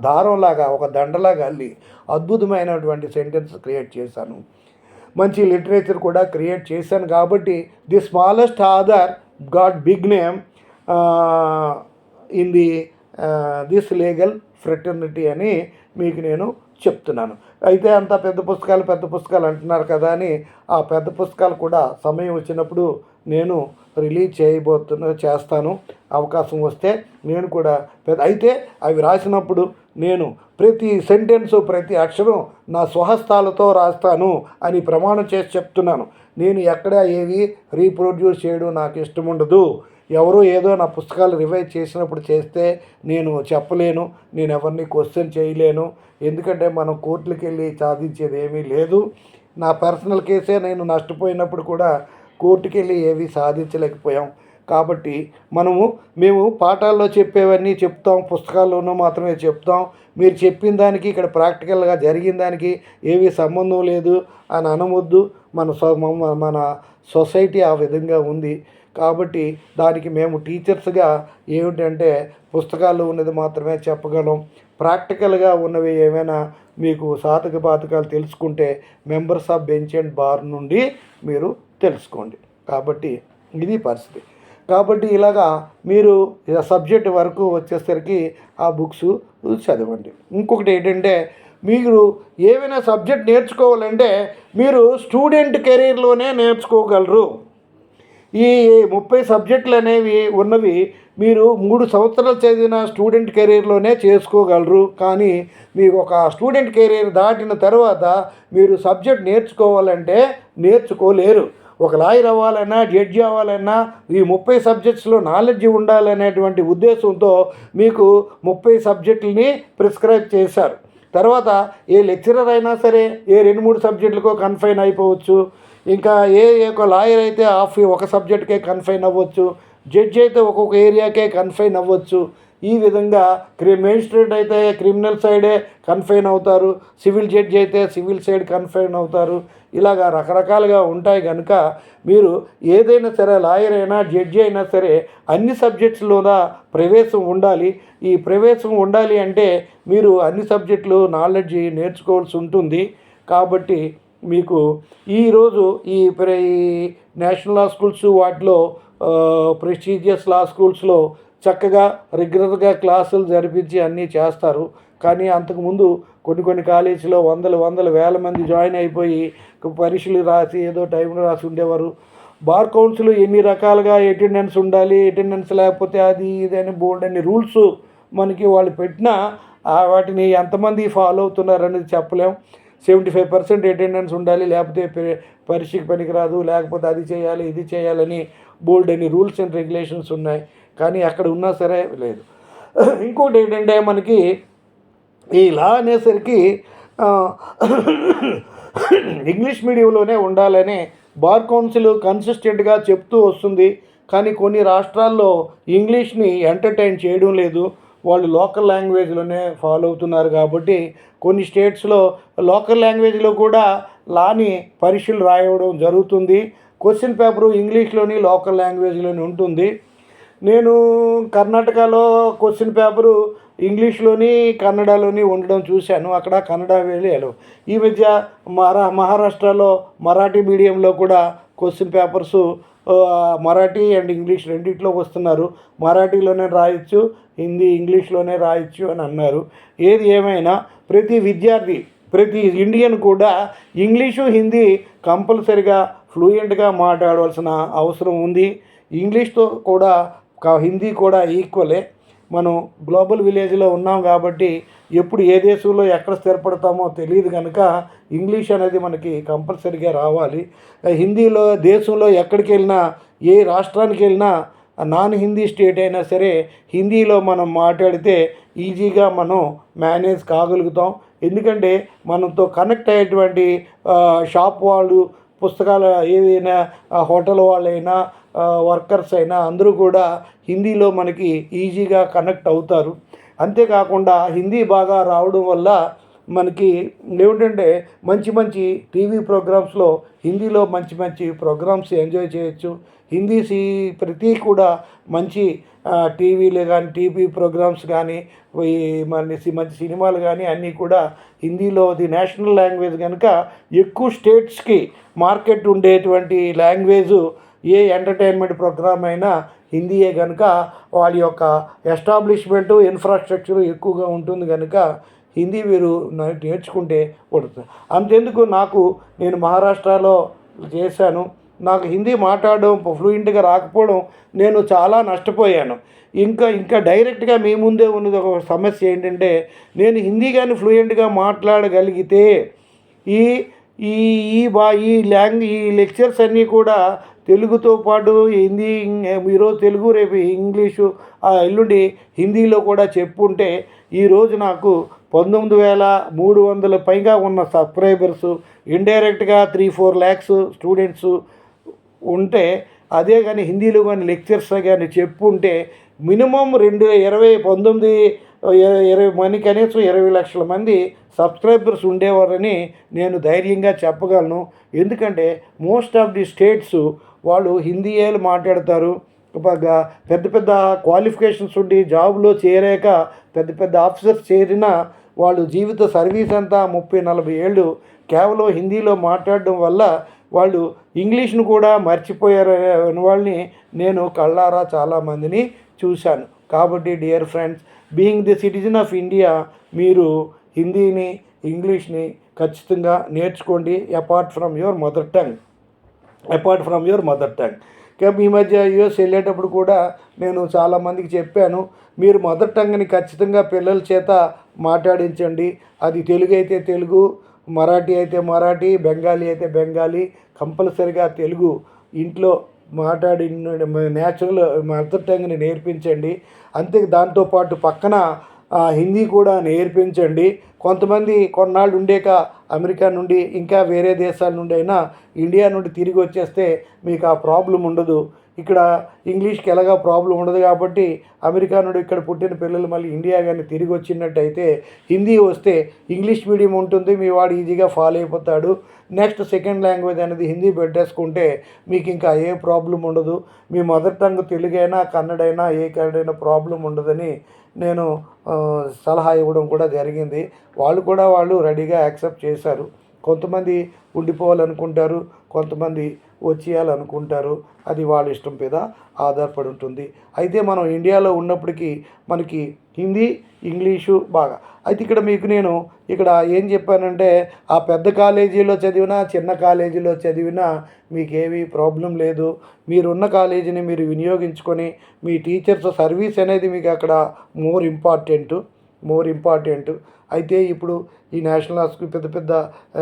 దారంలాగా ఒక దండలాగా అల్లి అద్భుతమైనటువంటి సెంటెన్స్ క్రియేట్ చేశాను. మంచి లిటరేచర్ కూడా క్రియేట్ చేశాను. కాబట్టి the smallest author got big name in this legal fraternity అని మీకు నేను చెప్తున్నాను. అయితే అంత పెద్ద పుస్తకాలు అంటున్నారు కదా అని ఆ పెద్ద పుస్తకాలు కూడా సమయం వచ్చినప్పుడు నేను రిలీజ్ చేస్తాను. అవకాశం వస్తే నేను కూడా అయితే అవి రాసినప్పుడు నేను ప్రతి సెంటెన్సు ప్రతి అక్షరం నా స్వహస్తాలతో రాస్తాను అని ప్రమాణం చేసి చెప్తున్నాను. నేను ఎక్కడ ఏవి రీప్రొడ్యూస్ చేయడం నాకు ఇష్టం ఉండదు. ఎవరో ఏదో నా పుస్తకాలు రివైజ్ చేసినప్పుడు చేస్తే నేను చెప్పలేను, నేను ఎవరిని క్వశ్చన్ చేయలేను. ఎందుకంటే మనం కోర్టులకు వెళ్ళి సాధించేది ఏమీ లేదు. నా పర్సనల్ కేసే నేను నష్టపోయినప్పుడు కూడా కోర్టుకు వెళ్ళి ఏవి సాధించలేకపోయాం. కాబట్టి మేము పాఠాల్లో చెప్పేవన్నీ చెప్తాం, పుస్తకాల్లోనూ మాత్రమే చెప్తాం. మీరు చెప్పిన దానికి ఇక్కడ ప్రాక్టికల్గా జరిగిన దానికి ఏమీ సంబంధం లేదు అని అనవద్దు. మన సొసైటీ ఆ విధంగా ఉంది. కాబట్టి దానికి మేము టీచర్స్గా ఏమిటంటే పుస్తకాల్లో ఉన్నది మాత్రమే చెప్పగలం. ప్రాక్టికల్గా ఉన్నవి ఏమైనా మీకు సాధక బాధకాలు తెలుసుకుంటే members of bench and bar నుండి మీరు తెలుసుకోండి. కాబట్టి ఇది పరిస్థితి. కాబట్టి ఇలాగా మీరు సబ్జెక్ట్ వరకు వచ్చేసరికి ఆ బుక్స్ చదవండి. ఇంకొకటి ఏంటంటే మీరు ఏమైనా సబ్జెక్ట్ నేర్చుకోవాలంటే మీరు స్టూడెంట్ కెరీర్లోనే నేర్చుకోగలరు. ఈ 30 సబ్జెక్టులు అనేవి ఉన్నవి మీరు 3 సంవత్సరాలు చదివిన స్టూడెంట్ కెరీర్లోనే చేసుకోగలరు. కానీ మీకు ఒక స్టూడెంట్ కెరీర్ దాటిన తర్వాత మీరు సబ్జెక్ట్ నేర్చుకోవాలంటే నేర్చుకోలేరు. ఒక లాయర్ అవ్వాలన్నా, జడ్జి అవ్వాలన్నా ఈ 30 సబ్జెక్ట్స్లో నాలెడ్జ్ ఉండాలనేటువంటి ఉద్దేశంతో మీకు 30 సబ్జెక్టులని ప్రిస్క్రైబ్ చేశారు. తర్వాత ఏ లెక్చరర్ అయినా సరే ఏ 2-3 సబ్జెక్టులకో కన్ఫైన్ అయిపోవచ్చు. ఇంకా ఒక లాయర్ అయితే ఒక సబ్జెక్ట్కే కన్ఫైన్ అవ్వచ్చు. జడ్జి అయితే ఒక్కొక్క ఏరియాకే కన్ఫైన్ అవ్వచ్చు. ఈ విధంగా మేజిస్ట్రేట్ అయితే క్రిమినల్ సైడే కన్ఫైన్ అవుతారు, సివిల్ జడ్జి అయితే సివిల్ సైడ్ కన్ఫైన్ అవుతారు. ఇలాగా రకరకాలుగా ఉంటాయి కనుక మీరు ఏదైనా సరే లాయర్ అయినా జడ్జి అయినా సరే అన్ని సబ్జెక్ట్స్లోన ప్రవేశం ఉండాలి. ఈ ప్రవేశం ఉండాలి అంటే మీరు అన్ని సబ్జెక్టులు నాలెడ్జ్ నేర్చుకోవాల్సి ఉంటుంది. కాబట్టి మీకు ఈరోజు ఈ నేషనల్ లా స్కూల్స్ వాటిలో ప్రెస్టీజియస్ లా స్కూల్స్లో చక్కగా రెగ్యులర్గా క్లాసులు జరిపించి అన్నీ చేస్తారు. కానీ అంతకుముందు కొన్ని కాలేజీలో వందల వేల మంది జాయిన్ అయిపోయి పరీక్షలు రాసి ఏదో టైంలో రాసి ఉండేవారు. బార్ కౌన్సిల్ ఎన్ని రకాలుగా అటెండెన్స్ ఉండాలి, అటెండెన్స్ లేకపోతే అది ఇది అని బోర్డు అన్ని రూల్స్ మనకి వాళ్ళు పెట్టినా వాటిని ఎంతమంది ఫాలో అవుతున్నారనేది చెప్పలేం. 75% అటెండెన్స్ ఉండాలి, లేకపోతే పరీక్షకి పనికిరాదు, లేకపోతే అది చేయాలి ఇది చేయాలని బోల్డ్ అని రూల్స్ అండ్ రెగ్యులేషన్స్ ఉన్నాయి. కానీ అక్కడ ఉన్నా సరే లేదు. ఇంకోటి ఏంటంటే మనకి ఈ లా అనేసరికి ఇంగ్లీష్ మీడియంలోనే ఉండాలని బార్ కౌన్సిల్ కన్సిస్టెంట్గా చెప్తూ వస్తుంది. కానీ కొన్ని రాష్ట్రాల్లో ఇంగ్లీష్ని ఎంటర్టైన్ చేయడం లేదు. వాళ్ళు లోకల్ లాంగ్వేజ్లోనే ఫాలో అవుతున్నారు. కాబట్టి కొన్ని స్టేట్స్లో లోకల్ లాంగ్వేజ్లో కూడా లాని పరీక్షలు రాయడం జరుగుతుంది. క్వశ్చన్ పేపరు ఇంగ్లీష్లోని లోకల్ లాంగ్వేజ్లోని ఉంటుంది. నేను కర్ణాటకలో క్వశ్చన్ పేపరు ఇంగ్లీష్లోని కన్నడలోని ఉండడం చూశాను. అక్కడ కన్నడ వెళ్ళాను. ఈ మధ్య మహారాష్ట్రలో మరాఠీ మీడియంలో కూడా question papers Marathi and English రెండిట్లో వస్తున్నారు. మరాఠీలోనే రాయొచ్చు, హిందీ ఇంగ్లీష్లోనే రాయొచ్చు అని అన్నారు. ఏది ఏమైనా ప్రతి విద్యార్థి ప్రతి ఇండియన్ కూడా ఇంగ్లీషు హిందీ కంపల్సరిగా ఫ్లూయెంట్గా మాట్లాడవలసిన అవసరం ఉంది. ఇంగ్లీష్తో కూడా హిందీ కూడా ఈక్వలే. మనం గ్లోబల్ విలేజ్లో ఉన్నాం కాబట్టి ఎప్పుడు ఏ దేశంలో ఎక్కడ స్థిరపడతామో తెలియదు కనుక ఇంగ్లీష్ అనేది మనకి కంపల్సరీగా రావాలి. హిందీలో దేశంలో ఎక్కడికి వెళ్ళినా ఏ రాష్ట్రానికి వెళ్ళినా నాన్ హిందీ స్టేట్ అయినా సరే హిందీలో మనం మాట్లాడితే ఈజీగా మనం మేనేజ్ కాగలుగుతాం. ఎందుకంటే మనతో కనెక్ట్ అయ్యేటువంటి షాప్ వాళ్ళు, పుస్తకాల ఏదైనా హోటల్ వాళ్ళైనా వర్కర్స్ అయినా అందరూ కూడా హిందీలో మనకి ఈజీగా కనెక్ట్ అవుతారు. అంతేకాకుండా హిందీ బాగా రావడం వల్ల మనకి ఏమిటంటే మంచి టీవీ ప్రోగ్రామ్స్లో హిందీలో మంచి ప్రోగ్రామ్స్ ఎంజాయ్ చేయొచ్చు. ప్రతి కూడా మంచి టీవీలు కానీ టీవీ ప్రోగ్రామ్స్ కానీ మంచి సినిమాలు కానీ అన్నీ కూడా హిందీలో నేషనల్ లాంగ్వేజ్ కనుక ఎక్కువ స్టేట్స్కి మార్కెట్ ఉండేటువంటి లాంగ్వేజు ఏ ఎంటర్టైన్మెంట్ ప్రోగ్రామ్ అయినా హిందీయే కనుక వాళ్ళ యొక్క ఎస్టాబ్లిష్మెంటు ఇన్ఫ్రాస్ట్రక్చరు ఎక్కువగా ఉంటుంది కనుక హిందీ వీరు నేర్చుకుంటే పడుతుంది. అంతెందుకు నేను మహారాష్ట్రలో చేశాను. నాకు హిందీ మాట్లాడడం ఫ్లూయెంట్గా రాకపోవడం నేను చాలా నష్టపోయాను. ఇంకా డైరెక్ట్గా మీ ముందే ఉన్నది ఒక సమస్య ఏంటంటే నేను హిందీ కానీ ఫ్లూయెంట్గా మాట్లాడగలిగితే ఈ లెక్చర్స్ అన్నీ కూడా తెలుగుతో పాటు హిందీ, ఈరోజు తెలుగు రేపు ఇంగ్లీషు ఎల్లుండి హిందీలో కూడా చెప్పుంటే ఈరోజు నాకు 19,300 పైగా ఉన్న సబ్స్క్రైబర్సు, ఇండైరెక్ట్గా 3-4 lakhs స్టూడెంట్స్ ఉంటే అదే కానీ హిందీలో కానీ లెక్చర్స్ కానీ చెప్పుంటే మినిమం 2019 20 మంది కనీసం 20 లక్షల మంది సబ్స్క్రైబర్స్ ఉండేవారని నేను ధైర్యంగా చెప్పగలను. ఎందుకంటే మోస్ట్ ఆఫ్ ది స్టేట్స్ వాళ్ళు హిందీయేలు మాట్లాడతారు. పెద్ద పెద్ద క్వాలిఫికేషన్స్ ఉండి జాబ్లో చేరాక పెద్ద పెద్ద ఆఫీసర్స్ చేరిన వాళ్ళు జీవిత సర్వీస్ అంతా 30-40 ఏళ్ళు కేవలం హిందీలో మాట్లాడడం వల్ల వాళ్ళు ఇంగ్లీష్ను కూడా మర్చిపోయారు అనే వాళ్ళని నేను కళ్ళారా చాలామందిని చూశాను. కాబట్టి dear friends, being the citizen of India, మీరు హిందీని ఇంగ్లీష్ని ఖచ్చితంగా నేర్చుకోండి apart from your mother tongue. ఈ మధ్య యూఎస్ వెళ్ళేటప్పుడు కూడా నేను చాలామందికి చెప్పాను, మీరు మదర్ టంగ్ని ఖచ్చితంగా పిల్లల చేత మాట్లాడించండి. అది తెలుగు అయితే తెలుగు, మరాఠీ అయితే మరాఠీ, బెంగాలీ అయితే బెంగాలీ, కంపల్సరిగా తెలుగు ఇంట్లో మాట్లాడి నేచురల్ మదర్ టంగ్ని నేర్పించండి. అంతే దాంతోపాటు పక్కన హిందీ కూడా నేర్పించండి. కొంతమంది కొన్నాళ్ళు ఉండేక అమెరికా నుండి ఇంకా వేరే దేశాల నుండి అయినా ఇండియా నుండి తిరిగి వచ్చేస్తే మీకు ఆ ప్రాబ్లం ఉండదు. ఇక్కడ ఇంగ్లీష్కి ఎలాగా ప్రాబ్లం ఉండదు కాబట్టి అమెరికా నుండి ఇక్కడ పుట్టిన పిల్లలు మళ్ళీ ఇండియా కానీ తిరిగి వచ్చినట్టయితే హిందీ వస్తే ఇంగ్లీష్ మీడియం ఉంటుంది, మీ వాడు ఈజీగా ఫాలో అయిపోతాడు. నెక్స్ట్ సెకండ్ లాంగ్వేజ్ అనేది హిందీ పెట్టేసుకుంటే మీకు ఇంకా ఏ ప్రాబ్లం ఉండదు. మీ మదర్ టంగ్ తెలుగైనా కన్నడైనా ఏ కన్నడైనా ప్రాబ్లం ఉండదని నేను సలహా ఇవ్వడం కూడా జరిగింది. వాళ్ళు రెడీగా యాక్సెప్ట్ చేశారు. కొంతమంది ఉండిపోవాలనుకుంటారు, కొంతమంది వచ్చేయాలనుకుంటారు. అది వాళ్ళ ఇష్టం మీద ఆధారపడి ఉంటుంది. అయితే మనం ఇండియాలో ఉన్నప్పటికీ మనకి హిందీ ఇంగ్లీషు బాగా అయితే ఇక్కడ మీకు నేను ఇక్కడ ఏం చెప్పానంటే ఆ పెద్ద కాలేజీలో చదివినా చిన్న కాలేజీలో చదివినా మీకేమీ ప్రాబ్లం లేదు. మీరున్న కాలేజీని మీరు వినియోగించుకొని మీ టీచర్స్ సర్వీస్ అనేది మీకు అక్కడ మోర్ ఇంపార్టెంట్. అయితే ఇప్పుడు ఈ నేషనల్ హాస్టల్ పెద్ద పెద్ద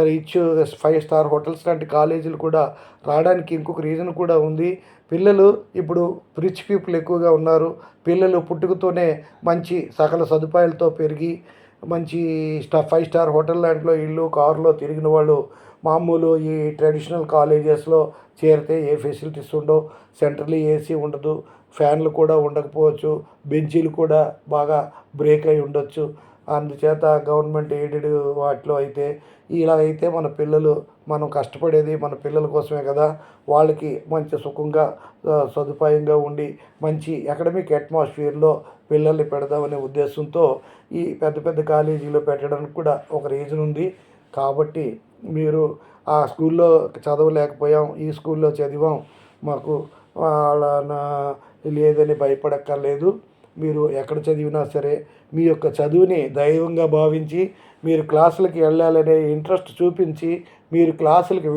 రిచ్ 5 స్టార్ హోటల్స్ లాంటి కాలేజీలు కూడా రావడానికి ఇంకొక రీజన్ కూడా ఉంది. పిల్లలు ఇప్పుడు రిచ్ పీపుల్ ఎక్కువగా ఉన్నారు. పిల్లలు పుట్టుకతోనే మంచి సకల సదుపాయాలతో పెరిగి మంచి 5 స్టార్ హోటల్ లాంటిలో ఇల్లు కారులో తిరిగిన వాళ్ళు మామూలు ఈ ట్రెడిషనల్ కాలేజెస్లో చేరితే ఏ ఫెసిలిటీస్ ఉండవు. సెంట్రల్లీ ఏసీ ఉండదు, ఫ్యాన్లు కూడా ఉండకపోవచ్చు, బెంచీలు కూడా బాగా బ్రేక్ అయి ఉండొచ్చు. అందుచేత గవర్నమెంట్ ఎయిడెడ్ వాటిలో అయితే ఇలా అయితే మనం కష్టపడేది మన పిల్లల కోసమే కదా. వాళ్ళకి మంచి సుఖంగా సదుపాయంగా ఉండి మంచి అకాడమిక్ అట్మాస్ఫియర్లో పిల్లల్ని పెడదామనే ఉద్దేశంతో ఈ పెద్ద పెద్ద కాలేజీలో పెట్టడానికి కూడా ఒక రీజన్ ఉంది. కాబట్టి మీరు ఆ స్కూల్లో చదవలేకపోయాం, ఈ స్కూల్లో చదివాం, మాకు లేదని భయపడక్కర్లేదు. మీరు ఎక్కడ చదివినా సరే మీ యొక్క చదువుని దైవంగా భావించి మీరు క్లాసులకి వెళ్ళాలనే ఇంట్రెస్ట్ చూపించి మీరు క్లాసులకు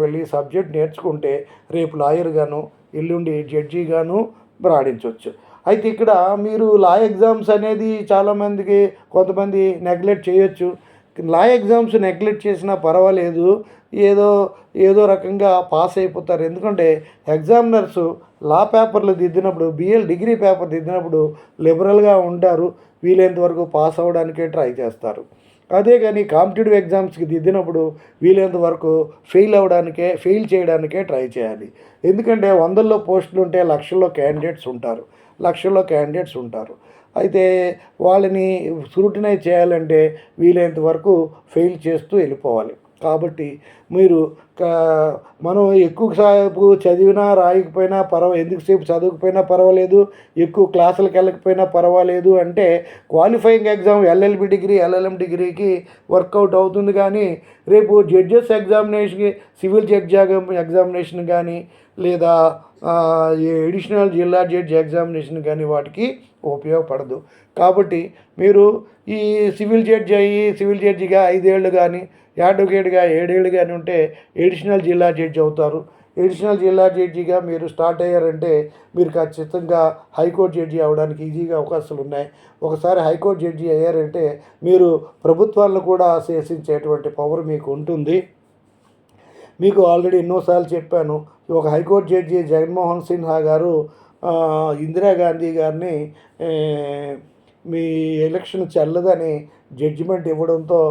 వెళ్ళి సబ్జెక్ట్ నేర్చుకుంటే రేపు లాయర్గాను ఎల్లుండి జడ్జిగాను రాణించవచ్చు. అయితే ఇక్కడ మీరు లా ఎగ్జామ్స్ అనేది చాలామందికి కొంతమంది నెగ్లెక్ట్ చేయొచ్చు. లా ఎగ్జామ్స్ నెగ్లెక్ట్ చేసినా పర్వాలేదు, ఏదో రకంగా పాస్ అయిపోతారు. ఎందుకంటే ఎగ్జామినర్స్ లా పేపర్లు దిద్దినప్పుడు బిఎల్ డిగ్రీ పేపర్ దిద్దినప్పుడు లిబరల్గా ఉంటారు. వీలైనంత వరకు పాస్ అవ్వడానికే ట్రై చేస్తారు. అదే కానీ కాంపిటేటివ్ ఎగ్జామ్స్కి దిద్దినప్పుడు వీలైనంత వరకు ఫెయిల్ చేయడానికే ట్రై చేయాలి. ఎందుకంటే 100లో పోస్టులు ఉంటే లక్షల్లో క్యాండిడేట్స్ ఉంటారు. అయితే వాళ్ళని స్క్రూటినైజ్ చేయాలంటే వీలైనంత వరకు ఫెయిల్ చేస్తూ వెళ్ళిపోవాలి. కాబట్టి మీరు మనం ఎక్కువసేపు చదివినా రాయకపోయినా ఎందుకుసేపు చదవకపోయినా పర్వాలేదు, ఎక్కువ క్లాసులకు వెళ్ళకపోయినా పర్వాలేదు అంటే qualifying exam LLB degree LLM డిగ్రీకి వర్కౌట్ అవుతుంది. కానీ రేపు జడ్జెస్ ఎగ్జామినేషన్కి సివిల్ జడ్జి ఎగ్జామినేషన్ కానీ లేదా ఎడిషనల్ జిల్లా జడ్జి ఎగ్జామినేషన్ కానీ వాటికి ఉపయోగపడదు. కాబట్టి మీరు ఈ సివిల్ జడ్జిగా 5 ఏళ్ళు కానీ అడ్వకేట్గా 7 ఏళ్ళు కానీ ఉంటే ఎడిషనల్ జిల్లా జడ్జి అవుతారు. ఎడిషనల్ జిల్లా జడ్జిగా మీరు స్టార్ట్ అయ్యారంటే మీరు ఖచ్చితంగా హైకోర్టు జడ్జి అవ్వడానికి ఈజీగా అవకాశాలు ఉన్నాయి. ఒకసారి హైకోర్టు జడ్జి అయ్యారంటే మీరు ప్రభుత్వాలను కూడా శాసించేటువంటి పవర్ మీకు ఉంటుంది. మీకు ఆల్రెడీ ఎన్నోసార్లు చెప్పాను, ఒక హైకోర్టు జడ్జి జగన్మోహన్ సిన్హా గారు ఇందిరాగాంధీ గారిని మీ ఎలక్షన్ చెల్లదని జడ్జిమెంట్ ఇవ్వడంతో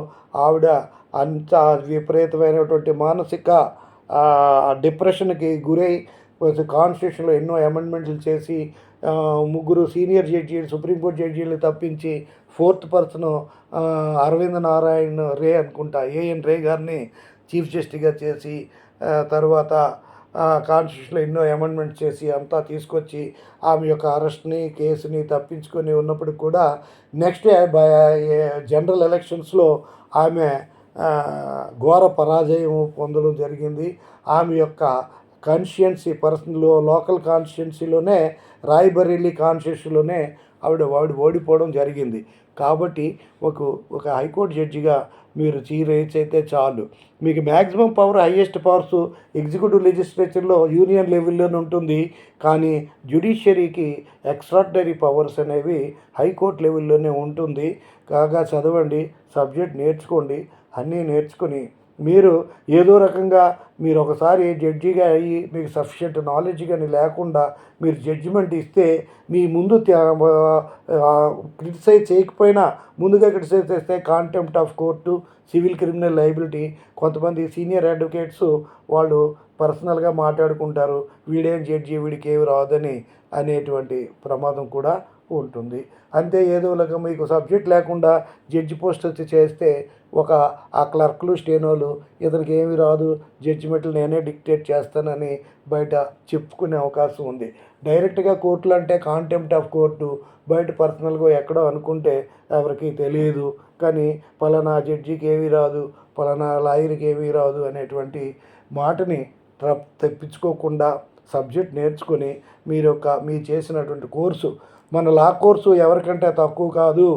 ఆవిడ అంత విపరీతమైనటువంటి మానసిక డిప్రెషన్కి గురై కాన్స్టిట్యూషన్లో ఎన్నో అమెండ్మెంట్లు చేసి ముగ్గురు సీనియర్ జడ్జీలు సుప్రీంకోర్టు జడ్జీలు తప్పించి ఫోర్త్ పర్సన్ అరవింద్ నారాయణ్ రే అనుకుంటా ఏఎన్ రే గారిని చీఫ్ జస్టిస్గా చేసి తర్వాత కాన్స్టిట్యూషన్లో ఎన్నో అమెండ్మెంట్స్ చేసి అంతా తీసుకొచ్చి ఆమె యొక్క అరెస్ట్ని కేసుని తప్పించుకొని ఉన్నప్పుడు కూడా నెక్స్ట్ జనరల్ ఎలక్షన్స్లో ఆమె ఘోర పరాజయం పొందడం జరిగింది. ఆమె యొక్క కాన్స్టిట్యున్సీ లోకల్ కాన్స్టిట్యున్సీలోనే రాయ్బరేలీ కాన్స్టిట్యున్సీలోనే ఆవిడ ఓడిపోవడం జరిగింది. కాబట్టి ఒక హైకోర్టు జడ్జిగా మీరు చీరేజ్ అయితే చాలు. మీకు maximum power highest powers executive లెజిస్లేచర్లో యూనియన్ లెవెల్లోనే ఉంటుంది, కానీ జ్యుడిషియరీకి ఎక్స్ట్రాడినరీ పవర్స్ అనేవి హైకోర్టు లెవెల్లోనే ఉంటుంది. కాగా చదవండి, సబ్జెక్ట్ నేర్చుకోండి, అన్నీ నేర్చుకొని మీరు ఏదో రకంగా మీరు ఒకసారి జడ్జిగా అయ్యి మీకు సఫిషియెంట్ నాలెడ్జ్ కానీ లేకుండా మీరు జడ్జిమెంట్ ఇస్తే మీ ముందు క్రిటిసైజ్ చేయకపోయినా ముందుగా క్రిటిసైజ్ చేస్తే contempt of court, civil criminal liability. కొంతమంది సీనియర్ అడ్వకేట్స్ వాళ్ళు పర్సనల్గా మాట్లాడుకుంటారు, వీడేం జడ్జి వీడికి ఏమి రాదని అనేటువంటి ప్రమాదం కూడా ఉంటుంది. అంతే ఏదోలాగా మీకు సబ్జెక్ట్ లేకుండా జడ్జి పోస్ట్ వచ్చి చేస్తే ఆ క్లర్క్లు స్టేనోలు ఇతనికి ఏమి రాదు, జడ్జిమెంట్లు నేనే డిక్టేట్ చేస్తానని బయట చెప్పుకునే అవకాశం ఉంది. డైరెక్ట్గా కోర్టులు అంటే కాంటెంప్ట్ ఆఫ్ కోర్టు, బయట పర్సనల్గా ఎక్కడో అనుకుంటే ఎవరికి తెలియదు, కానీ పలానా జడ్జికి ఏమీ రాదు, పలానా లాయర్కి ఏమీ రాదు అనేటువంటి మాటని తెప్పించుకోకుండా సబ్జెక్ట్ నేర్చుకొని మీ చేసినటువంటి కోర్సు, మన లా కోర్సు ఎవరికంటే తక్కువ కాదు,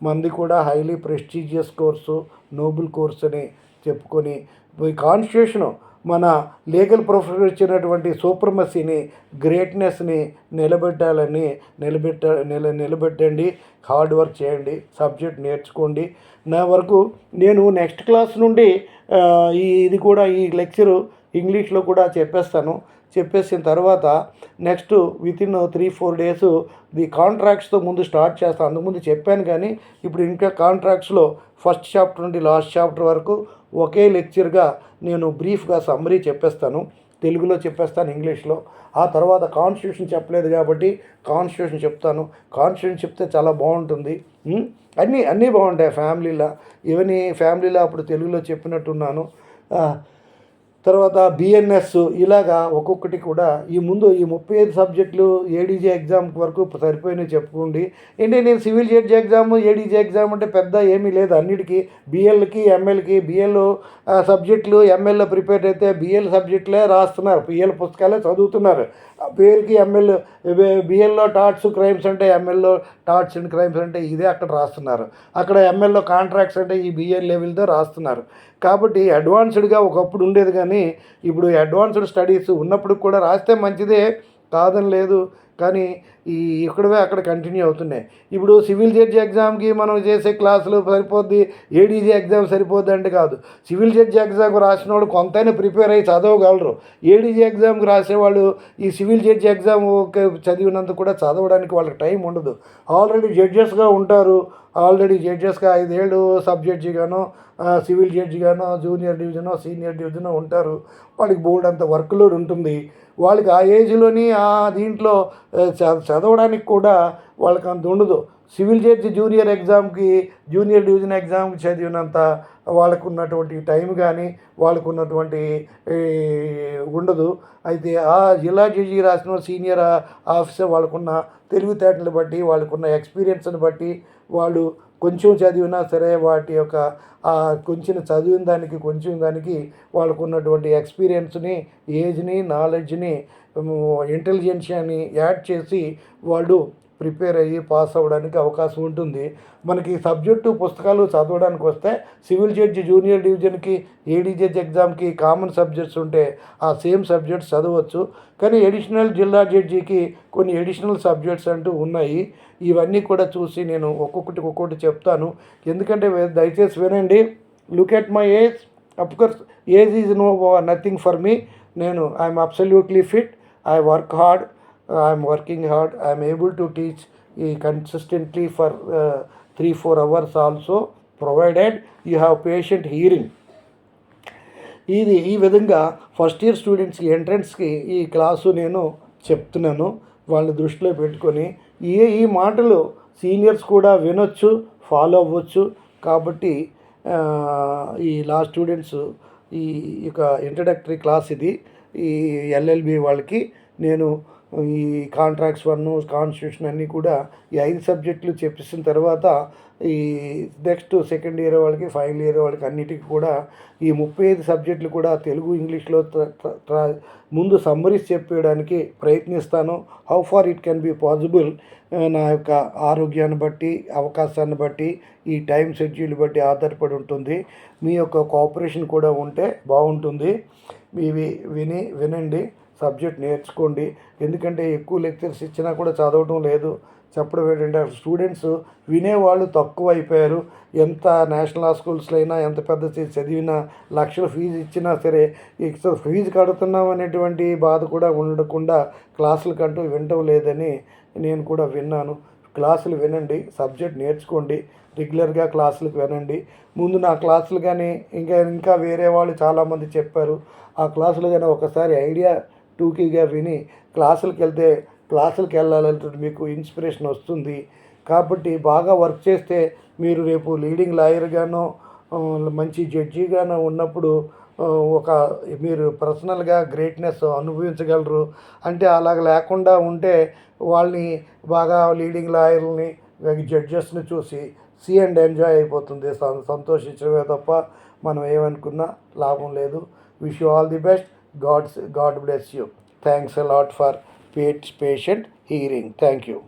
మంది కూడా highly prestigious course, noble course అని చెప్పుకొని ఈ కాన్స్టిట్యూషను మన లీగల్ ప్రొఫెషన్ ఇచ్చినటువంటి సూప్రమసీని, గ్రేట్నెస్ని నిలబెట్టండి. హార్డ్ వర్క్ చేయండి, సబ్జెక్ట్ నేర్చుకోండి. నా వరకు నేను నెక్స్ట్ క్లాస్ నుండి ఈ లెక్చరు ఇంగ్లీష్లో కూడా చెప్పేసిన తర్వాత నెక్స్ట్ వితిన్ 3-4 days ది కాంట్రాక్ట్స్తో ముందు స్టార్ట్ చేస్తాను. అంతకుముందు చెప్పాను, కానీ ఇప్పుడు ఇంకా కాంట్రాక్ట్స్లో ఫస్ట్ చాప్టర్ నుండి లాస్ట్ చాప్టర్ వరకు ఒకే లెక్చర్గా నేను బ్రీఫ్గా సమ్మరీ చెప్పేస్తాను. తెలుగులో చెప్పేస్తాను, ఇంగ్లీష్లో. ఆ తర్వాత కాన్స్టిట్యూషన్ చెప్పలేదు కాబట్టి కాన్స్టిట్యూషన్ చెప్తాను. కాన్స్టిట్యూషన్ చెప్తే చాలా బాగుంటుంది. అన్నీ బాగుంటాయి ఫ్యామిలీలో. ఇవన్నీ ఫ్యామిలీలో అప్పుడు తెలుగులో చెప్పినట్టున్నాను. తర్వాత బిఎన్ఎస్, ఇలాగా ఒక్కొక్కటి కూడా ఈ 35 సబ్జెక్టులు ఏడీజీ ఎగ్జామ్ వరకు సరిపోయినాయి చెప్పుకోండి. నేను civil judge exam, ADG exam అంటే పెద్ద ఏమీ లేదు. అన్నిటికీ బిఎల్కి, ఎంఎల్కి, బిఎల్ సబ్జెక్టులు ఎంఎల్లో ప్రిపేర్ అయితే బిఎల్ సబ్జెక్టులే రాస్తున్నారు, బిఎల్ పుస్తకాలే చదువుతున్నారు. పేరుకి బిఎల్లో టార్ట్స్ క్రైమ్స్ అంటే ఎంఎల్లో టార్ట్స్ అండ్ క్రైమ్స్ అంటే ఇదే అక్కడ రాస్తున్నారు. అక్కడ ఎంఎల్లో కాంట్రాక్ట్స్ అంటే ఈ బిఎల్ లెవెల్తో రాస్తున్నారు. కాబట్టి అడ్వాన్స్డ్గా ఒకప్పుడు ఉండేది, కానీ ఇప్పుడు అడ్వాన్స్డ్ స్టడీస్ ఉన్నప్పుడు కూడా రాస్తే మంచిదే, కాదని లేదు, కానీ ఇక్కడవే అక్కడ కంటిన్యూ అవుతున్నాయి. ఇప్పుడు సివిల్ జడ్జి ఎగ్జామ్కి మనం చేసే క్లాసులు సరిపోద్ది, ఏడీజీ ఎగ్జామ్ సరిపోద్ది అంటే కాదు. సివిల్ జడ్జి ఎగ్జామ్కి రాసిన వాళ్ళు కొంతైనా ప్రిపేర్ అయ్యి చదవగలరు. ఏడీజీ ఎగ్జామ్కి రాసేవాళ్ళు ఈ సివిల్ జడ్జి ఎగ్జామ్ చదివినంత కూడా చదవడానికి వాళ్ళకి టైం ఉండదు. ఆల్రెడీ జడ్జెస్గా ఉంటారు, ఆల్రెడీ జడ్జెస్గా 5 ఏళ్ళు సబ్ జడ్జిగానో, సివిల్ జడ్జిగానో, జూనియర్ డివిజనో, సీనియర్ డివిజనో ఉంటారు. వాళ్ళకి బోర్డు అంత వర్క్ లోడ్ ఉంటుంది. వాళ్ళకి ఆ ఏజ్లోని దీంట్లో చదవడానికి కూడా వాళ్ళకి అంత ఉండదు. సివిల్ జడ్జి జూనియర్ డివిజన్ ఎగ్జామ్కి చదివినంత వాళ్ళకు ఉన్నటువంటి టైం కానీ వాళ్ళకు ఉన్నటువంటి ఉండదు. అయితే ఆ జిల్లా జడ్జి రాసిన సీనియర్ ఆఫీసర్ వాళ్ళకున్న తెలివితేటలు బట్టి, వాళ్ళకున్న ఎక్స్పీరియన్స్ని బట్టి వాళ్ళు కొంచెం చదివినా సరే వాటి యొక్క కొంచెం చదివిన దానికి వాళ్ళకు ఉన్నటువంటి ఎక్స్పీరియన్స్ని, ఏజ్ని, నాలెడ్జ్ని, ఇంటెలిజెన్షియాని యాడ్ చేసి వాళ్ళు ప్రిపేర్ అయ్యి పాస్ అవ్వడానికి అవకాశం ఉంటుంది. మనకి సబ్జెక్టు పుస్తకాలు చదవడానికి వస్తే సివిల్ జడ్జి జూనియర్ డివిజన్కి, ఏడీజీ ఎగ్జామ్కి కామన్ సబ్జెక్ట్స్ ఉంటే ఆ సేమ్ సబ్జెక్ట్స్ చదవచ్చు. కానీ జిల్లా జడ్జికి కొన్ని ఎడిషనల్ సబ్జెక్ట్స్ అంటూ ఉన్నాయి. ఇవన్నీ కూడా చూసి నేను ఒక్కొక్కటి చెప్తాను. ఎందుకంటే దయచేసి వినండి. Look at my age. Of course age is nothing for me. I'm absolutely fit. I work hard. I'm working hard. I'm able to teach consistently for 3-4 hours also, provided you have patient hearing. ఈ విధంగా first year స్టూడెంట్స్కి ఎంట్రన్స్కి ఈ class నేను చెప్తున్నాను. వాళ్ళని దృష్టిలో పెట్టుకొని ఈ మాటలు సీనియర్స్ కూడా వినొచ్చు, ఫాలో అవ్వచ్చు. కాబట్టి ఈ లా స్టూడెంట్స్ ఈ యొక్క ఇంట్రడక్టరీ క్లాస్ ఇది. ఈ ఎల్ఎల్బి వాళ్ళకి నేను ఈ కాంట్రాక్ట్స్ 1, కాన్స్టిట్యూషన్ అన్నీ కూడా ఈ 5 సబ్జెక్టులు చెప్పేసిన తర్వాత ఈ నెక్స్ట్ సెకండ్ ఇయర్ వాళ్ళకి, ఫైనల్ ఇయర్ వాళ్ళకి అన్నిటికీ కూడా ఈ 35 సబ్జెక్టులు కూడా తెలుగు, ఇంగ్లీష్లో ముందు సమ్మరీస్ చెప్పేయడానికి ప్రయత్నిస్తాను. How far it can be possible నా యొక్క ఆరోగ్యాన్ని బట్టి, అవకాశాన్ని బట్టి, ఈ టైం షెడ్యూల్ బట్టి ఆధారపడి ఉంటుంది. మీ యొక్క కోఆపరేషన్ కూడా ఉంటే బాగుంటుంది. ఇవి వినండి, సబ్జెక్ట్ నేర్చుకోండి. ఎందుకంటే ఎక్కువ లెక్చర్స్ ఇచ్చినా కూడా చదవటం లేదు. చెప్పడం ఏంటంటే స్టూడెంట్స్ వినేవాళ్ళు తక్కువ అయిపోయారు. ఎంత నేషనల్ లా స్కూల్స్లో అయినా, ఎంత పెద్ద చదివినా, లక్షల ఫీజు ఇచ్చినా సరే ఫీజు కడుతున్నాం అనేటువంటి బాధ కూడా ఉండకుండా క్లాసులకంటూ వినటం లేదని నేను కూడా విన్నాను. క్లాసులు వినండి, సబ్జెక్ట్ నేర్చుకోండి, రెగ్యులర్గా క్లాసులకు వినండి. ముందు నా క్లాసులు కానీ ఇంకా వేరే వాళ్ళు చాలామంది చెప్పారు. ఆ క్లాసులు కానీ ఒకసారి ఐడియా టూకీగా విని క్లాసులకు వెళ్ళాలంటే మీకు ఇన్స్పిరేషన్ వస్తుంది. కాబట్టి బాగా వర్క్ చేస్తే మీరు రేపు లీడింగ్ లాయర్గానో, మంచి జడ్జిగానో ఉన్నప్పుడు మీరు పర్సనల్గా గ్రేట్నెస్ అనుభవించగలరు. అంటే అలాగ లేకుండా ఉంటే వాళ్ళని బాగా లీడింగ్ లాయర్లని, జడ్జెస్ని చూసి సీ అండ్ ఎంజాయ్ అయిపోతుంది. సంతోషించడమే తప్ప మనం ఏమనుకున్నా లాభం లేదు. Wish you all the best. God bless you. Thanks a lot for patient hearing. Thank you.